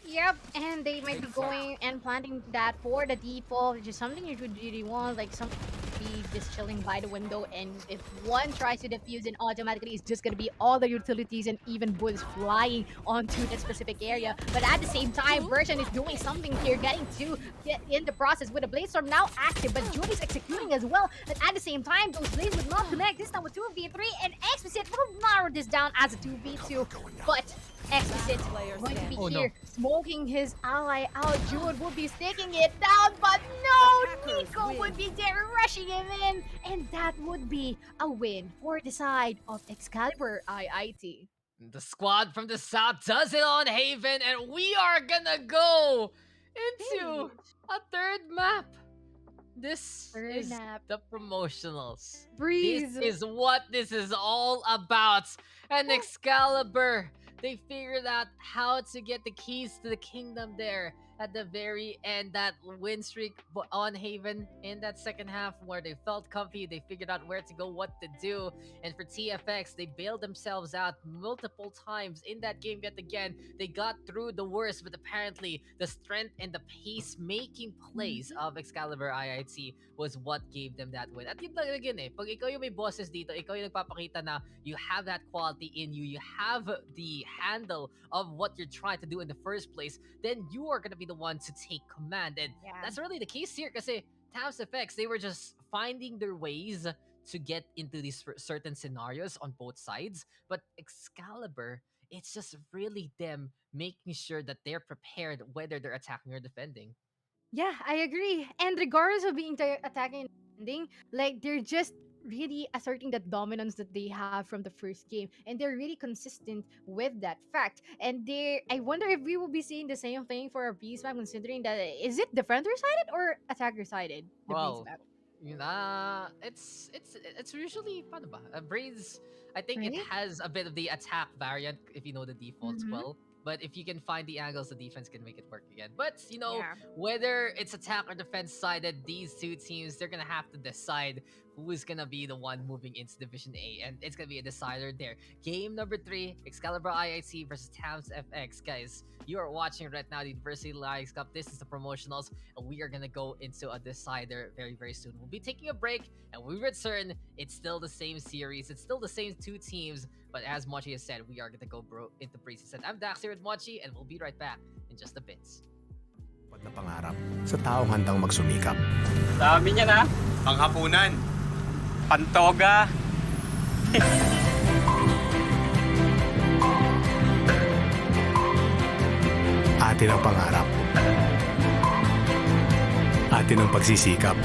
Yep, and they might be going and planting that for the default, which is something you would really want, like some be just chilling by the window, and if one tries to defuse, then automatically it's just gonna be all the utilities and even bullets flying onto that specific area. But at the same time, Version is doing something here, getting to get in the process with the Blade Storm now active, but Jude is executing as well. But at the same time, those blades would not connect. This time with 2v3, and Explicit will narrow this down as a 2v2. But Explicit going to be here, smoking his ally out. Jude will be sticking it down, but no! Nico would be there rushing him in, and that would be a win for the side of Excalibur IIT. The squad from the south does it on Haven, and we are gonna go into a third map. This is the promotionals. Breeze. This is what this is all about. And Excalibur, they figured out how to get the keys to the kingdom there. at the very end, that win streak on Haven in that second half where they felt comfy, they figured out where to go, what to do. And for TFX, they bailed themselves out multiple times in that game yet again. They got through the worst, but apparently the strength and the pace making plays Mhm. of Excalibur IIT was what gave them that win. At yun lang again pag ikaw yung may bosses dito, ikaw yung nagpapakita na you have that quality in you, you have the handle of what you're trying to do in the first place, then you are gonna be the one to take command. And Yeah. that's really the case here kasi Tams FX, they were just finding their ways to get into these certain scenarios on both sides. But Excalibur, it's just really them making sure that they're prepared whether they're attacking or defending. Yeah, I agree. And regardless of being attacking and defending, like they're just really asserting that dominance that they have from the first game, and they're really consistent with that fact. And they, I wonder if we will be seeing the same thing for our beast map, considering that is it defender sided or attacker sided? The beast Well, map, it's usually paano ba? Braids, I think it right? has a bit of the attack variant if you know the defaults Mm-hmm. well. But if you can find the angles, the defense can make it work again. But Yeah. whether it's attack or defense sided, these two teams they're gonna have to decide who is gonna be the one moving into Division A, and it's gonna be a decider there. Game number 3, Excalibur IIT versus Tams FX, guys. You are watching right now the University Lions Cup. This is the promotionals, and we are gonna go into a decider very, very soon. We'll be taking a break, and when we return, it's still the same series. It's still the same two teams, but as Mochi has said, we are gonna go into preseason. I'm Dax here with Mochi, and we'll be right back in just a bit. Pat na pangarap sa taong handang magsumikap. Dami niya na. Panghapunan. Pantoga. Atin ang pangarap. Atin ang pagsisikap.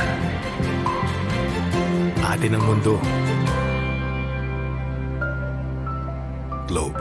Atin ang mundo. Globe.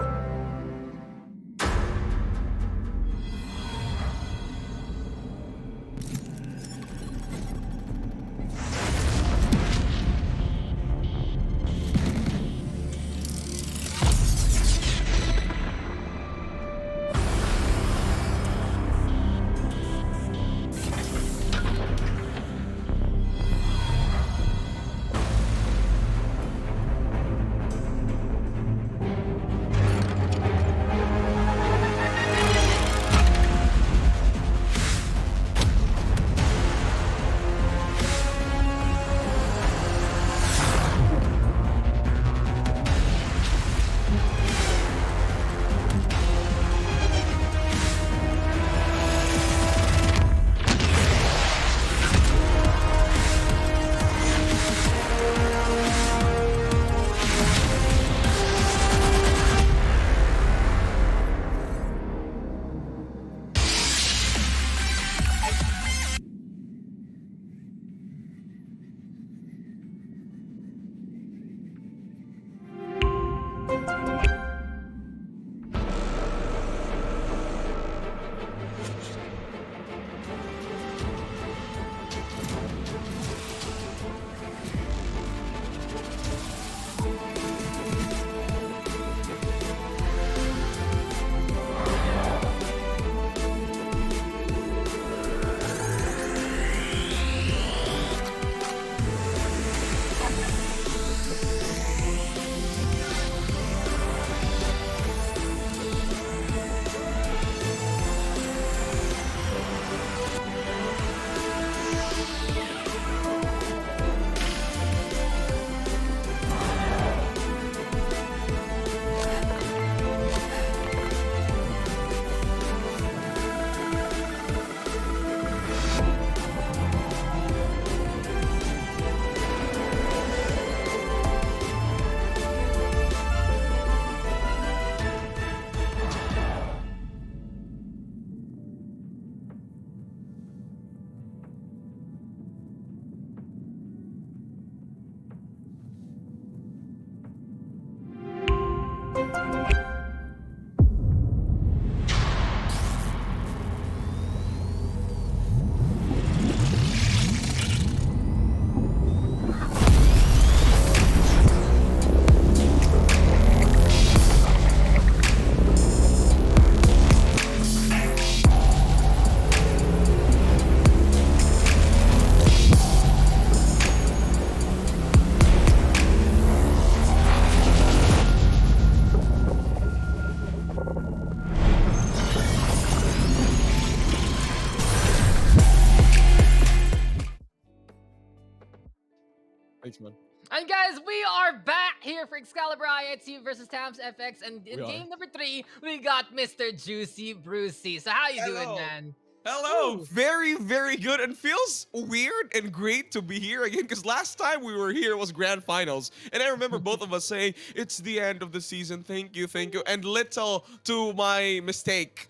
Thanks, man. And guys, we are back here for Excalibur IIT versus Tams FX, and in We are. game number 3, we got Mr. Juicy Brucey. So how you doing, Hello. man? Hello, Woo. very, very good, and feels weird and great to be here again. Because last time we were here was grand finals, and I remember both of us saying it's the end of the season. Thank you, and little to my mistake,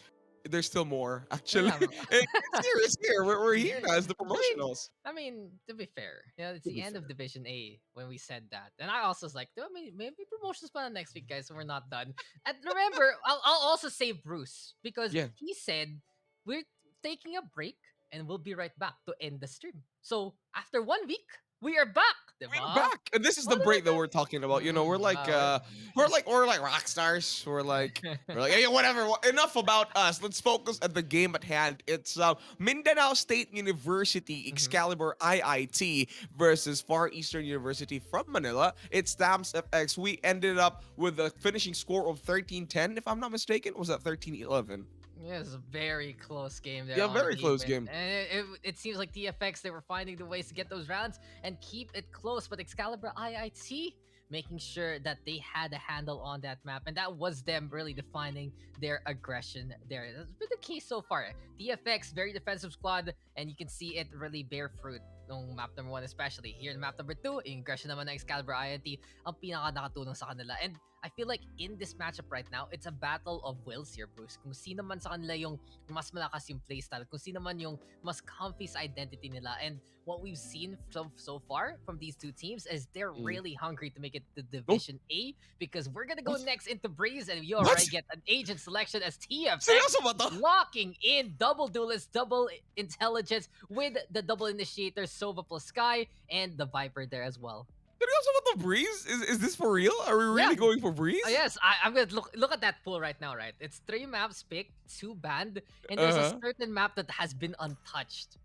there's still more actually. Yeah, It's here. We're here now as the promotionals. I mean, to be fair, it's To the be end of fair. Division A when we said that, and I also was like, I mean, maybe promotions plan next week, guys, so we're not done. And remember, I'll also say Bruce because Yeah. he said we're taking a break and we'll be right back to end the stream. So after 1 week, we are back, We're diba? back, and this is the What break that about we're talking about. You know, we're like, wow. we're like rock stars. We're like, hey, whatever. Enough about us. Let's focus at the game at hand. It's Mindanao State University Excalibur IIT versus Far Eastern University from Manila. It's Tams FX. We ended up with a finishing score of 13-10, if I'm not mistaken. Was that 13-11? Yeah, it's a very close game there. Yeah, very honestly, close but- game. And it seems like TFX, they were finding the ways to get those rounds and keep it close. But Excalibur IIT making sure that they had a handle on that map. And that was them really defining their aggression there. That's been the case so far. TFX, very defensive squad. And you can see it really bear fruit nung map number 1 especially. Here in map number 2, yung aggression naman ng Excalibur IIT ang pinaka nakatulong sa kanila. And I feel like in this matchup right now, it's a battle of wills here, Bruce. Kung sino man sa kanila yung mas malakas yung playstyle, kung sino man yung mas comfy sa identity nila. And what we've seen so far from these two teams is they're really hungry to make it to Division A, because we're gonna go next into Breeze, and you already get an agent selection as TFX Seryoso ba to? locking in double duelist, double intelligence with the double initiator, Sova plus Sky, and the Viper there as well. Seryoso ba to, Breeze? Is this for real? Are we really Yeah. going for Breeze? Yes, I'm gonna look at that pool right now, right? It's 3 maps picked, 2 banned, and there's a certain map that has been untouched.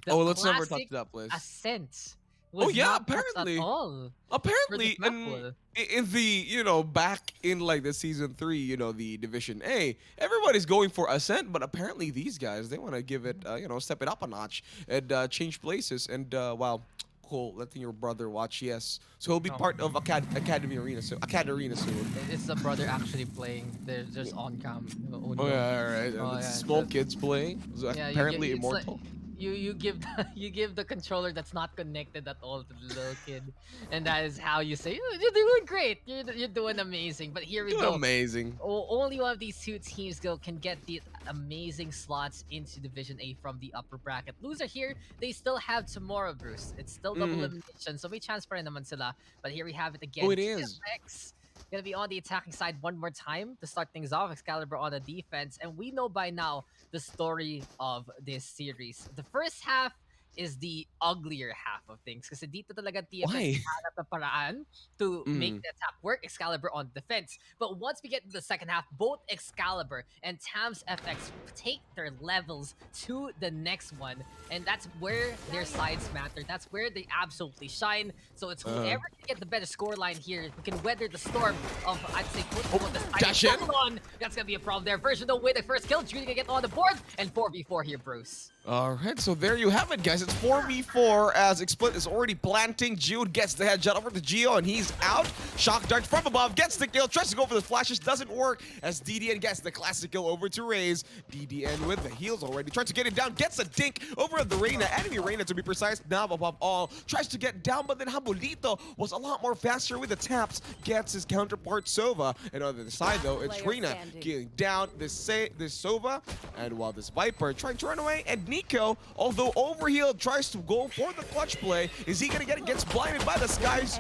The Let's never touch classic that place. Ascent was yeah, not touched apparently. at all. Apparently, for this map pool. in the back in like the season 3, the Division A, everybody's going for Ascent, but apparently these guys, they want to give it, step it up a notch and change places. And wow, cool, letting your brother watch. Yes, so he'll be part of AcadArena soon. It's the brother actually playing. There's on cam. Oh yeah, all right. Oh, It's yeah, small that's- kids playing. So Yeah, apparently it's like- immortal. you give you give the controller that's not connected at all to the little kid, and that is how you say, "Oh, you're doing great, you're doing amazing." But here we Doing go. amazing. Only one of these two teams can get the amazing slots into Division A from the upper bracket. Loser here, they still have tomorrow, Bruce. It's still double elimination, so may chance pa rin naman sila. But here we have it again. Oh, it is. TFX gonna be on the attacking side one more time to start things off. Excalibur on the defense, and we know by now the story of this series. The first half is the uglier half of things, kasi dito talaga TFX Why? hanap na paraan to make the attack work. Excalibur on defense. But once we get to the second half, both Excalibur and Tams FX take their levels to the next one, and that's where their sides matter. That's where they absolutely shine. So it's whoever can get the better scoreline here who can weather the storm of, I'd say, quote-unquote, the dash in. on. That's gonna be a problem there. Version though with the first kill, Judy gonna get on the board, and 4v4 here, Bruce. All right, so there you have it, guys. It's 4v4 as Xsplit is already planting. Jude gets the headshot over to Geo, and he's out. Shock dart from above, gets the kill, tries to go for the flashes, doesn't work as DDN gets the classic kill over to Raze. DDN with the heals already, tries to get it down, gets a dink over the Reyna, enemy Reyna to be precise, Nav above all. Tries to get down, but then Hamulito was a lot more faster with the taps, gets his counterpart Sova. And on the other side though, it's Reyna getting down this Sova, and while this Viper trying to run away, and Nico, although overhealed, tries to go for the clutch play. Is he gonna get it? Gets blinded by the skies.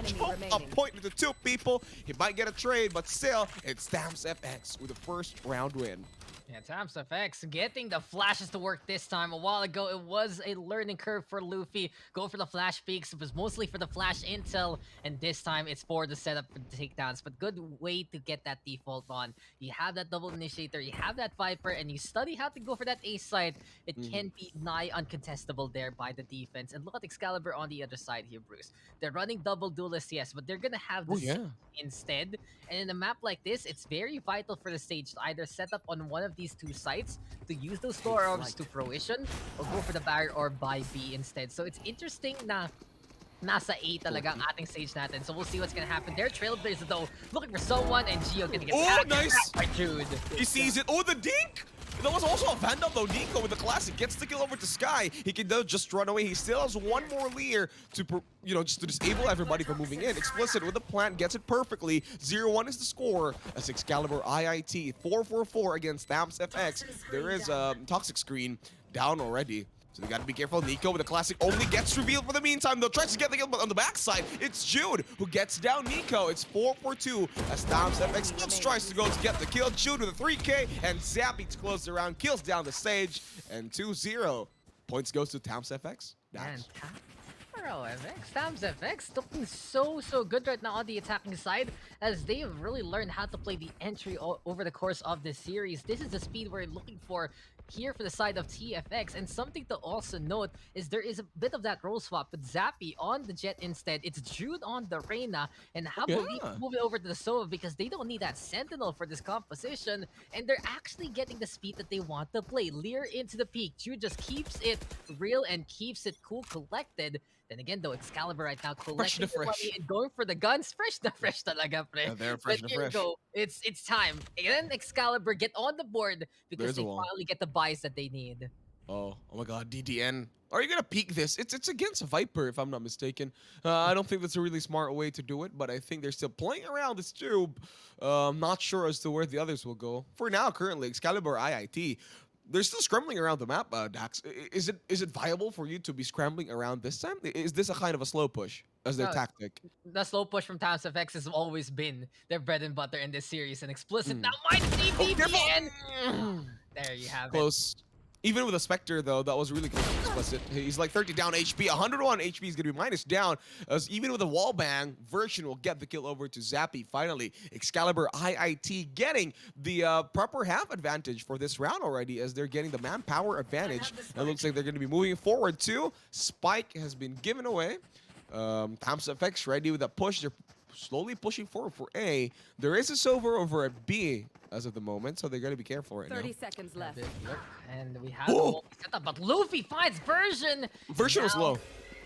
Up point into 2 people. He might get a trade, but still, it's Tams FX with the first round win. Yeah, Tams FX getting the flashes to work this time. A while ago, it was a learning curve for Luffy. Go for the flash peaks. It was mostly for the flash intel, and this time it's for the setup for the takedowns. But good way to get that default on. You have that double initiator, you have that Viper, and you study how to go for that ace side. It can be nigh uncontestable there by the defense. And look at Excalibur on the other side here, Bruce. They're running double duelist, yes, but they're gonna have this instead. And in a map like this, it's very vital for the stage to either set up on one of these 2 sites to use those store orbs to fruition, or go for the barrier or buy B instead. So it's interesting na nasa A talaga ang ating stage natin. So we'll see what's gonna happen there. Trailblazers though, looking for someone, and Gio gonna get tagged nice! by Jude. He sees it. Oh, the dink! That was also a Vandal though. Nico with the classic gets the kill over to Sky. He can just run away. He still has one more leer to, just to disable everybody from moving in. Explicit with the plant gets it perfectly. 0-1 is the score. As Excalibur IIT 4-4-4 against Thams FX. There is a toxic screen down already. So they got to be careful. Nico with the classic only gets revealed for the meantime, though. Tries to get the kill, but on the backside, it's Jude who gets down Nico. It's 4-4-2 as Thams FX Lux tries to go to get the kill. Jude with a 3K and Zappy to close the round, kills down the stage, and 2-0. Points goes to Thams FX. And FX, Thams FX looking so good right now on the attacking side, as they have really learned how to play the entry over the course of this series. This is the speed we're looking for here for the side of TFX. And something to also note is there is a bit of that role swap with Zappy on the Jet instead. It's Jude on the Reyna, and Habolito moving over to the Sova because they don't need that Sentinel for this composition, and they're actually getting the speed that they want to play. Leer into the peak. Jude just keeps it real and keeps it cool, collected. Then again, though, Excalibur right now collecting the money and going for the guns. Fresh na fresh talaga, pre. Yeah, they're fresh but na fresh. Here you go. It's time. And then Excalibur get on the board because they finally get the buys that they need. Oh my god, DDN. Are you gonna peek this? It's against Viper, if I'm not mistaken. I don't think that's a really smart way to do it, but I think they're still playing around this tube. I'm not sure as to where the others will go. For now, currently, Excalibur IIT. They're still scrambling around the map, Dax. Is it viable for you to be scrambling around this time? Is this a kind of a slow push as their tactic? The slow push from Thams FX has always been their bread and butter in this series. And Explicit now minus DPP, and there you have it. Close. Even with a Spectre, though, that was really close to Explicit. He's like 30 down HP. 101 HP is going to be minus down. As even with a wallbang, Version will get the kill over to Zappy. Finally, Excalibur IIT getting the proper half advantage for this round already, as they're getting the manpower advantage. It looks like they're going to be moving forward, too. Spike has been given away. Thams FX ready with a push. They're slowly pushing forward for A. There is a silver over at B as of the moment, so they're going to be careful right now. 30 seconds left. And we have the setup, but Luffy finds Version. Version was low.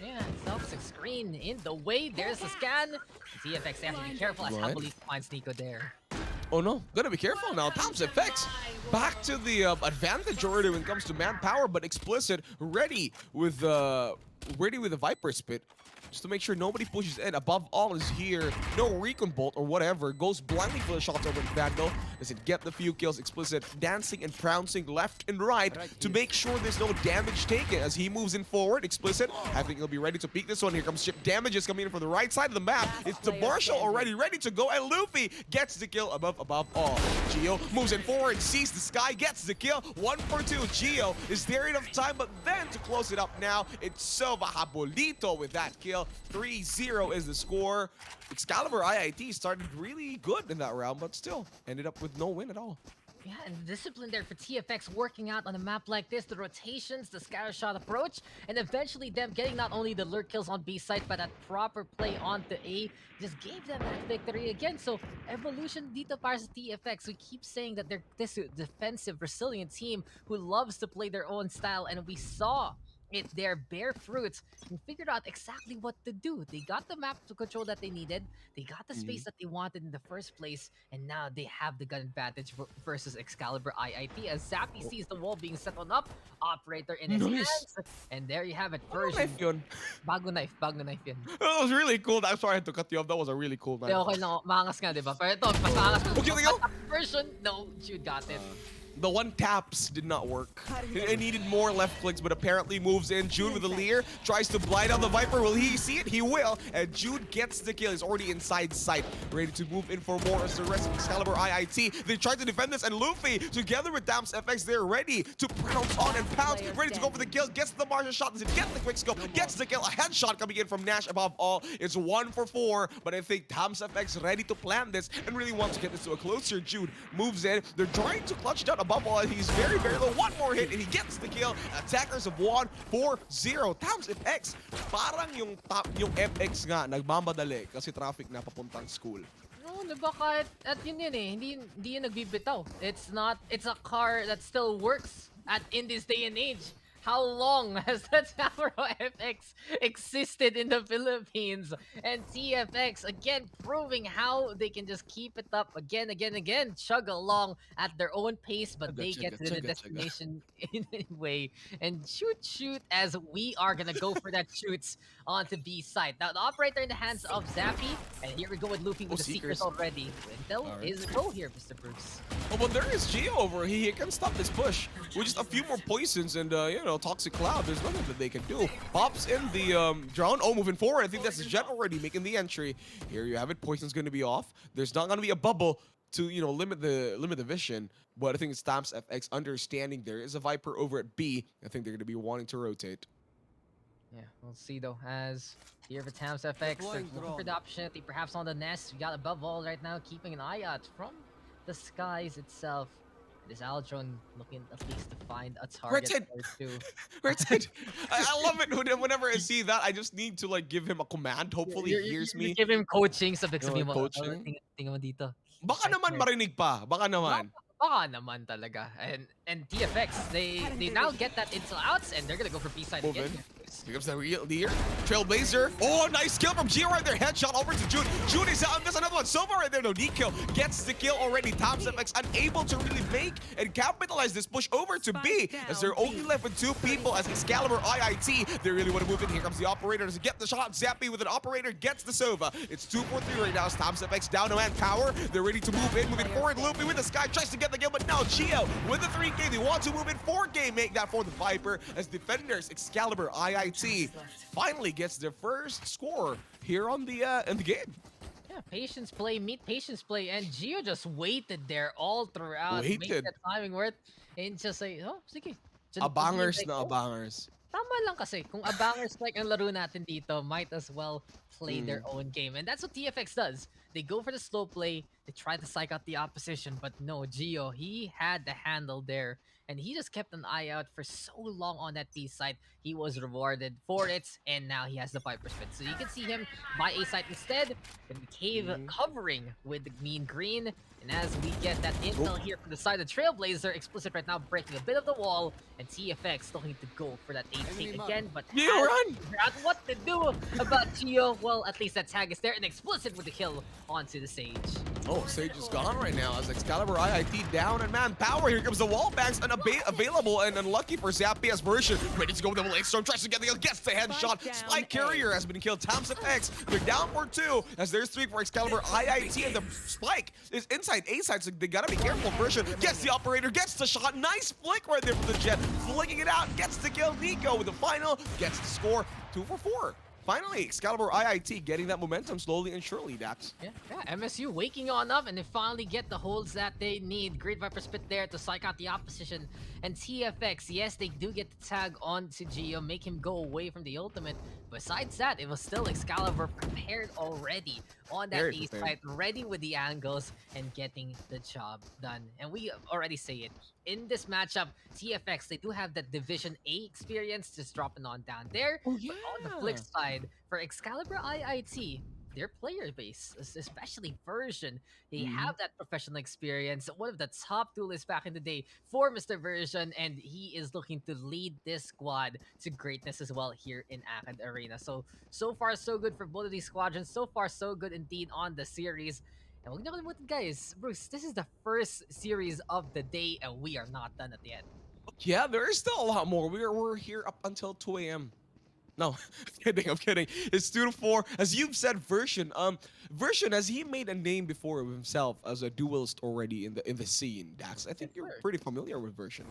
Yeah, self-6 screen in the way. There's the scan. TFX, they have to be careful as Habolito finds Nico there. Oh no, gotta be careful now. Thams FX back to the advantage already when it comes to manpower, but Explicit ready with the Viper Spit. Just to make sure nobody pushes in. Above all is here. No recon bolt or whatever. Goes blindly for the shots over Vandal. Does it get the few kills? Explicit dancing and pouncing left and right to make sure there's no damage taken as he moves in forward. Explicit, I think he'll be ready to peek this one. Here comes Chip Damages coming in from the right side of the map. It's the Marshall already ready to go, and Luffy gets the kill above all. Gio moves in forward, sees the sky, gets the kill. 1 for 2. Gio is there enough time, but then to close it up now, it's Sova Habolito with that kill. 3-0 is the score. Excalibur IIT started really good in that round, but still ended up with no win at all. Yeah, and the discipline there for TFX working out on a map like this, the rotations, the scatter shot approach, and eventually them getting not only the lurk kills on B side, but that proper play onto A just gave them that victory again. So evolution dito para sa TFX. We keep saying that they're this defensive, resilient team who loves to play their own style, and we saw it there bear fruits and figured out exactly what to do. They got the map to control that they needed. They got the space that they wanted in the first place, and now they have the gun advantage versus Excalibur IIT as Zappy sees the wall being set on up. Operator in his hands, and there you have it. Version. Bago knife yun. That was really cool. I'm sorry I had to cut you off. That was a really cool knife. Okay lang, maangas nga, diba? Pero ito, mas maangas. Version, no, Jude got it. The one taps did not work. It needed more left clicks, but apparently moves in. Jude with the leer, tries to blind out the Viper. Will he see it? He will. And Jude gets the kill. He's already inside sight, ready to move in for more as the rest of Excalibur IIT. They tried to defend this, and Luffy, together with Thams FX, they're ready to pounce on and pounce. Ready to go for the kill. Gets the Marshall shot. Does it get the quick scope? Gets the kill. A headshot coming in from Nash above all. It's 1 for 4, but I think Thams FX ready to plan this and really wants to get this to a closer. Jude moves in. They're trying to clutch down above all. He's very low. One more hit and he gets the kill. Attackers have won 4-0. Thams FX, parang yung FX nga nagmamadali kasi traffic na papuntang school. No, diba kahit at yun eh, hindi yun nagbibitaw. It's a car that still works in this day and age. How long has that Tower FX existed in the Philippines? And TFX again proving how they can just keep it up again, chug along at their own pace, but Chugga, they get chugga, to the chugga, chugga. destination in a way and shoot as we are gonna go for that shoots onto B side. Now the operator in the hands of Zappy, and here we go with Luffy Oh, with the Seekers Seekers. already. Intel Alright. is a go here, Mr. Bruce. Oh, but there is Geo over here. He can stop this push with just a few more poisons and, you know, Toxic Cloud. There's nothing that they can do. Pops in the drone. Oh, moving forward. I think that's the Jet already making the entry. Here you have it. Poison's going to be off. There's not going to be a bubble to, you know, limit the vision. But I think it's Stamps FX understanding there is a Viper over at B. I think they're going to be wanting to rotate. Yeah, we'll see though. As here for Tams FX, they're Deploying looking for drone. the opportunity, perhaps on the nest. We got above all right now, keeping an eye out from the skies itself. This Aldron looking at least to find a target side. or two. Right? I love it whenever I see that. I just need to like give him a command. Hopefully he hears me. Give him coaching, sabi You know, sabi mo, coaching? tingnan mo dito. Baka naman marinig pa. Baka naman. Baka naman talaga. And TFX, they now get that intel outs and they're gonna go for B side again. Moving. Here comes the real leader. Trailblazer. Oh, nice kill from Gio right there. Headshot over to June. June is out. There's another one. Silva right there. No, kill. Gets the kill already. Tom's FX unable to really make and capitalize this push over to B. As they're only left with 2 people as Excalibur IIT. They really want to move in. Here comes the operator to get the shot. Zappy with an operator gets the Sova. It's 2-4-3 right now. As Tom's FX down to manpower. They're ready to move in. Moving forward. Loopy with the Sky tries to get the kill, but now Gio with the 3K. They want to move in 4K. Make that for the Viper as defenders. Excalibur IIT finally gets their first score here on the in the game. Yeah, patience play, meet patience play, and Gio just waited there all throughout. Make Waited. that timing worth and just like, oh, sige. Abangers Like, na oh, abangers. tama lang kasi. Kung abangers like ang laro natin dito, might as well play their own game. And that's what TFX does. They go for the slow play. They try to psych out the opposition. But no, Gio, he had the handle there. And he just kept an eye out for so long on that B side. He was rewarded for it. And now he has the Viper spin. So you can see him by A side instead. In the cave covering with the mean green. And as we get that intel here from the side of Trailblazer, Explicit right now breaking a bit of the wall. And TFX looking to go for that 8 take again. But Gio, has run! figured out what to do about Gio. Well, at least that tag is there. And Explicit with the kill onto the Sage. Oh, Sage is gone right now as Excalibur IIT down and manpower. Here comes the wall banks unavailable and unlucky for Zappy as version. Ready to go with the late storm. Tries to get the kill. Gets the headshot. Spike Carrier has been killed. Thompson X. They're down for 2 as there's 3 for Excalibur IIT and the Spike is inside A side. So they gotta be careful. Version gets the operator. Gets the shot. Nice flick right there for the Jet. Flicking it out. Gets the kill. Nico with the final. Gets the score. 2 for 4. Finally, Excalibur IIT getting that momentum slowly and surely, Dax. Yeah, MSU waking on up and they finally get the holds that they need. Great Viper spit there to psych out the opposition. And TFX, yes, they do get the tag onto Gio, make him go away from the ultimate. Besides that, it was still Excalibur prepared already on that Very A prepared. side, ready with the angles and getting the job done. And we already say it. In this matchup, TFX, they do have that Division A experience just dropping on down there. Oh, But on the flip side, for Excalibur IIT, their player base, especially Version, they have that professional experience. One of the top duelists back in the day for Mr. Version, and he is looking to lead this squad to greatness as well here in AcadArena. So far, so good for both of these squadrons. So far, so good indeed on the series. And we're gonna guys, Bruce, this is the first series of the day, and we are not done at the end. Yeah, there is still a lot more. We're here up until 2 a.m. No, I'm kidding. It's 2 to 4. As you've said, Version. Version, has he made a name before of himself as a duelist already in the scene, Dax? I think you're pretty familiar with Version.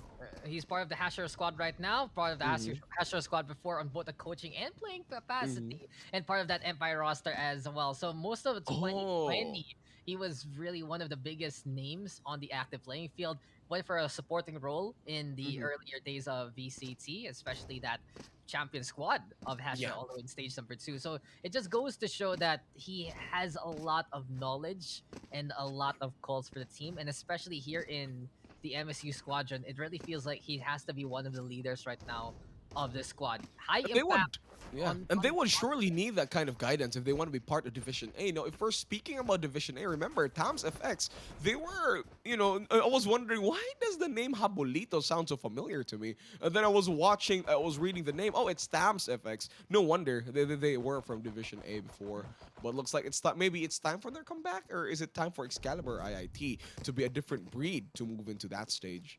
He's part of the Hasher squad right now, part of the Hasher squad before on both the coaching and playing capacity, and part of that Empire roster as well. So most of 2020, he was really one of the biggest names on the active playing field. Went for a supporting role in the earlier days of VCT, especially that champion squad of Hasher all the way in stage number 2. So it just goes to show that he has a lot of knowledge and a lot of calls for the team, and especially here in the MSU squadron, it really feels like he has to be one of the leaders right now of the squad. High They would, impact. yeah, and they would surely need that kind of guidance if they want to be part of Division A. You know, if we're speaking about Division A, remember Tams FX, they were, you know, I was wondering why does the name Habolito sound so familiar to me? And then I was reading the name. Oh, it's Tams FX. No wonder they were from Division A before. But looks like maybe it's time for their comeback, or is it time for Excalibur IIT to be a different breed to move into that stage?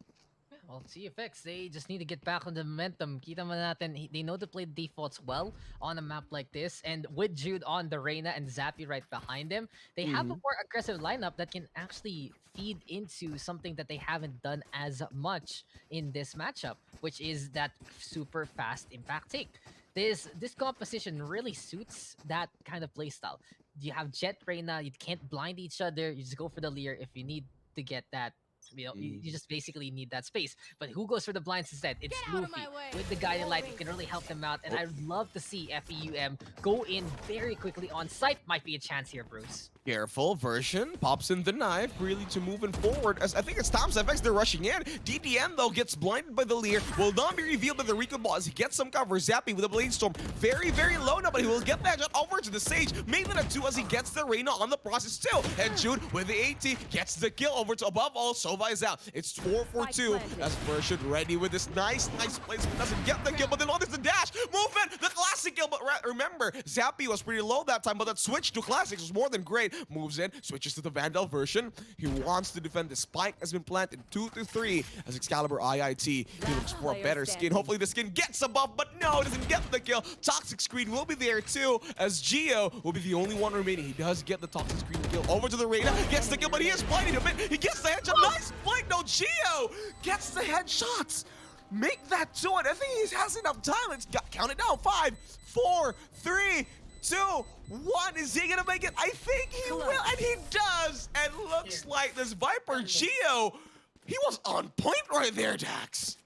Well, TFX, they just need to get back on the momentum. Kita mo natin, they know to play defaults well on a map like this. And with Jude on the Reyna and Zappy right behind him, they have a more aggressive lineup that can actually feed into something that they haven't done as much in this matchup, which is that super fast impact take. This composition really suits that kind of playstyle. You have Jet Reyna, you can't blind each other, you just go for the Leer if you need to get that. You know, you just basically need that space. But who goes for the blinds instead? It's Luffy with the guiding light. It can really help them out. And I'd love to see FEU-M go in very quickly on site. Might be a chance here, Bruce. Careful, version pops in the knife, really to moving forward. As I think it's Tom's FX, they're rushing in. DDN though gets blinded by the Leer, will not be revealed by the Rico ball as he gets some cover. Zappy with a Blade Storm, very, very low now, but he will get that shot over to the Sage. Mainly a 2 as he gets the Reyna on the process too. And Jude with the 80 gets the kill over to above all. Sova is out. It's 4 for 2 as version ready with this nice placement. Doesn't get the kill, but then on there's the dash. Movement, the classic kill. But remember, Zappy was pretty low that time, but that switch to classics was more than great. Moves in, switches to the Vandal version. He wants to defend. The spike has been planted 2-3 as Excalibur IIT. He looks for a better skin. Hopefully the skin gets a buff, but no, doesn't get the kill. Toxic Screen will be there too as Geo will be the only one remaining. He does get the Toxic Screen kill over to the Reyna. Gets the kill, but he is blinded a bit. He gets the headshot. Nice flank. No, Geo gets the headshots. Make that 2, and I think he has enough time. Let's count it down. 5, 4, 3, 2, 1. Is he gonna make it? I think he will, and he does. And looks like this Viper Geo, he was on point right there, Dax.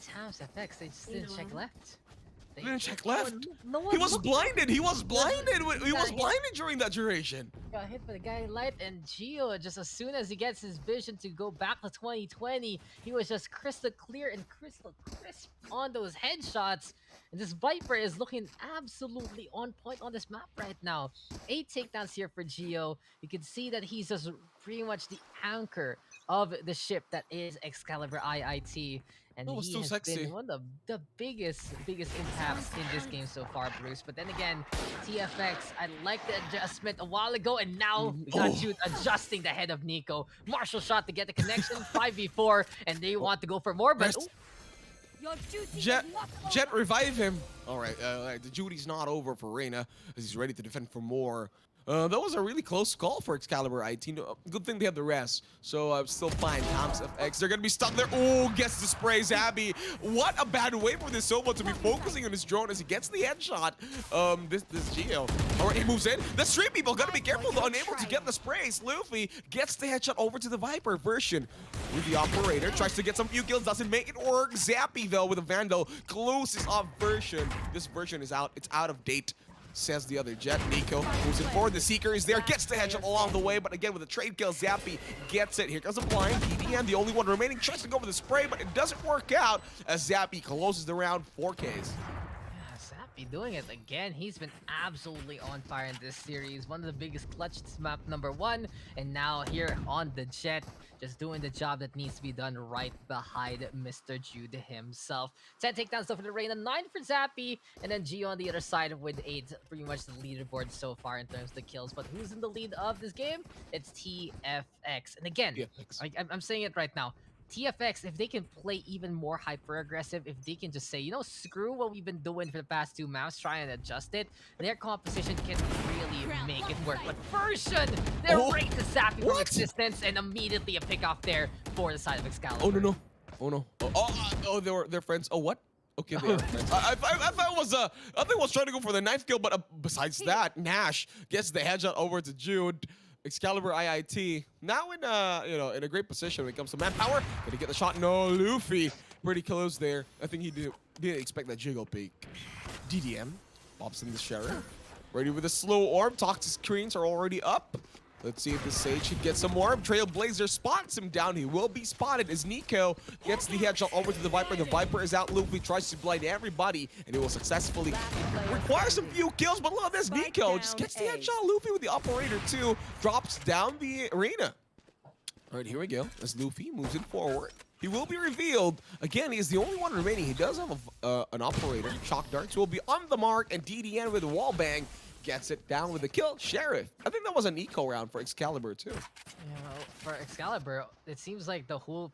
Tams FX, they just didn't check left. He didn't check left. No one He was looked- blinded. He was blinded. He was blinded during that duration. Got hit by the guiding light, and Gio, just as soon as he gets his vision to go back to 2020, he was just crystal clear and crystal crisp on those headshots. And this Viper is looking absolutely on point on this map right now. 8 takedowns here for Gio. You can see that he's just pretty much the anchor of the ship that is Excalibur IIT. And That was he too has sexy. been one of the biggest impacts in this game so far, Bruce. But then again, TFX, I like the adjustment a while ago, and now we got Jude adjusting the head of Nico. Marshall shot to get the connection, 5v4, and they want to go for more, but Rest. Jet, revive him. All right, the duty's not over for Reyna as he's ready to defend for more. That was a really close call for Excalibur IIT. Good thing they have the rest. So I'm still fine. Toms FX, they're gonna be stuck there. Oh, gets the spray, Zabby. What a bad way for this Sova to be focusing on his drone as he gets the headshot. This Geo. All right, he moves in. The street people gotta be careful, though, unable to get the sprays. Luffy gets the headshot over to the Viper version with the operator. Tries to get some few kills, doesn't make it work. Zappy, though, with a Vandal, closes off version. This version is out. It's out of date, says the other Jet. Nico moves it forward. The Seeker is there, gets the headshot along the way, but again with a trade kill, Zappy gets it. Here comes a blind. DDN, the only one remaining, tries to go for the spray, but it doesn't work out as Zappy closes the round. 4Ks. yeah, Zappy doing it again. He's been absolutely on fire in this series. One of the biggest clutch map #1, and now here on the Jet, just doing the job that needs to be done right behind Mr. Jude himself. 10 takedowns though for the Reyna, 9 for Zappy, and then Gio on the other side with 8. Pretty much the leaderboard so far in terms of the kills. But who's in the lead of this game? It's TFX. And again, TFX. I'm saying it right now. TFX, if they can play even more hyper-aggressive, if they can just say, you know, screw what we've been doing for the past 2 maps, try and adjust it, their composition can really make it work. But version, they're right to Zappy from existence, and immediately a pick off there for the side of Excalibur. Oh, no. Oh, no. They're friends. Oh, what? Okay, they are friends. I thought it was trying to go for the knife kill, but besides that, Nash gets the headshot over to Jude. Excalibur IIT now in in a great position when it comes to manpower. Gonna get the shot. No, Luffy pretty close there. I think he didn't expect that jiggle peek. DDM pops in the Sheriff. Ready with a slow orb. Toxic screens are already up. Let's see if the Sage can get some more. Trailblazer spots him down. He will be spotted as Nico gets the headshot over to the Viper. The Viper is out. Luffy tries to blind everybody, and he will successfully require some few kills. But look at this. Nico just gets the headshot. Luffy with the operator too drops down the arena. All right, here we go. As Luffy moves it forward. He will be revealed. Again, he is the only one remaining. He does have an operator. Shock Darts will be on the mark, and DDN with a wall bang gets it down with the kill. Sheriff. I think that was an eco round for Excalibur too. For Excalibur, it seems like the whole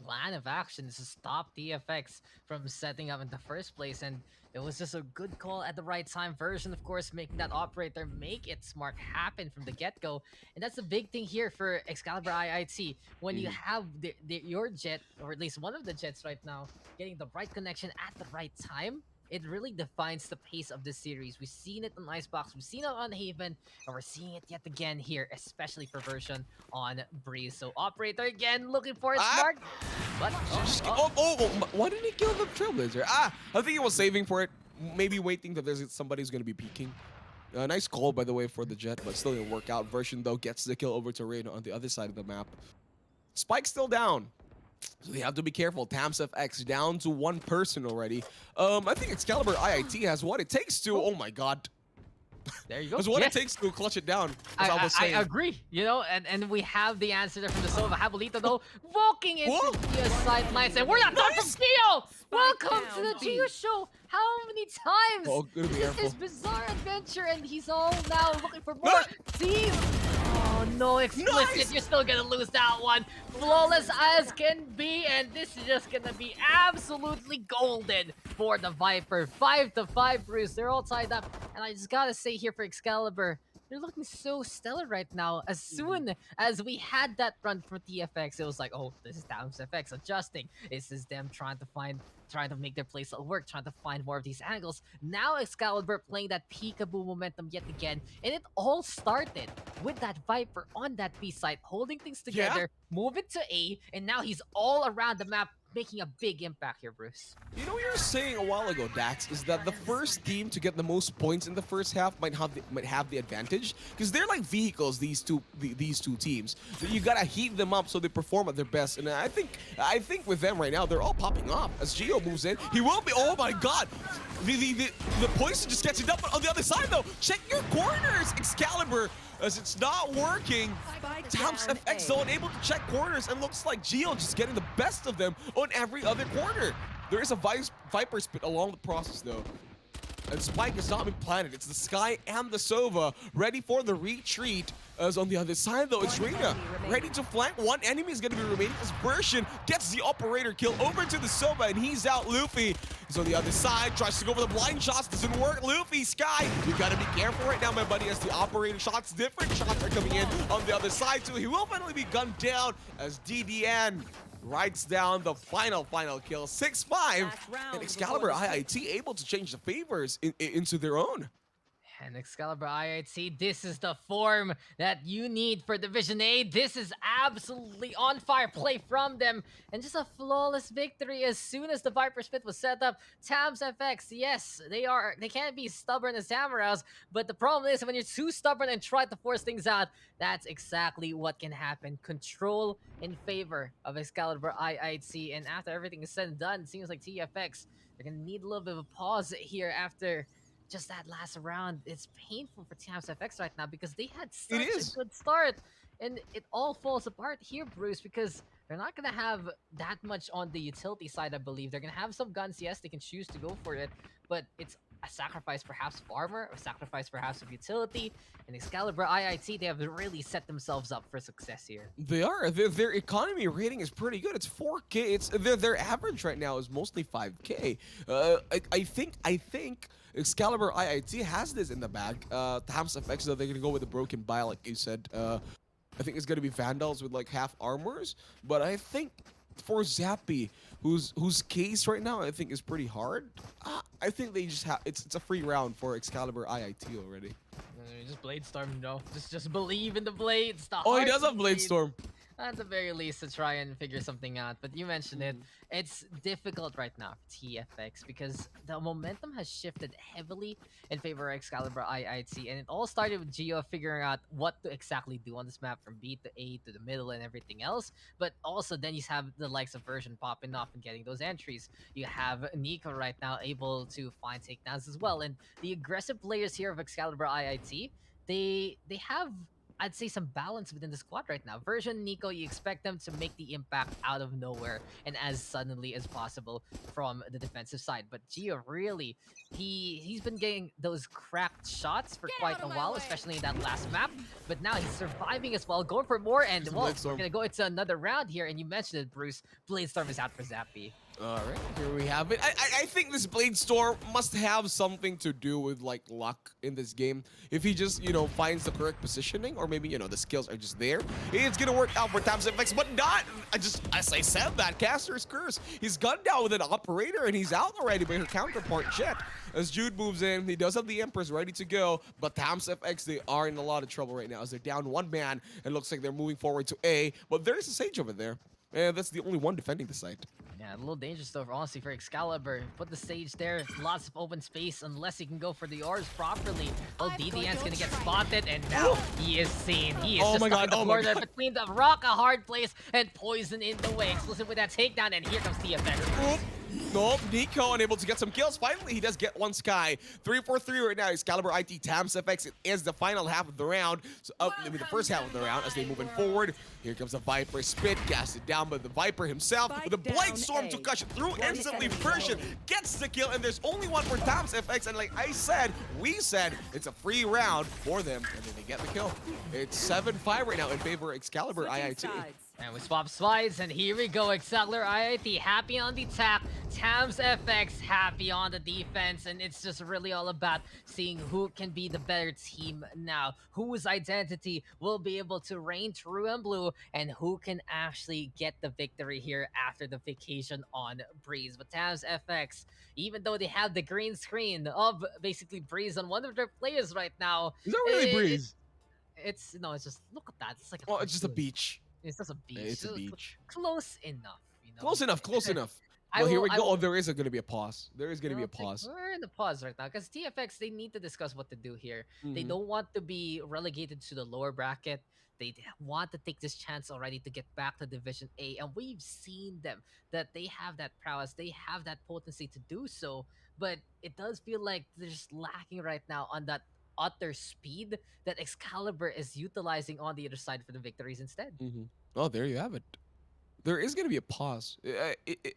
plan of action is to stop DFX from setting up in the first place, and it was just a good call at the right time. Version, of course, making that operator make it smart happen from the get-go, and that's the big thing here for Excalibur IIT. When you have your jet, or at least one of the jets right now, getting the right connection at the right time, it really defines the pace of this series. We've seen it on Icebox, we've seen it on Haven, and we're seeing it yet again here, especially for Version on Breeze. So Operator again looking for a smart, but why didn't he kill the Trailblazer? I think he was saving for it, maybe waiting that there's somebody who's going to be peeking. Nice call, by the way, for the jet, but still didn't work out. Version, though, gets the kill over to Reyna on the other side of the map. Spike's still down. So they have to be careful. Tams FX down to one person already. I think Excalibur IIT has what it takes to. Oh my god. There you go. That's what it takes to clutch it down. I agree, you know, and we have the answer there from the Sova. Habolito, though, walking into the sidelines, and we're not done from Geo! Welcome to the Geo show! How many times? This is his bizarre adventure, and he's all now looking for more teams. Oh no, Explicit, you're still gonna lose that one. Flawless as can be, and this is just gonna be absolutely golden for the Viper. 5-5, Bruce. They're all tied up, and I just gotta say here for Excalibur, they're looking so stellar right now. As soon as we had that run for TFX, it was like, oh, this is Tams FX adjusting. This is them trying to make their playstyle work, trying to find more of these angles. Now Excalibur playing that peekaboo momentum yet again, and it all started with that Viper on that B side, holding things together, moving to A, and now he's all around the map, making a big impact here, Bruce. You know what you were saying a while ago, Dax, is that the first team to get the most points in the first half might have the advantage, because they're like vehicles. These two teams. You gotta heat them up so they perform at their best, and I think with them right now, they're all popping off as Geo moves in. He will be. Oh my God, the poison just gets it up. But on the other side though, check your corners, Excalibur. As it's not working, Tams FX though unable to check corners, and looks like Geo just getting the best of them on every other corner. There is a Viper spit along the process though. And Spike has not been planted. It's the Sky and the Sova ready for the retreat. As on the other side though, it's Reyna ready to flank. One enemy is going to be remaining as Version gets the operator kill over to the Sova, and he's out. Luffy is on the other side, tries to go for the blind shots, doesn't work. Luffy, Sky, you got to be careful right now, my buddy, as the operator shots, different shots are coming in on the other side too. He will finally be gunned down as DDN writes down the final kill. 6-5, and Excalibur IIT able to change the favors into their own. And Excalibur IIT, this is the form that you need for Division A. This is absolutely on fire play from them. And just a flawless victory as soon as the Viper Spit was set up. Tams FX, yes, they can't be stubborn as Samurais, but the problem is when you're too stubborn and try to force things out, that's exactly what can happen. Control in favor of Excalibur IIT. And after everything is said and done, it seems like TFX, they're going to need a little bit of a pause here after just that last round. It's painful for Tams FX right now because they had such a good start, and it all falls apart here, Bruce, because they're not going to have that much on the utility side, I believe. They're going to have some guns, yes, they can choose to go for it, but it's a sacrifice perhaps of armor, a sacrifice perhaps of utility, and Excalibur IIT, they have really set themselves up for success here. They are. Their economy rating is pretty good. It's 4K. It's their average right now is mostly 5K. I think Excalibur IIT has this in the bag. Tams FX, though, they're gonna go with a broken buy, like you said. I think it's gonna be Vandals with like half armors, but I think for Zappy, whose case right now I think is pretty hard. I think they just have it's a free round for Excalibur IIT already. Just Bladestorm, no. Just believe in the blades. Oh, he does have Bladestorm. At the very least, to try and figure something out. But you mentioned it. It's difficult right now for TFX because the momentum has shifted heavily in favor of Excalibur IIT. And it all started with Geo figuring out what to exactly do on this map from B to A to the middle and everything else. But also then you have the likes of Version popping off and getting those entries. You have Nico right now able to find takedowns as well. And the aggressive players here of Excalibur IIT, they have, I'd say, some balance within the squad right now. Version Nico, you expect them to make the impact out of nowhere and as suddenly as possible from the defensive side. But Gio really, he's been getting those cracked shots for quite a while, especially in that last map. But now he's surviving as well, going for more. And well, we're gonna go into another round here. And you mentioned it, Bruce. Bladestorm is out for Zappy. All right, here we have it. I think this Blade Storm must have something to do with like luck in this game. If he just, you know, finds the correct positioning, or maybe, you know, the skills are just there, it's gonna work out for Tams FX, but not, as I said, that Caster's Curse. He's gunned down with an operator and he's out already by her counterpart Jet. As Jude moves in, he does have the Empress ready to go, but Tams FX, they are in a lot of trouble right now as they're down one man and looks like they're moving forward to A, but there's a Sage over there. And that's the only one defending the site. Yeah, a little dangerous though, honestly, for Excalibur. Put the stage there, lots of open space, unless he can go for the orbs properly. Well, DDN's gonna get spotted, and now he is seen. He is just stuck in the corner between the rock, a hard place, and poison in the way. Explosive with that takedown, and here comes TFX. Nope, Nico unable to get some kills. Finally, he does get one Sky. 3-4-3 right now. Excalibur IT Tams FX. It is the final half of the round. So the first half of the round as they move forward. Here comes the Viper spit, casted down by the Viper himself. With the Blade Storm to gush it through instantly. Version gets the kill, and there's only one for Tams FX. And like I said, we said it's a free round for them, and then they get the kill. It's 7-5 right now in favor of Excalibur IIT. And we swap slides, and here we go. Excalibur IIT happy on the attack. Tams FX happy on the defense. And it's just really all about seeing who can be the better team now. Whose identity will be able to reign true and blue, and who can actually get the victory here after the vacation on Breeze. But Tams FX, even though they have the green screen of basically Breeze on one of their players right now. Is that really Breeze? It's just, look at that. It's like well, it's just a beach. It's just a beach. It's a beach. Close enough, you know. Close enough, close enough. Well, here we go. Oh, there is going to be a pause. There is going to be a pause. We're in the pause right now because TFX, they need to discuss what to do here. They don't want to be relegated to the lower bracket. They want to take this chance already to get back to Division A. And we've seen them, that they have that prowess. They have that potency to do so. But it does feel like they're just lacking right now on that utter speed that Excalibur is utilizing on the other side for the victories instead. Oh, there you have it. There is going to be a pause.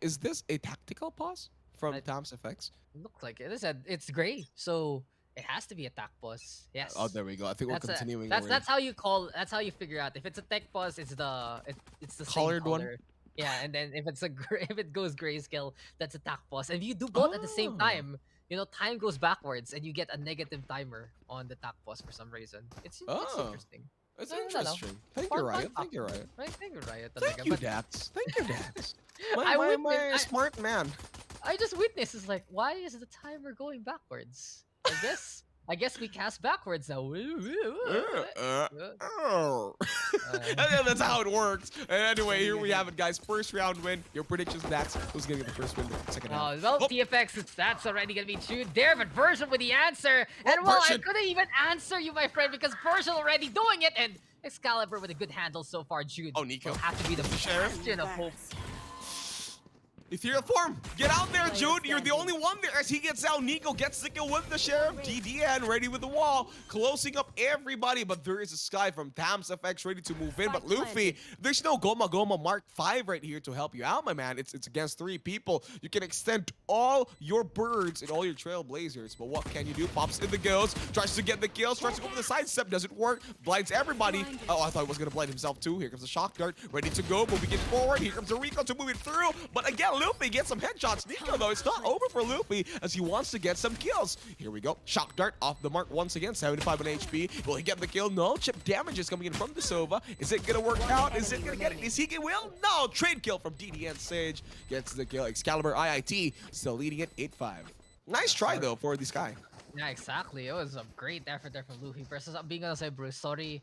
Is this a tactical pause from Tams FX? Looks like it. It's gray, so it has to be a tech pause. Yes. Oh, there we go. I think we're continuing. That's how you call. That's how you figure out if it's a tech pause. It's the colored same color. one. Yeah, and then if it goes grayscale, that's a tech pause. And if you do both at the same time, you know, time goes backwards and you get a negative timer on the tech pause for some reason. It's interesting. It's interesting. Thank you, Riot. Thank you, Riot. Thank you, Riot. Thank you, Dax. Thank you, Dax. My smart man. I just witnessed, is like, why is the timer going backwards? I guess we cast backwards now. That's how it works. Anyway, here we have it, guys. First round win. Your predictions, Dax. Who's gonna get the first win? Second round. Well, TFX, that's already gonna be true there, but Version with the answer. And well, I couldn't even answer you, my friend, because Version already doing it, and Excalibur with a good handle so far. Jude Nico will have to be the bastion of hope. Ethereal form, get out there, Jude. You're the only one there as he gets out. Nico gets the kill with the Sheriff. DDN ready with the wall, closing up everybody. But there is a Sky from Tams FX ready to move in. But Luffy, there's no Goma Mark 5 right here to help you out, my man. It's against 3 people. You can extend all your birds and all your trailblazers. But what can you do? Pops in the ghost, tries to get the kills, tries to go for the sidestep, doesn't work. Blinds everybody. Oh, I thought he was gonna blind himself too. Here comes the shock dart, ready to go, moving it forward. Here comes the Rico to move it through. But again, Luffy gets some headshots. Nico, though, it's not over for Luffy as he wants to get some kills. Here we go. Shock dart off the mark once again. 75 on HP. Will he get the kill? No. Chip damage is coming in from the Sova. Is it going to work out? Is it going to get it? Is he going to will? No. Trade kill from DDN Sage. Gets the kill. Excalibur IIT still leading it 8-5. Nice try, though, for this guy. Yeah, exactly. It was a great effort there from Luffy. Versus, I'm being honest, Bruce. Sorry.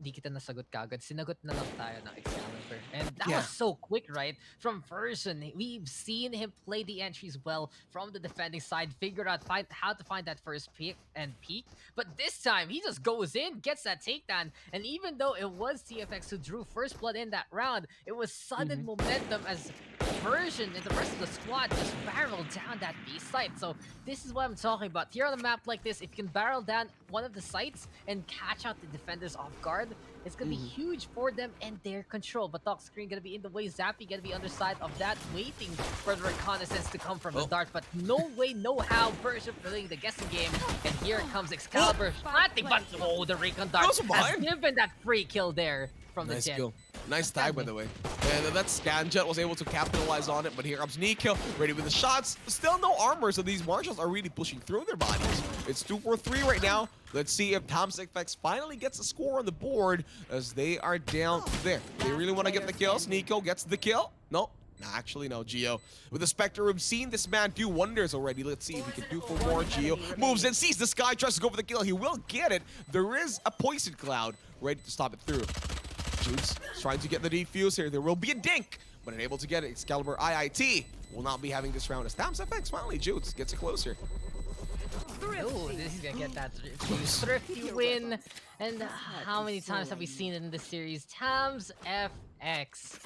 di kita nasagot kagad. Sinagot na lang tayo ng Excalibur. And that Yeah. was so quick, right? From Version, we've seen him play the entries well from the defending side, figure out how to find that first pick and peek. But this time, he just goes in, gets that takedown. And even though it was TFX who drew first blood in that round, it was sudden momentum as Version and the rest of the squad just barreled down that B site. So this is what I'm talking about. Here on a map like this, if you can barrel down one of the sites and catch out the defenders off guard, it's gonna be huge for them and their control. But Talk Screen gonna be in the way, Zappy gonna be underside of that, waiting for the reconnaissance to come from the dart. But no way, no how, Version playing the guessing game. And here comes Excalibur, planting, but oh, the recon dart Goes has behind. given that free kill there from the Nice Jet. kill. Nice tag, by the way. And that Scanjet was able to capitalize on it, but here comes Nico, ready with the shots. Still no armor, so these marshals are really pushing through their bodies. It's 2-4-3 right now. Let's see if Tom's FX finally gets a score on the board as they are down there. They really want to get the kills. Nico gets the kill. No. Actually, no, Gio. With the Spectre, we've seen this man do wonders already. Let's see if he can do for more. Gio moves in, sees the sky, tries to go for the kill. He will get it. There is a poison cloud ready to stop it through. Jude's trying to get the defuse here. There will be a dink, but unable to get it. Excalibur IIT will not be having this round as Tams FX finally Jude's gets it closer. Oh, this is gonna get that thrifty win. And how many times have we seen it in this series? Tams FX.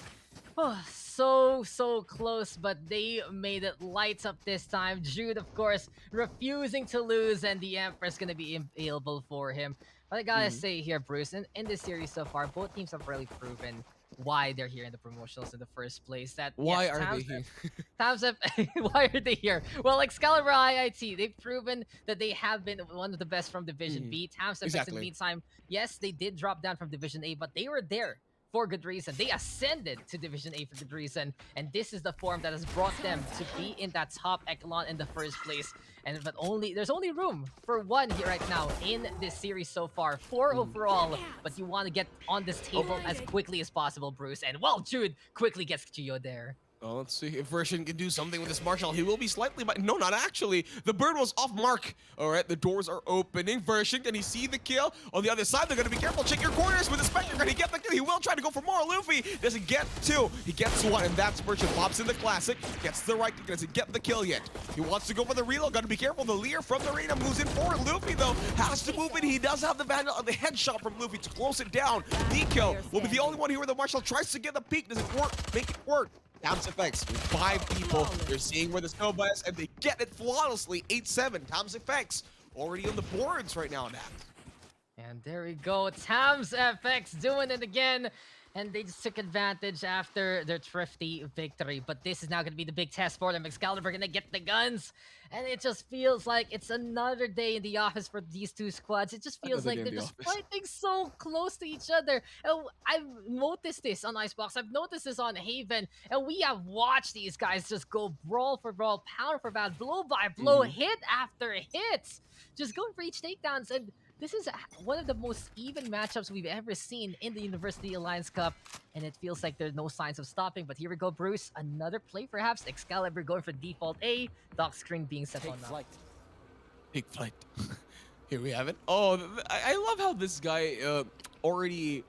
Oh, so close, but they made it lights up this time. Jude, of course, refusing to lose, and the Emperor's gonna be available for him. But I gotta say here, Bruce, in this series so far, both teams have really proven why they're here in the promotionals in the first place. That Why yes, are they here? Why are they here? Well, Excalibur IIT, they've proven that they have been one of the best from Division B. Tams FX, in Exactly. the meantime, yes, they did drop down from Division A, but they were there for good reason. They ascended to Division A for good reason, and this is the form that has brought them to be in that top echelon in the first place. And there's only room for one here right now in this series so far. 4 overall, but you want to get on this table as quickly as possible, Bruce. And well, Jude quickly gets Gio there. Oh, let's see if Version can do something with this Marshall. He will be slightly, but no, not actually. The bird was off mark. All right, the doors are opening. Version, can he see the kill? On the other side, they're going to be careful. Check your corners with the Spectre. Can he get the kill? He will try to go for more. Luffy doesn't get two. He gets one, and that's Version. Pops in the classic. Gets the right. Doesn't get the kill yet. He wants to go for the reload. Got to be careful. The Lear from the arena moves in forward. Luffy, though, has to move in. He does have the Vandal on the headshot from Luffy to close it down. Nico will be the only one here where the Marshall tries to get the peak. Does it work? Make it work. Tams FX with 5 people. They're seeing where the Snowball is, and they get it flawlessly. 8-7. Tams FX already on the boards right now, Nat. And there we go. Tams FX doing it again. And they just took advantage after their thrifty victory. But this is now going to be the big test for them. Excalibur going to get the guns. And it just feels like it's another day in the office for these two squads. It just feels Another like day in they're the just office. fighting so close to each other. And I've noticed this on Icebox. I've noticed this on Haven. And we have watched these guys just go brawl for brawl, pound for pound, blow by blow, hit after hit. Just going for each takedowns. And this is one of the most even matchups we've ever seen in the University Alliance Cup, and it feels like there's no signs of stopping. But here we go, Bruce. Another play, perhaps. Excalibur going for default A. Dock screen being set on now. Take flight. Here we have it. Oh, I love how this guy already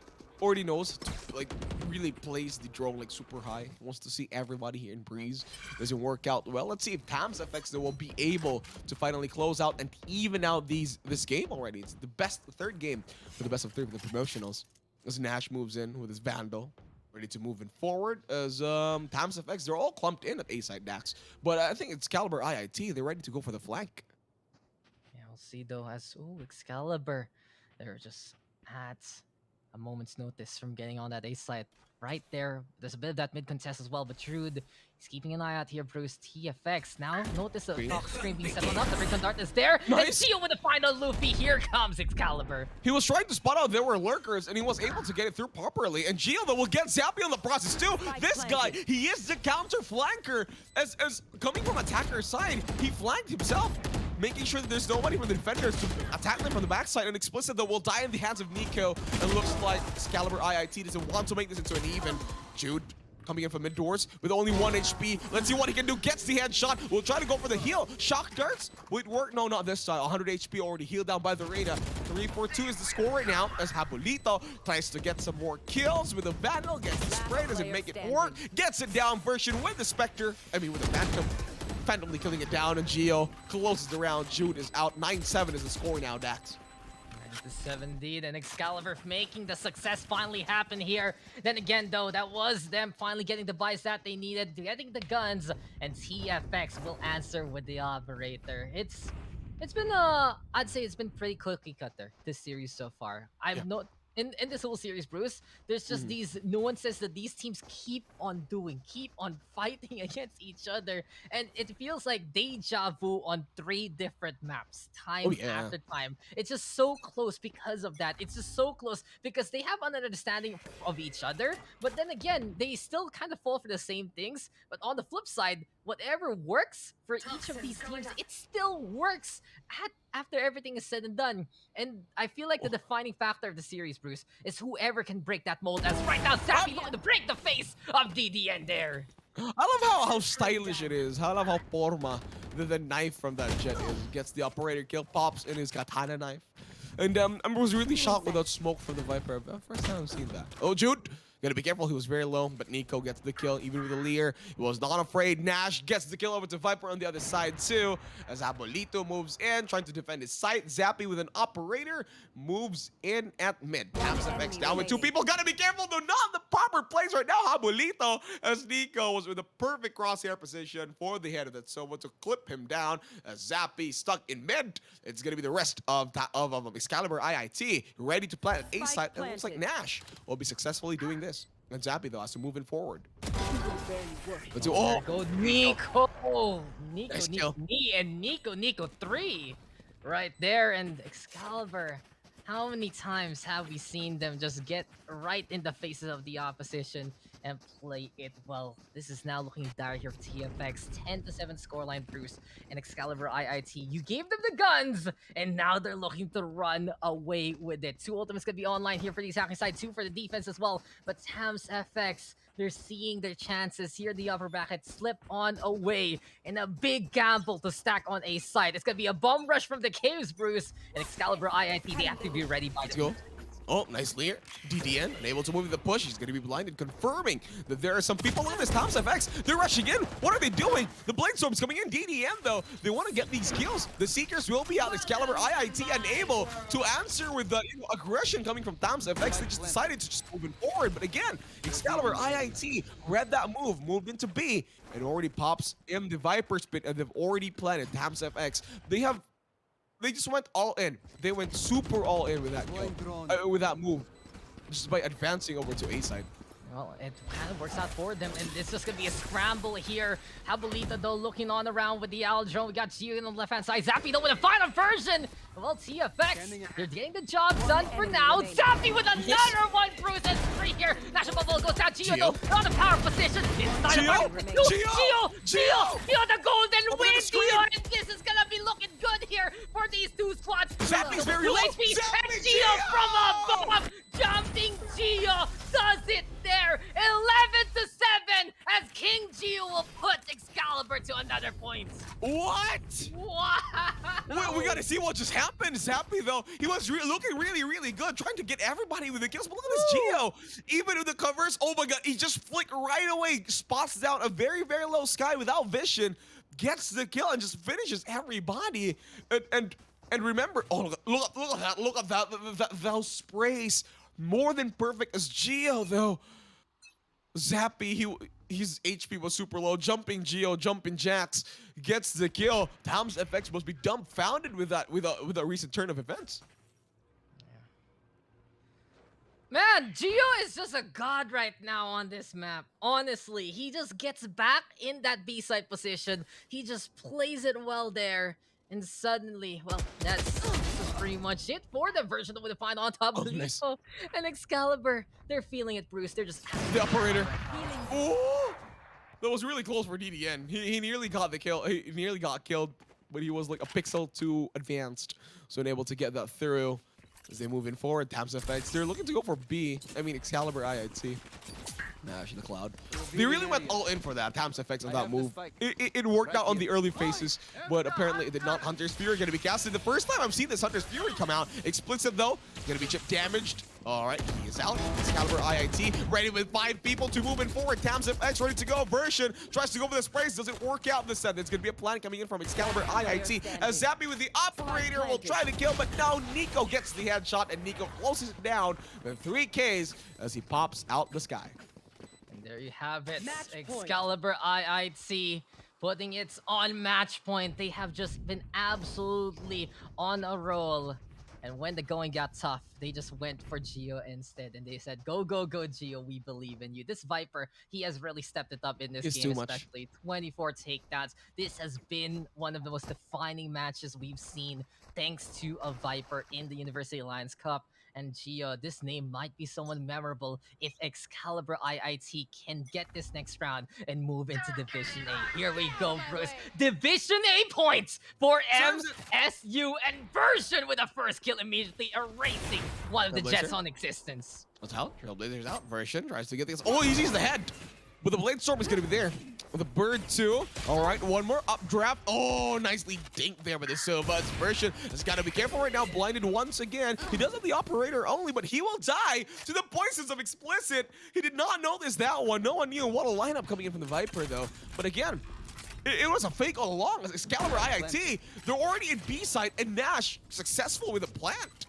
knows to, like, really plays the drone like super high. Wants to see everybody here in Breeze. Doesn't work out well. Let's see if Tams FX though will be able to finally close out and even out this game already. It's the best third game for the best of 3 for the promotionals. As Nash moves in with his Vandal, ready to move in forward. As Tams FX, they're all clumped in at A side Dax, but I think it's Excalibur IIT. They're ready to go for the flank. Yeah, we'll see though as Excalibur. They're just at a moment's notice from getting on that A side. Right there, there's a bit of that mid contest as well, but Trude, he's keeping an eye out here, Bruce. TFX now notice the Dock screen being set on up. The Recon Dart is there. Nice. And Gio with the final Luffy. Here comes Excalibur. He was trying to spot out there were lurkers, and he was able to get it through properly. And Gio, though, will get Zappy on the process, too. This guy, he is the counter flanker. As coming from attacker's side, he flanked himself, making sure that there's nobody from the defenders to attack them from the backside. And Explicit, though, will die in the hands of Nico. And looks like Excalibur IIT doesn't want to make this into an even. Jude coming in from mid doors with only 1 HP. Let's see what he can do. Gets the headshot. We'll try to go for the heal. Shock darts. Wait, work? No, not this time. 100 HP already healed down by the Reyna. 3-4-2 is the score right now as Habolito tries to get some more kills with a Vandal. Gets the spray. Doesn't make it work. Gets it down version with the Spectre. I mean, with the Phantom. Phantomly killing it down, and Geo closes the round. Jude is out. 9-7 is the score now, Dax. 9-7 indeed, and Excalibur making the success finally happen here. Then again, though, that was them finally getting the buys that they needed, getting the guns, and TFX will answer with the operator. It's been I'd say it's been pretty cookie cutter this series so far. I've not. In this whole series, Bruce, there's just these nuances that these teams keep on doing, keep on fighting against each other, and it feels like deja vu on 3 different maps, time after time. It's just so close because of that. It's just so close because they have an understanding of each other, but then again, they still kind of fall for the same things. But on the flip side, whatever works for each of these teams, it still works after everything is said and done. And I feel like the defining factor of the series, Bruce, is whoever can break that mold. As right now, Zappy going to break the face of DDN there. I love how stylish it is. I love how forma the knife from that jet is. Gets the operator kill, pops in his katana knife. And I was really shocked without smoke from the Viper. First time I've seen that. Oh, Jude. Gotta be careful, he was very low, but Nico gets the kill, even with the Leer. He was not afraid. Nash gets the kill over to Viper on the other side, too, as Habolito moves in, trying to defend his site. Zappy with an operator moves in at mid. Taps FX down with 2 people. Gotta be careful, though, not the proper place right now. Habolito, as Nico was with a perfect crosshair position for the head of that Sova to clip him down. As Zappy stuck in mid. It's gonna be the rest of Excalibur IIT, ready to plant an A site. It looks like Nash will be successfully doing this. And Zappy, though, has to move in forward. But There goes Nico! Nice kill. Nico 3! Right there, and Excalibur. How many times have we seen them just get right in the faces of the opposition and play it well? This is now looking dire here for TFX. 10-7 scoreline, Bruce, and Excalibur IIT. You gave them the guns, and now they're looking to run away with it. 2 ultimates could be online here for the attacking side, 2 for the defense as well. But Tams FX, they're seeing their chances here. The upper bracket slip on away, and a big gamble to stack on a side. It's gonna be a bomb rush from the caves, Bruce, and Excalibur IIT, they have to be ready by Let's go. Oh, nice Leer. DDN unable to move the push. He's going to be blinded, confirming that there are some people on this. Tams FX, they're rushing in. What are they doing? The Bladestorm's coming in. DDN, though, they want to get these kills. The Seekers will be out. Excalibur IIT unable to answer with the aggression coming from Tams FX. They just decided to just move forward. But again, Excalibur IIT read that move, moved into B, and already pops in the Viper spit, and they've already planted Tams FX. They just went all in. They went super all in with that kill, with that move, just by advancing over to A side. Well, it kind of works out for them, and it's just gonna be a scramble here. Habolito, though, looking on around with the Owl drone. We got Gio on the left-hand side. Zappy, though, with a final version. Well, TFX, they're getting the job done for now. Zappy with another one, Bruce, and 3 here. National Bubble goes down. Gio, though, on the power position. Inside of Gio, the golden win, Gio, and this is gonna be looking good here for these 2 squads. Zappy's very low. HP, and Gio from above. Jumping Gio does it there. 11-7 as King Gio will put Excalibur to another point. What? Wow. We gotta see what just happened. Zappy, though, he was looking really good, trying to get everybody with the kills. But look at this Gio. Even with the covers, oh my god, he just flicked right away, spots down a very low sky without vision, gets the kill, and just finishes everybody. And remember, oh look at that, those sprays. More than perfect as Gio, though. Zappy, his HP was super low. Jumping Gio, jumping Jax, gets the kill. Tams FX must be dumbfounded with that, with a recent turn of events. Man, Gio is just a god right now on this map. Honestly, he just gets back in that B-side position. He just plays it well there. And suddenly, well, this is pretty much it for the version that we find on top of nice. Nico and Excalibur. They're feeling it, Bruce. They're just... The operator. Oh! That was really close for DDN. He nearly got the kill. He nearly got killed, but he was like a pixel too advanced. So unable to get that through as they move in forward. Tams FX, they're looking to go for B. I mean, Excalibur IIT. Nash in the cloud. They really went all in for that. Times effects on that move. It worked out on the early phases, but apparently it did not. Hunter's Fury going to be casted. The first time I've seen this Hunter's Fury come out. Explicit though, going to be chip damaged. All right, he is out. Excalibur IIT ready with 5 people to moving forward. Tams FX ready to go. Version tries to go for the sprays. Doesn't work out this time. There's going to be a plan coming in from Excalibur IIT. As Zappy with the operator will try to kill, but now Nico gets the headshot, and Nico closes it down with 3 Ks as he pops out the sky. And there you have it. Excalibur IIT putting it on match point. They have just been absolutely on a roll. And when the going got tough, they just went for Gio instead. And they said, go, go, go, Gio. We believe in you. This Viper, he has really stepped it up in this game, especially 24 takedowns. This has been one of the most defining matches we've seen thanks to a Viper in the University Alliance Cup. And Gio, this name might be someone memorable if Excalibur IIT can get this next round and move into Division A. Here we go, Bruce. Division A points for MSU, and Version with a first kill immediately erasing one of the Jets on existence. What's out? Trailblazers out. Version tries to get this. Oh, he sees the head. But the Blade Storm is going to be there. With a bird too. All right, one more updraft. Oh, nicely dinked there with the Silva. Version has got to be careful right now. Blinded once again. He does have the operator only, but he will die to the poisons of Explicit. He did not notice that one. No one knew what a lineup coming in from the Viper though. But again, it was a fake all along. Excalibur IIT, they're already in B side, and Nash successful with a plant.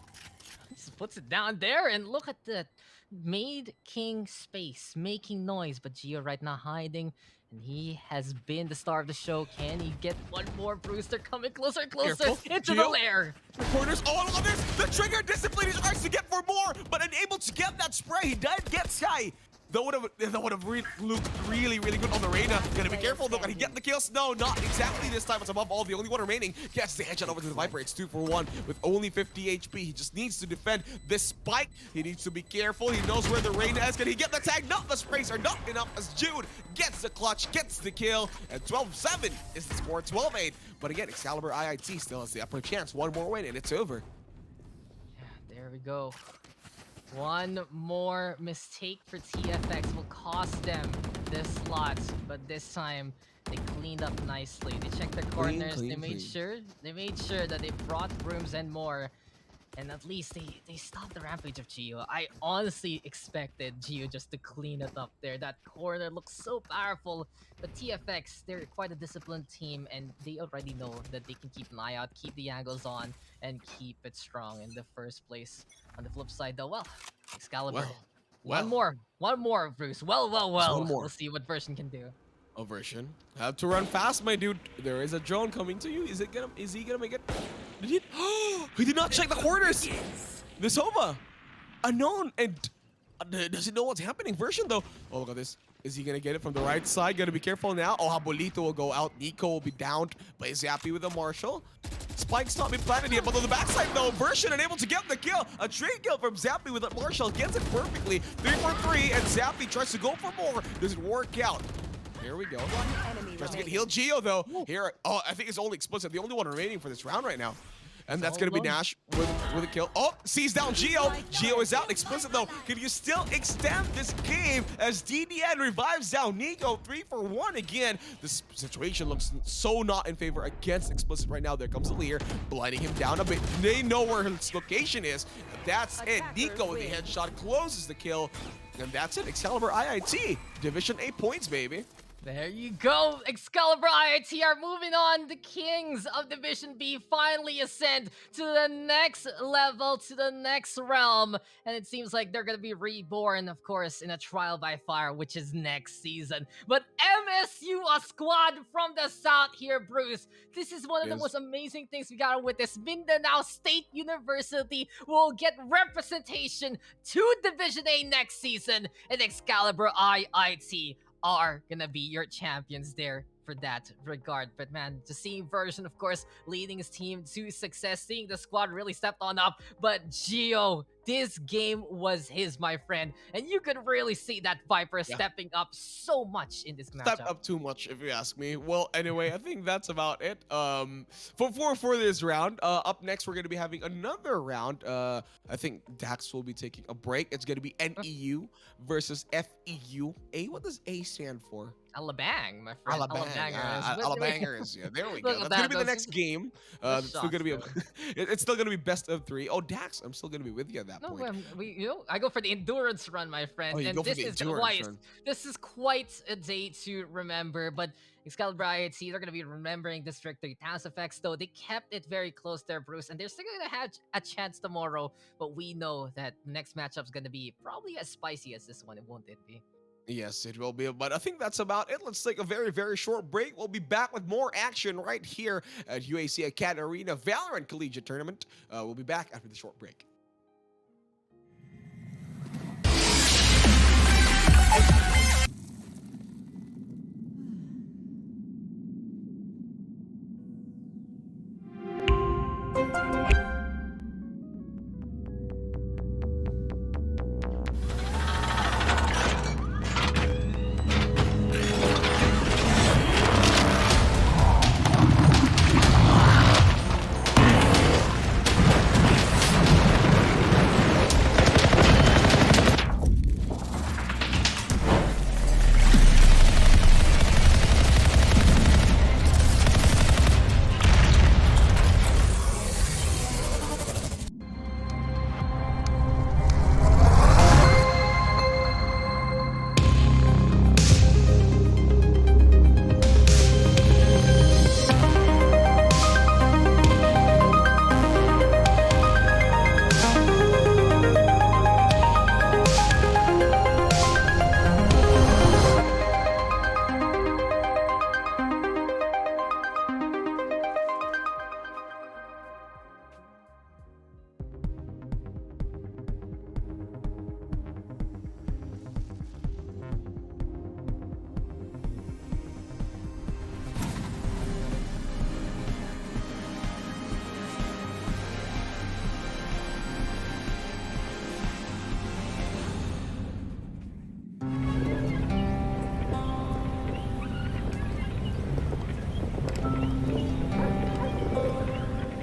Just puts it down there, and look at the made King space, making noise, but Gio right now hiding, and he has been the star of the show. Can he get one more? Brewster coming closer and closer into the lair. The corners, oh, look at this! The trigger discipline is tries to get for more, but unable to get that spray. He did get Sky. That would have looked really, really good on the Reyna. Gotta be careful though. Can he get the kills? No, not exactly this time. It's above all. The only one remaining gets the headshot over to the Viper. It's 2 for 1 with only 50 HP. He just needs to defend this spike. He needs to be careful. He knows where the Reyna is. Can he get the tag? No, the sprays are not enough as Jude gets the clutch, gets the kill. And 12-7 is the score. 12-8. But again, Excalibur IIT still has the upper chance. One more win and it's over. Yeah, there we go. One more mistake for TFX will cost them this slot, but this time they cleaned up nicely. They checked their corners. They made sure that they brought rooms and more, and at least they stopped the rampage of Gio. I honestly expected Gio just to clean it up there. That corner looks so powerful, but TFX, they're quite a disciplined team, and they already know that they can keep an eye out, keep the angles on, and keep it strong in the first place. On the flip side though, well, Excalibur. One more, Bruce. Well. We'll see what Version can do. Oh, Version. Have to run fast, my dude. There is a drone coming to you. Is he gonna make it? Did he? He did not check the corners. The Sova. Unknown and doesn't know what's happening. Version though. Oh, look at this. Is he gonna get it from the right side? Gotta be careful now. Oh, Habolito will go out. Nico will be downed, but is happy with the Marshall. Spike's not been planted yet, but on the backside though, Version unable to get the kill. A trade kill from Zappy with that Marshall gets it perfectly. 3 for 3, and Zappy tries to go for more. Doesn't work out. Here we go. Tries to get healed. Gio though. Here, oh, I think it's only Explicit, the only one remaining for this round right now. And that's going to be Nash with a kill. Oh, sees down Gio. Gio is out. Explicit though. Can you still extend this game as DDN revives down Nico? 3 for 1 again. This situation looks so not in favor against Explicit right now. There comes the Lear, blinding him down a bit. They know where his location is. That's it. Nico with the headshot closes the kill. And that's it. Excalibur IIT. Division A points, baby. There you go. Excalibur IIT are moving on. The Kings of Division B finally ascend to the next level, to the next realm. And it seems like they're going to be reborn, of course, in a trial by fire, which is next season. But MSU, a squad from the south here, Bruce. This is one of the most amazing things we got to witness. Mindanao State University will get representation to Division A next season. And Excalibur IIT are gonna be your champions there for that regard. But man, the same version, of course, leading his team to success, seeing the squad really stepped on up. But Gio, this game was his, my friend. And you could really see that Viper stepping up so much in this matchup. Stepped up too much, if you ask me. Well, anyway, I think that's about it. For this round, up next we're gonna be having another round. I think Dax will be taking a break. It's gonna be NEU versus FEU-A. What does A stand for? Alabang, my friend. Alabangers. Yeah, there we go. Look at That's gonna that, be the those- next game. those It's still gonna be shots, it's still gonna be best of 3. Oh, Dax, I'm still gonna be with you at that No, point. I go for the endurance run, my friend. Oh, you And go for this the is endurance run. this is quite a day to remember. But Excalibur IIT, they're gonna be remembering this victory. Task effects, though, they kept it very close there, Bruce, and they're still gonna have a chance tomorrow. But we know that next matchup's gonna be probably as spicy as this one, won't it be? Yes, it will be. But I think that's about it. Let's take a very, very short break. We'll be back with more action right here at UAC AcadArena Valorant Collegiate Tournament. We'll be back after the short break.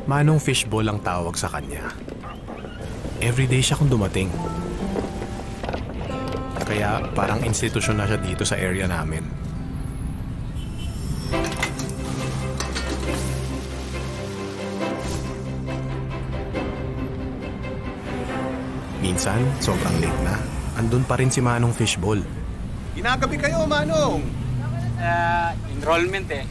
Manong Fishball ang tawag sa kanya. Everyday siya kung dumating. Kaya parang institusyon na siya dito sa area namin. Minsan, sobrang late na. Andun pa rin si Manong Fishball. Ginagabi kayo, Manong! Enrollment eh.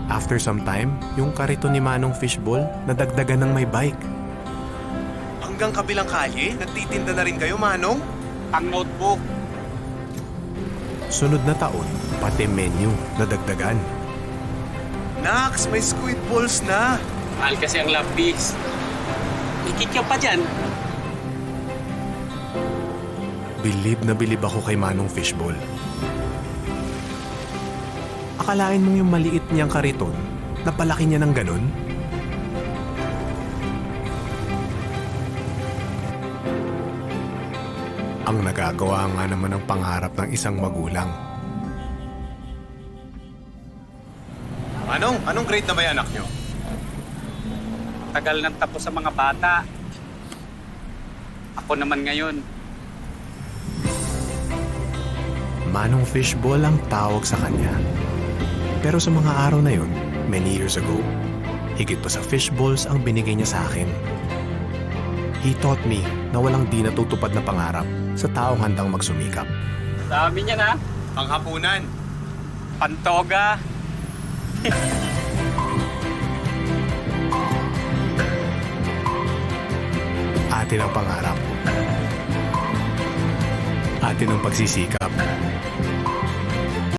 After some time, yung kariton ni Manong Fishball nadagdagan ng may bike. Hanggang kabilang kalye, nagtitinda na rin kayo, Manong? Pang notebook. Sunod na taon, pati menu nadagdagan. Nax, may squid balls na! Mahal kasi ang lapis. Ikikyaw pa dyan. Bilib na bilib ako kay Manong Fishball. Akalain mong yung maliit niyang kariton, napalaki niya ng ganun? Ang nagagawa nga naman ng pangarap ng isang magulang. Manong, anong grade na ba yung anak nyo? Tagal nang tapos sa mga bata. Ako naman ngayon. Manong Fishball ang tawag sa kanya. Pero sa mga araw na yun, many years ago, higit pa sa fishballs ang binigay niya sa akin. He taught me na walang di natutupad na pangarap sa taong handang magsumikap. Dami niya na. Panghapunan. Pantoga. Atin ang pangarap. Atin ang pagsisikap.